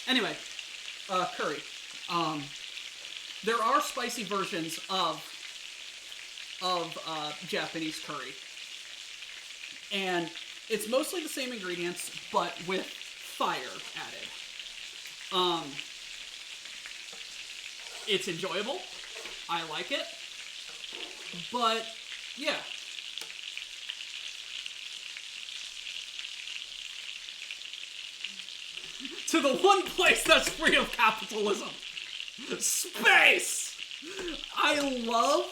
Anyway, curry. There are spicy versions of Japanese curry. And it's mostly the same ingredients, but with fire added. It's enjoyable. I like it. But, yeah. To the one place that's free of capitalism. Space! I love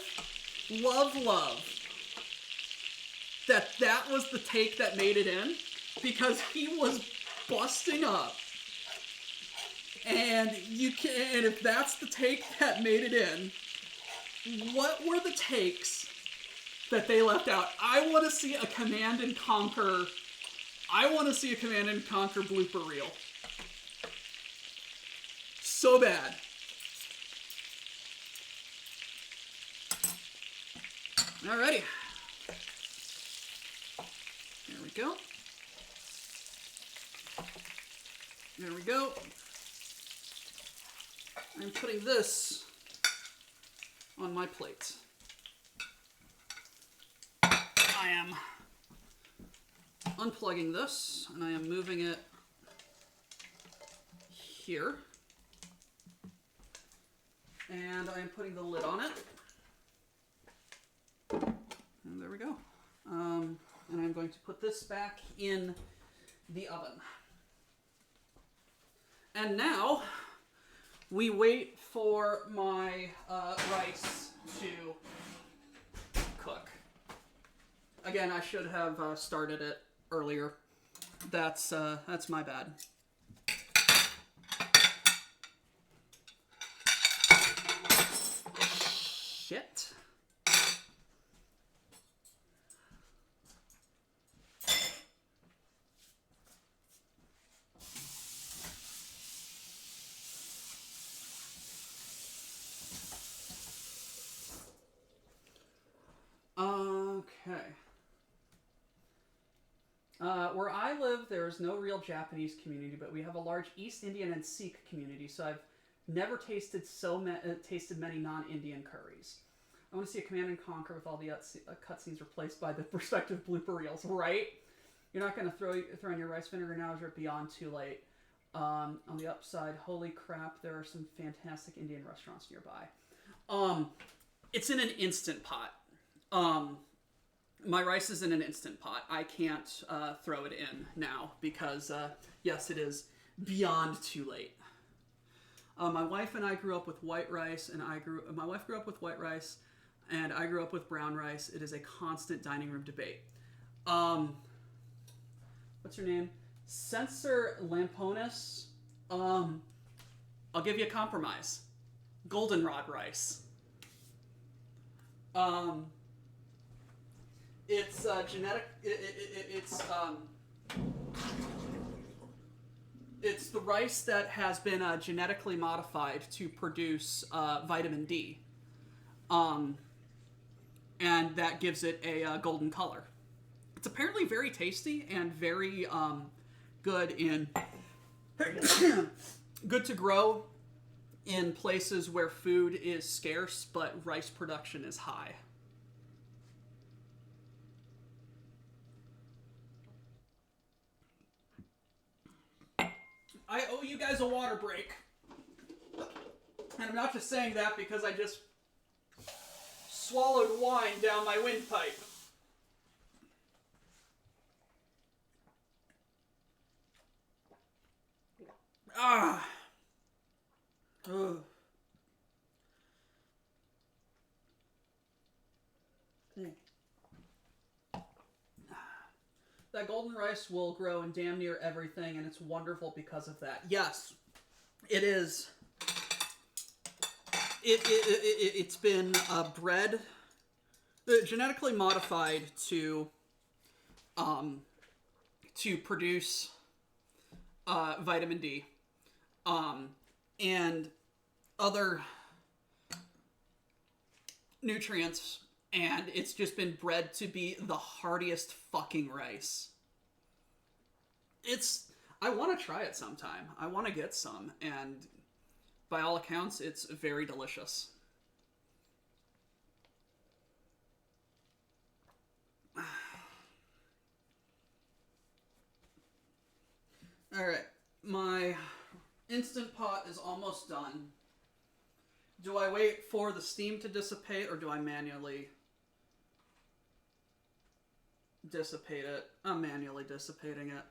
that was the take that made it in, because he was busting up. And if that's the take that made it in, what were the takes that they left out? I want to see a Command and Conquer blooper reel. So bad. Alrighty. There we go. There we go. I'm putting this on my plate. I am unplugging this, and I am moving it here. And I am putting the lid on it. And there we go. And I'm going to put this back in the oven. And now, we wait for my rice to cook. Again, I should have started it earlier. That's my bad. Shit. Okay. Where I live, there is no real Japanese community, but we have a large East Indian and Sikh community, so I've never tasted tasted many non-Indian curries. I want to see a Command and Conquer with all the cutscenes replaced by the respective blooper reels, right? You're not going to throw in your rice vinegar now, or is it beyond too late? On the upside, holy crap, there are some fantastic Indian restaurants nearby. It's in an Instant Pot. My rice is in an Instant Pot. I can't throw it in now because, yes, it is beyond too late. My wife and I grew up with white rice, and my wife grew up with white rice, and I grew up with brown rice. It is a constant dining room debate. What's your name? Censor Lamponis. I'll give you a compromise. Goldenrod rice. It's genetic. It's the rice that has been genetically modified to produce vitamin D, and that gives it a golden color. It's apparently very tasty and very good in good to grow in places where food is scarce but rice production is high. I owe you guys a water break. And I'm not just saying that because I just swallowed wine down my windpipe. Ah. Ugh. That golden rice will grow in damn near everything, and it's wonderful because of that. Yes, it is. It's been bred, genetically modified to produce vitamin D, and other nutrients. And it's just been bred to be the heartiest fucking rice. I want to try it sometime. I want to get some. And by all accounts, it's very delicious. Alright. My Instant Pot is almost done. Do I wait for the steam to dissipate, or do I manually dissipate it? I'm manually dissipating it.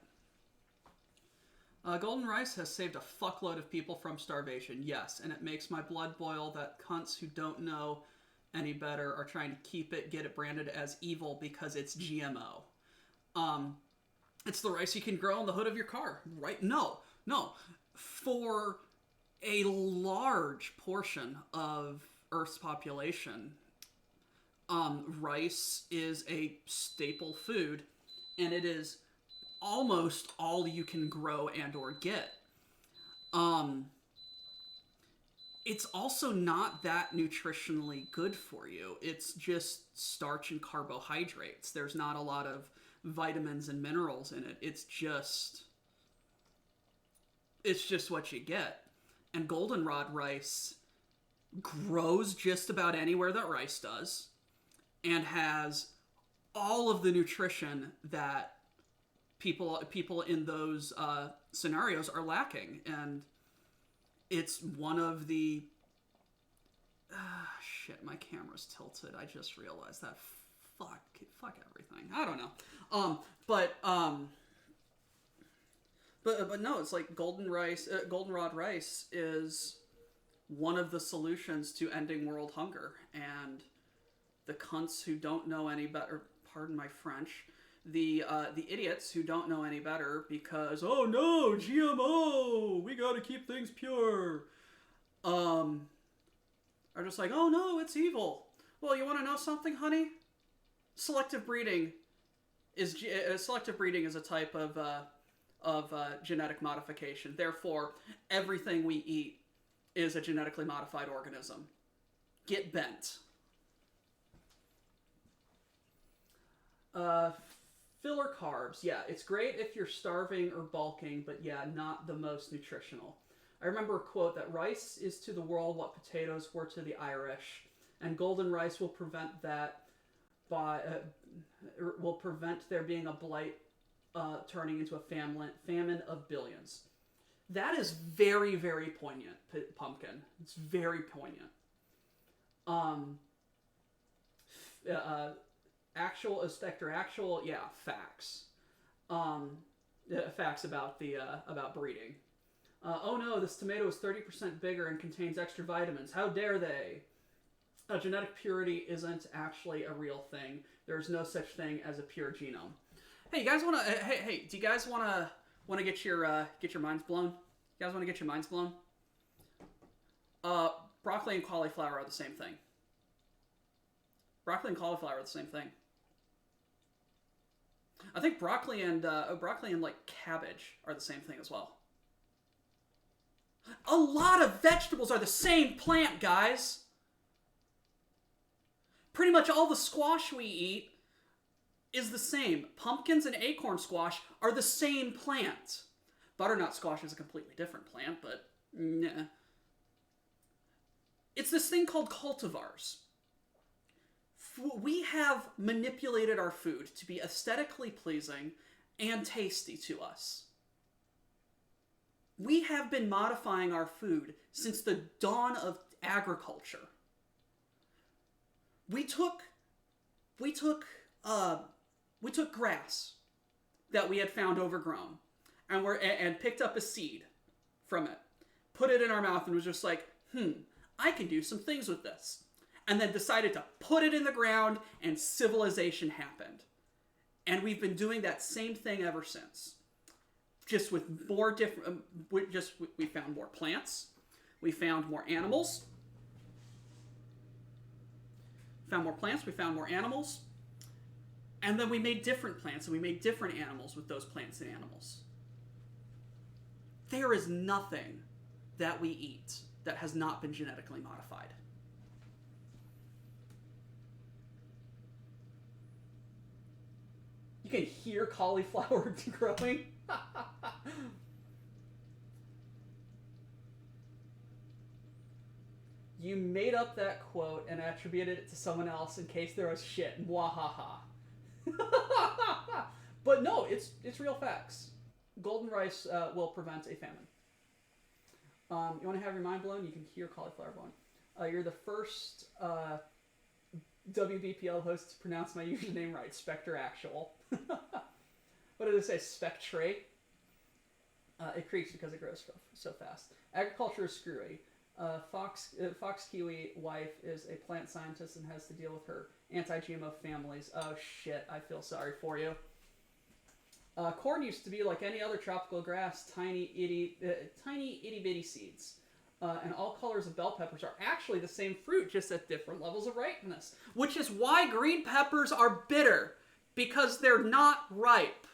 Golden rice has saved a fuckload of people from starvation, yes, and it makes my blood boil that cunts who don't know any better are trying to get it branded as evil because it's GMO. It's the rice you can grow on the hood of your car, right? No. For a large portion of Earth's population, rice is a staple food, and it is almost all you can grow and or get. It's also not that nutritionally good for you. It's just starch and carbohydrates. There's not a lot of vitamins and minerals in it. It's just what you get. And goldenrod rice grows just about anywhere that rice does, and has all of the nutrition that people in those scenarios are lacking. And it's one of the... shit, my camera's tilted. I just realized that. Fuck everything. I don't know. But no, it's like goldenrod rice is one of the solutions to ending world hunger. And the cunts who don't know any better, pardon my French, the idiots who don't know any better because, oh no, GMO, we gotta keep things pure, are just like, oh no, it's evil. Well, you want to know something, honey? Selective breeding is a type of genetic modification. Therefore, everything we eat is a genetically modified organism. Get bent. Filler carbs. Yeah, it's great if you're starving or bulking, but yeah, not the most nutritional. I remember a quote that rice is to the world what potatoes were to the Irish, and golden rice will prevent that will prevent there being a blight turning into a famine of billions. That is very, very poignant, Pumpkin. It's very poignant. Facts. Facts about about breeding. Oh no, this tomato is 30% bigger and contains extra vitamins. How dare they? Genetic purity isn't actually a real thing. There's no such thing as a pure genome. Hey, you guys want to? Hey, do you guys want to get your minds blown? You guys want to get your minds blown? Broccoli and cauliflower are the same thing. Broccoli and cauliflower are the same thing. I think broccoli and like cabbage are the same thing as well. A lot of vegetables are the same plant, guys. Pretty much all the squash we eat is the same. Pumpkins and acorn squash are the same plant. Butternut squash is a completely different plant, but nah. It's this thing called cultivars. We have manipulated our food to be aesthetically pleasing and tasty to us. We have been modifying our food since the dawn of agriculture. We took grass that we had found overgrown and picked up a seed from it, put it in our mouth, and was just like, I can do some things with this. And then decided to put it in the ground, and civilization happened. And we've been doing that same thing ever since. Just with more different, we found more plants, we found more animals. We found more animals. And then we made different plants, and we made different animals with those plants and animals. There is nothing that we eat that has not been genetically modified. You can hear cauliflower growing. You made up that quote and attributed it to someone else in case there was shit. Mwahaha. But no, it's real facts. Golden rice will prevent a famine. You want to have your mind blown? You can hear cauliflower blowing. You're the first WBPL host to pronounce my username right. Spectre Actual. What did it say? Spectre? It creaks because it grows so fast. Agriculture is screwy. Fox Kiwi wife is a plant scientist and has to deal with her anti-GMO families. Oh shit, I feel sorry for you. Corn used to be like any other tropical grass, tiny itty bitty seeds. And all colors of bell peppers are actually the same fruit, just at different levels of ripeness. Which is why green peppers are bitter, because they're not ripe.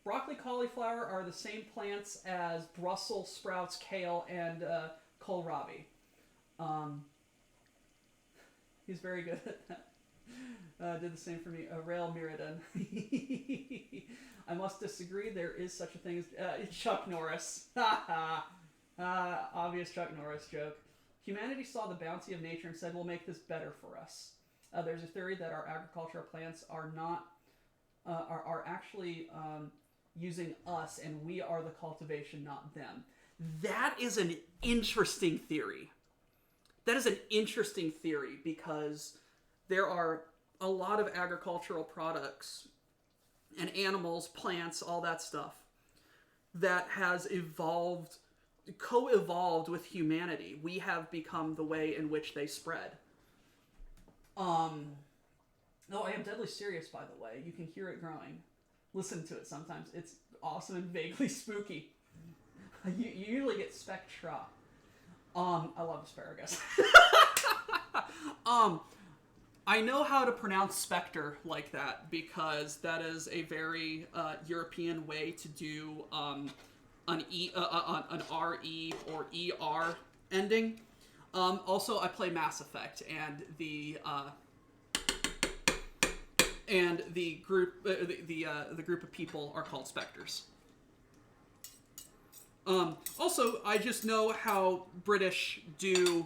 Broccoli, cauliflower are the same plants as Brussels sprouts, kale, and kohlrabi. He's very good at that. Did the same for me. Rail Mirrodin. I must disagree. There is such a thing as Chuck Norris. Obvious Chuck Norris joke. Humanity saw the bounty of nature and said, "We'll make this better for us." There's a theory that our agricultural plants are not are actually using us, and we are the cultivation, not them. That is an interesting theory. That is an interesting theory because there are a lot of agricultural products and animals, plants, all that stuff that has evolved, co-evolved with humanity. We have become the way in which they spread. No, I am deadly serious, by the way. You can hear it growing. Listen to it sometimes. It's awesome and vaguely spooky. You usually get spectra. I love asparagus. I know how to pronounce specter like that because that is a very European way to do an RE or ER ending. Also, I play Mass Effect, and the group the group of people are called specters. Also, I just know how British do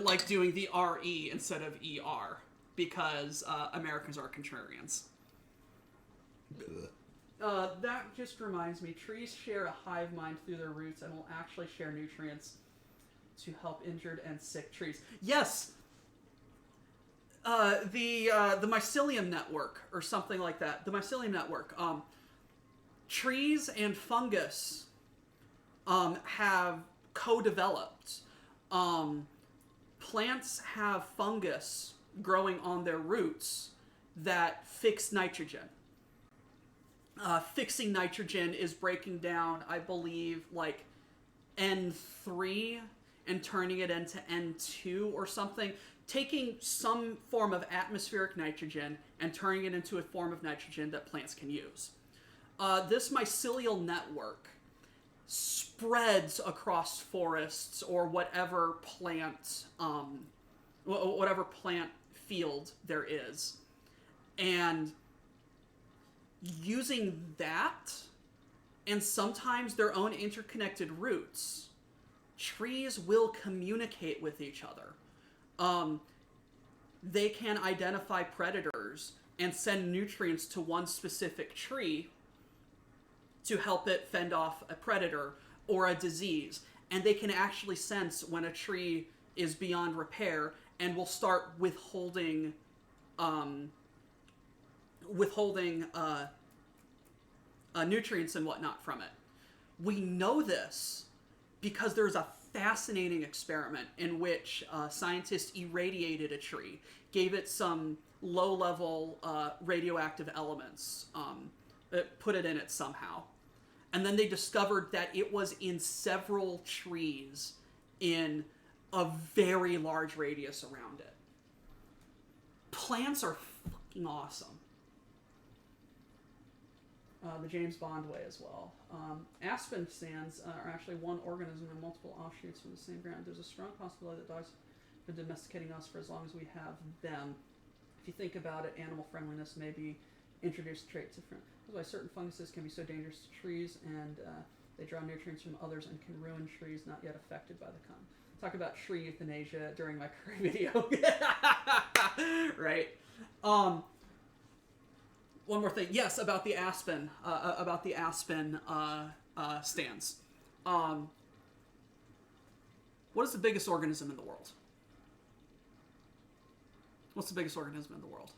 like doing the RE instead of ER because Americans are contrarians. That just reminds me, trees share a hive mind through their roots and will actually share nutrients to help injured and sick trees. Yes! The mycelium network, or something like that. The mycelium network. Trees and fungus have co-developed. Plants have fungus growing on their roots that fix nitrogen. Fixing nitrogen is breaking down, I believe, like N3 and turning it into N2 or something. Taking some form of atmospheric nitrogen and turning it into a form of nitrogen that plants can use. This mycelial network spreads across forests or whatever plant field there is. And using that, and sometimes their own interconnected roots, trees will communicate with each other. They can identify predators and send nutrients to one specific tree to help it fend off a predator or a disease. And they can actually sense when a tree is beyond repair and will start withholding nutrients and whatnot from it. We know this because there's a fascinating experiment in which scientists irradiated a tree, gave it some low-level radioactive elements, put it in it somehow. And then they discovered that it was in several trees in a very large radius around it. Plants are fucking awesome. The James Bond way as well. Aspen stands are actually one organism and multiple offshoots from the same ground. There's a strong possibility that dogs have been domesticating us for as long as we have them. If you think about it, animal friendliness may be introduced traits of friend. That's why certain funguses can be so dangerous to trees, and they draw nutrients from others and can ruin trees not yet affected by the con. Talk about tree euthanasia during my current video. Right. One more thing. Yes, about the aspen. Stands. What is the biggest organism in the world? What's the biggest organism in the world?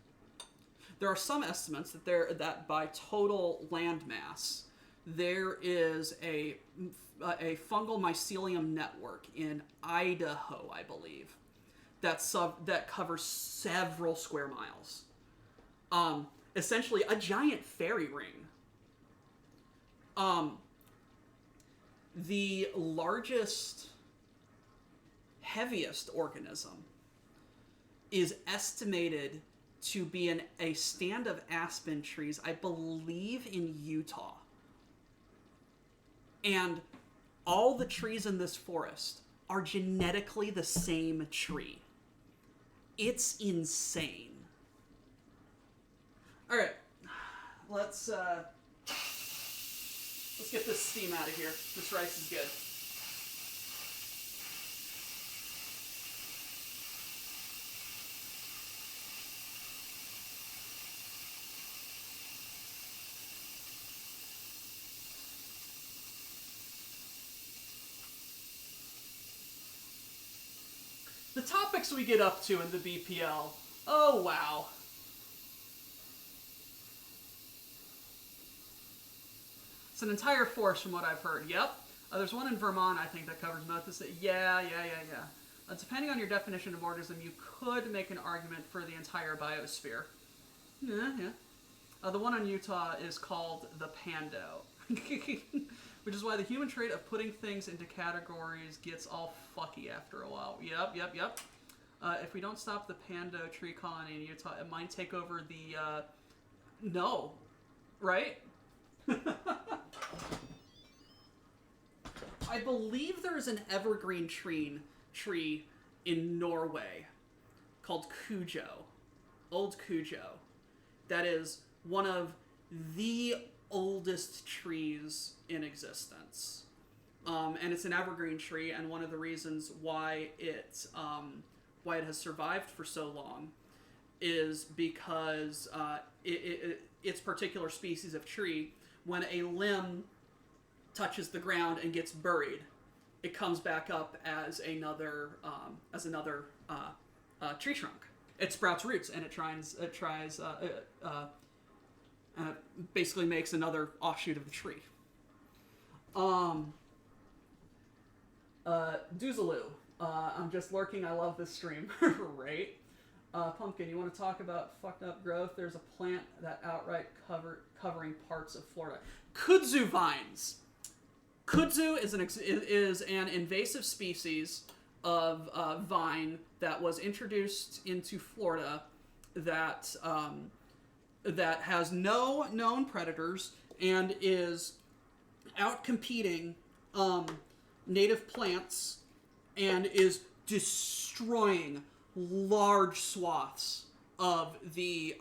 There are some estimates that by total land mass, there is a fungal mycelium network in Idaho, I believe, that covers several square miles. Essentially a giant fairy ring. The largest, heaviest organism is estimated to be in a stand of aspen trees, I believe in Utah. And all the trees in this forest are genetically the same tree. It's insane. All right, let's get this steam out of here. This rice is good. The topics we get up to in the BPL. Oh, wow. It's an entire forest from what I've heard. Yep. There's one in Vermont, I think, that covers most of it. Yeah. Depending on your definition of organism, you could make an argument for the entire biosphere. Yeah. The one in Utah is called the Pando. Which is why the human trait of putting things into categories gets all fucky after a while. Yep. If we don't stop the Pando tree colony in Utah, it might take over the, no. Right? I believe there is an evergreen tree in Norway called Cujo. Old Cujo. That is one of the oldest trees in existence. And it's an evergreen tree, and one of the reasons why it has survived for so long is because its particular species of tree, when a limb touches the ground and gets buried, it comes back up as another tree trunk. It sprouts roots, and it basically makes another offshoot of the tree. Doozaloo. I'm just lurking. I love this stream. Right? Pumpkin, you want to talk about fucked up growth? There's a plant that outright covering parts of Florida. Kudzu vines. Kudzu is an invasive species of vine that was introduced into Florida that has no known predators and is out competing native plants and is destroying large swaths of the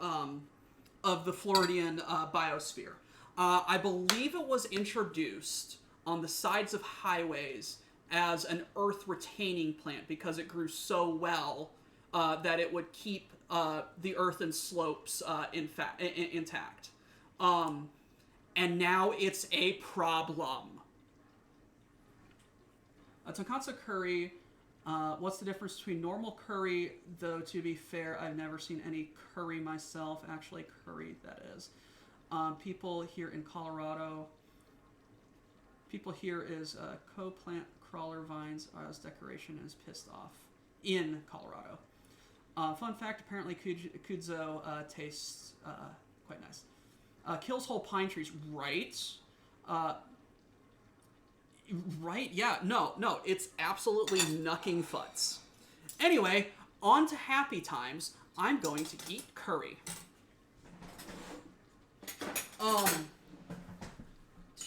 Floridian biosphere. I believe it was introduced on the sides of highways as an earth retaining plant because it grew so well that it would keep the earth and slopes intact. And now it's a problem. Tonkatsu curry. What's the difference between normal curry, though, to be fair, I've never seen any curry myself. Actually, curry, that is. People here in Colorado, co-plant crawler vines as decoration is pissed off in Colorado. Fun fact, apparently Kudzo tastes quite nice. Kills whole pine trees, right? Right? Yeah, no, it's absolutely knucking futz. Anyway, on to happy times. I'm going to eat curry.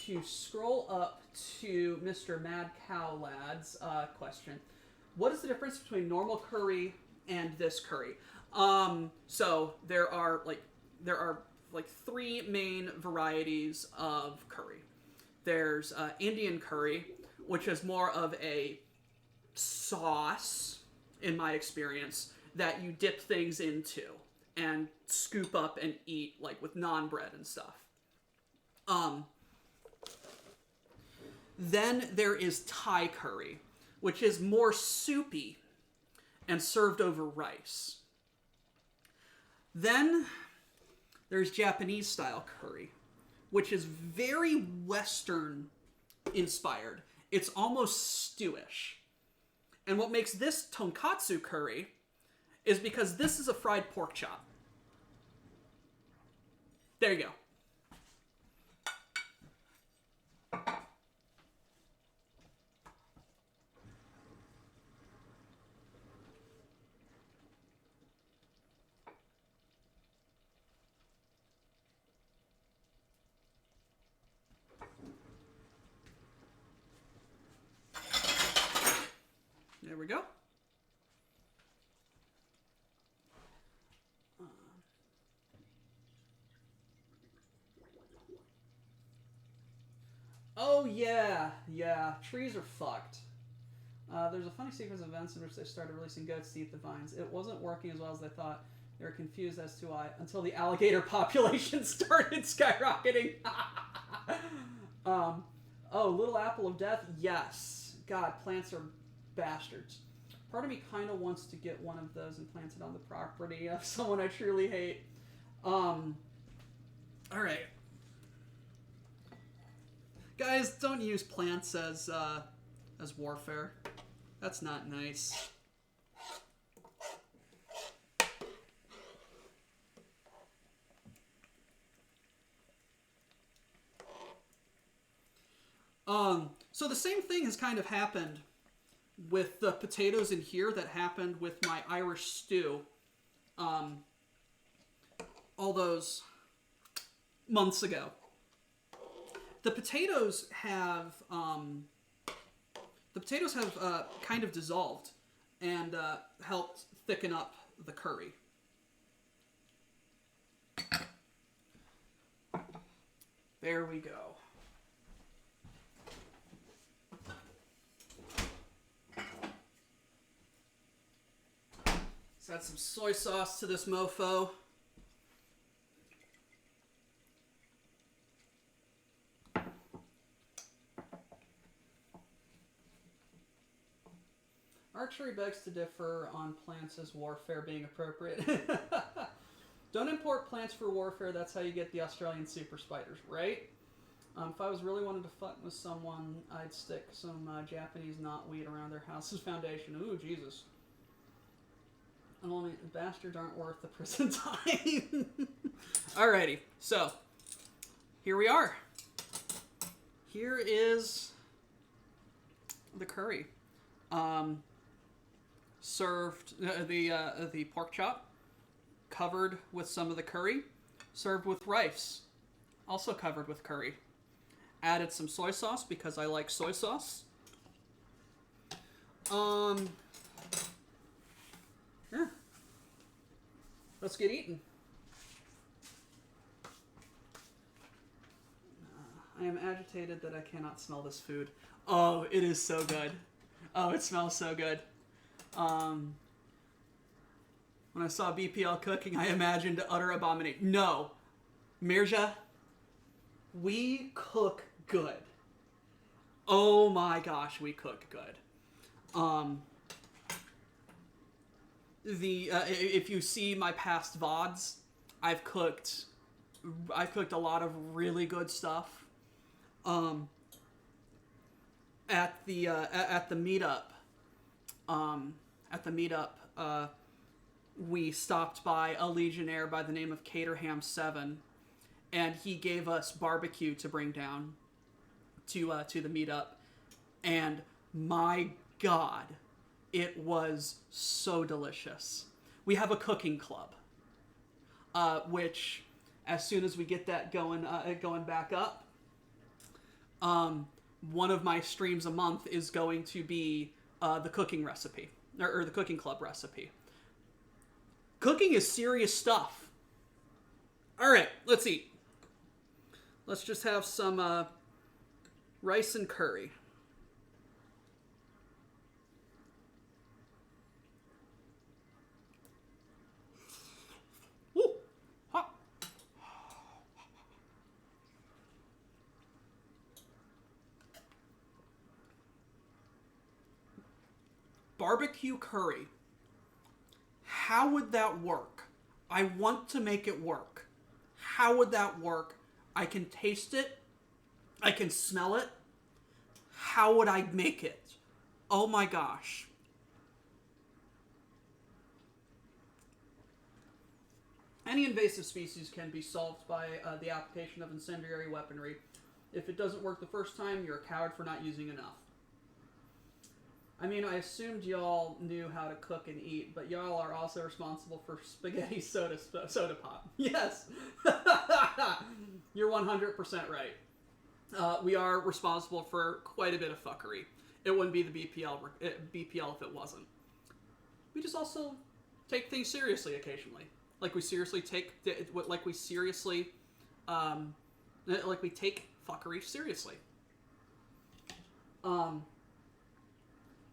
To scroll up to Mr. Mad Cow Lad's question. What is the difference between normal curry and this curry? So there are three main varieties of curry. There's Indian curry, which is more of a sauce, in my experience, that you dip things into and scoop up and eat, like with naan bread and stuff. Then there is Thai curry, which is more soupy and served over rice. Then there's Japanese style curry, which is very Western inspired. It's almost stewish. And what makes this tonkatsu curry is because this is a fried pork chop. There you go. There we go. Oh yeah. Trees are fucked. There's a funny sequence of events in which they started releasing goats to eat the vines. It wasn't working as well as they thought. They were confused as to why until the alligator population started skyrocketing. Little apple of death. Yes. God, plants are bastards. Part of me kind of wants to get one of those and plant it on the property of someone I truly hate. All right. Guys, don't use plants as warfare. That's not nice. So the same thing has kind of happened with the potatoes in here that happened with my Irish stew. All those months ago. The potatoes have kind of dissolved and helped thicken up the curry. There we go. Let's add some soy sauce to this mofo. Archery begs to differ on plants as warfare being appropriate. Don't import plants for warfare, that's how you get the Australian super spiders, right? If I was really wanting to fuck with someone, I'd stick some Japanese knotweed around their house's foundation. Ooh, Jesus. And only bastards aren't worth the prison time. Alrighty, so here we are. Here is the curry. Served the pork chop, covered with some of the curry, served with rice, also covered with curry. Added some soy sauce because I like soy sauce. Yeah. Let's get eating. I am agitated that I cannot smell this food. Oh, it is so good. Oh, it smells so good. When I saw BPL cooking, I imagined utter abomination. No. Mirja, we cook good. Oh my gosh, we cook good. If you see my past VODs, I've cooked a lot of really good stuff. At the meetup, we stopped by a Legionnaire by the name of Caterham7, and he gave us barbecue to bring down to the meetup, and my God, it was so delicious. We have a cooking club, which as soon as we get that going back up, one of my streams a month is going to be the cooking recipe, or the cooking club recipe. Cooking is serious stuff. All right, let's eat. Let's just have some rice and curry. Woo! Hot. Barbecue curry. How would that work? I want to make it work. How would that work? I can taste it. I can smell it. How would I make it? Oh my gosh. Any invasive species can be solved by the application of incendiary weaponry. If it doesn't work the first time, you're a coward for not using enough. I mean, I assumed y'all knew how to cook and eat, but y'all are also responsible for spaghetti soda pop. Yes! You're 100% right. We are responsible for quite a bit of fuckery. It wouldn't be the BPL if it wasn't. We just also take things seriously occasionally. Like we take fuckery seriously.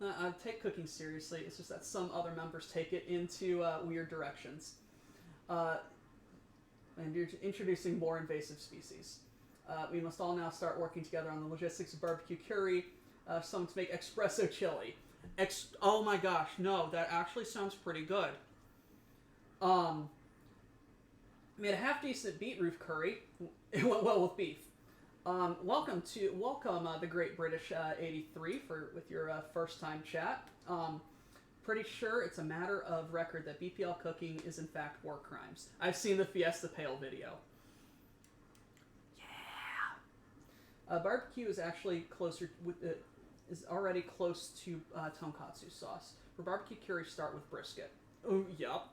I take cooking seriously. It's just that some other members take it into weird directions. And you're introducing more invasive species. We must all now start working together on the logistics of barbecue curry. Some to make espresso chili. Oh my gosh, no, that actually sounds pretty good. Made a half-decent beetroot curry. It went well with beef. Welcome the Great British 83 with your first time chat. Pretty sure it's a matter of record that BPL cooking is in fact war crimes. I've seen the Fiesta Pale video. Yeah. Barbecue is actually is already close to tonkatsu sauce. For barbecue curry, start with brisket. Oh, yep.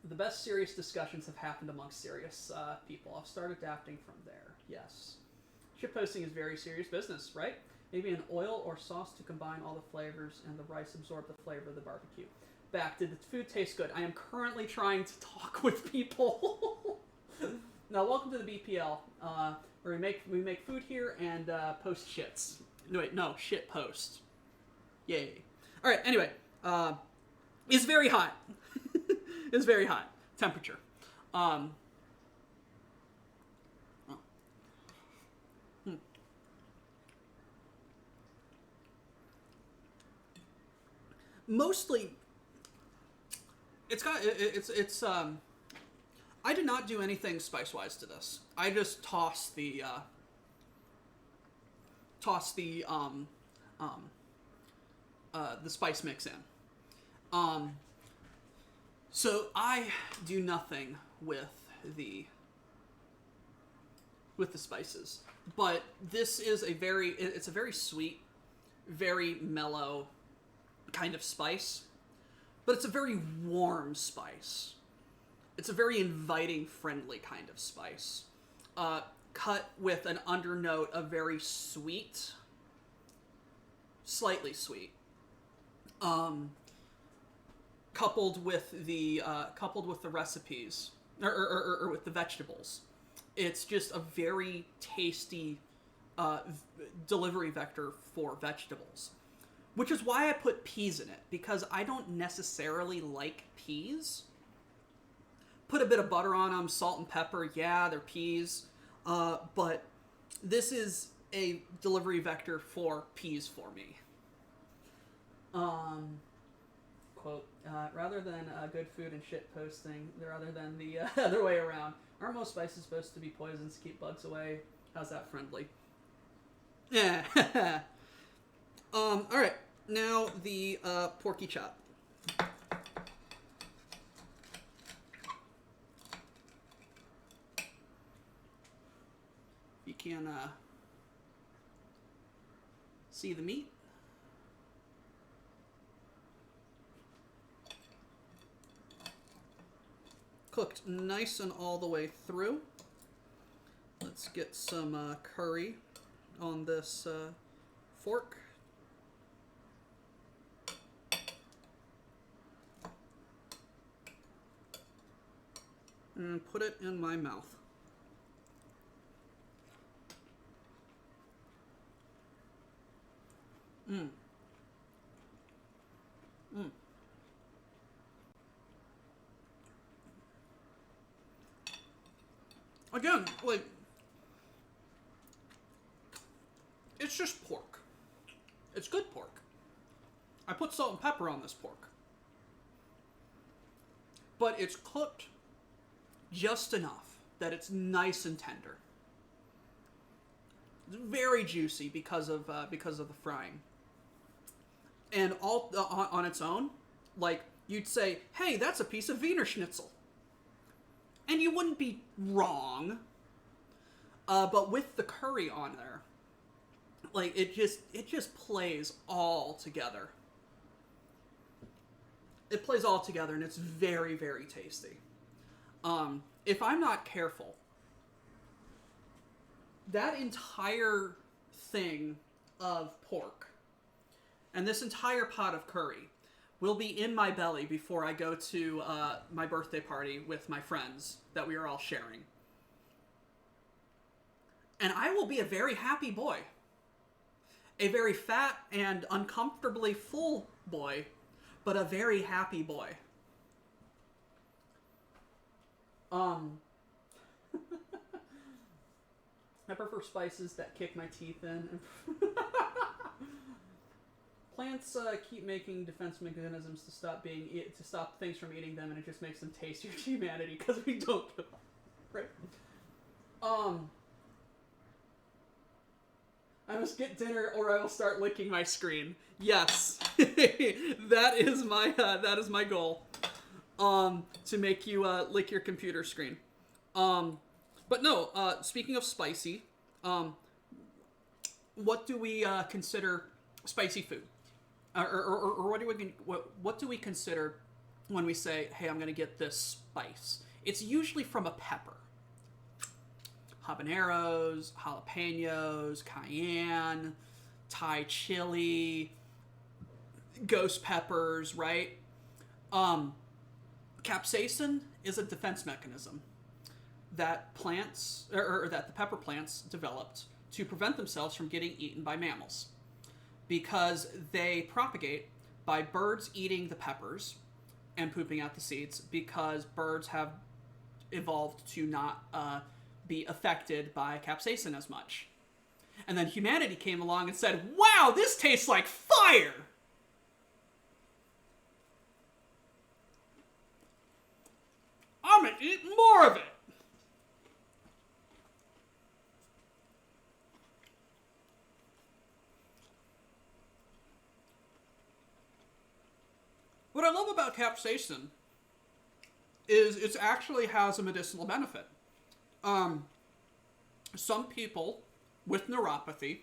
The best serious discussions have happened amongst serious people. I'll start adapting from there. Yes. Shitposting is very serious business, right? Maybe an oil or sauce to combine all the flavors and the rice absorb the flavor of the barbecue. Back, did the food taste good? I am currently trying to talk with people. Now, welcome to the BPL, where we make food here and post shits. No, wait, no, shit post. Yay. All right, anyway, it's very hot. It's very hot. Temperature. Mostly, it's I did not do anything spice-wise to this. I just tossed the spice mix in. So I do nothing with the spices, but this is it's a very sweet, very mellow kind of spice, but it's a very warm spice. It's a very inviting, friendly kind of spice, cut with an undernote of very sweet, slightly sweet, coupled with the recipes or with the vegetables. It's just a very tasty delivery vector for vegetables, which is why I put peas in it, because I don't necessarily like peas. Put a bit of butter on them, salt and pepper. Yeah, they're peas, but this is a delivery vector for peas for me. Quote, rather than good food and shit posting, rather than the other way around. Aren't most spices supposed to be poisons to keep bugs away? How's that friendly? Yeah. Alright. Now the porky chop. You can see the meat. Cooked nice and all the way through. Let's get some curry on this fork. And put it in my mouth. Mmm. Mmm. Again, like, it's just pork. It's good pork. I put salt and pepper on this pork. But it's cooked just enough that it's nice and tender. It's very juicy because of the frying. And all on its own, like, you'd say, hey, that's a piece of Wiener Schnitzel. And you wouldn't be wrong. But with the curry on there, like, it just plays all together. It plays all together, and it's very, very tasty. If I'm not careful, that entire thing of pork and this entire pot of curry will be in my belly before I go to my birthday party with my friends that we are all sharing. And I will be a very happy boy. A very fat and uncomfortably full boy, but a very happy boy. I prefer spices that kick my teeth in. Plants keep making defense mechanisms to stop things from eating them, and it just makes them tastier to humanity because we don't kill them. Right? must get dinner or I will start licking my screen. Yes, that is my goal. To make you lick your computer screen. But no. Speaking of spicy, what do we consider spicy food, or what do we consider when we say, "Hey, I'm going to get this spice"? It's usually from a pepper. Habaneros, jalapenos, cayenne, Thai chili, ghost peppers, right? Capsaicin is a defense mechanism that plants, or that the pepper plants developed to prevent themselves from getting eaten by mammals, because they propagate by birds eating the peppers and pooping out the seeds, because birds have evolved to not be affected by capsaicin as much. And then humanity came along and said, "Wow, this tastes like fire!" I'm gonna eat more of it. What I love about capsaicin is it actually has a medicinal benefit. Some people with neuropathy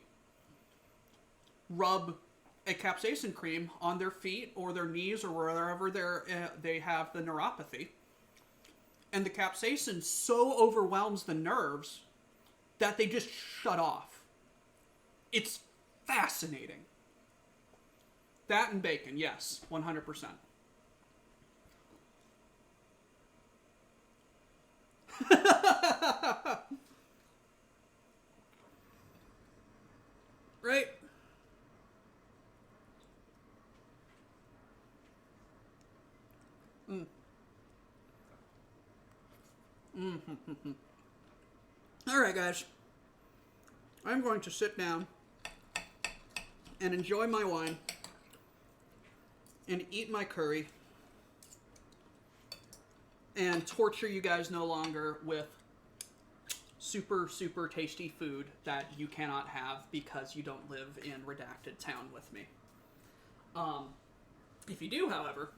rub a capsaicin cream on their feet or their knees or wherever they have the neuropathy. And the capsaicin so overwhelms the nerves that they just shut off. It's fascinating. That and bacon, yes, 100%. Right? Alright, guys. I'm going to sit down and enjoy my wine and eat my curry and torture you guys no longer with super, super tasty food that you cannot have because you don't live in redacted town with me. If you do, however,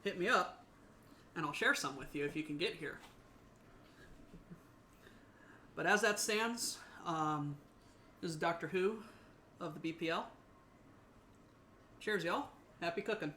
hit me up and I'll share some with you if you can get here. But as that stands, this is Dr. Who of the BPL. Cheers, y'all. Happy cooking.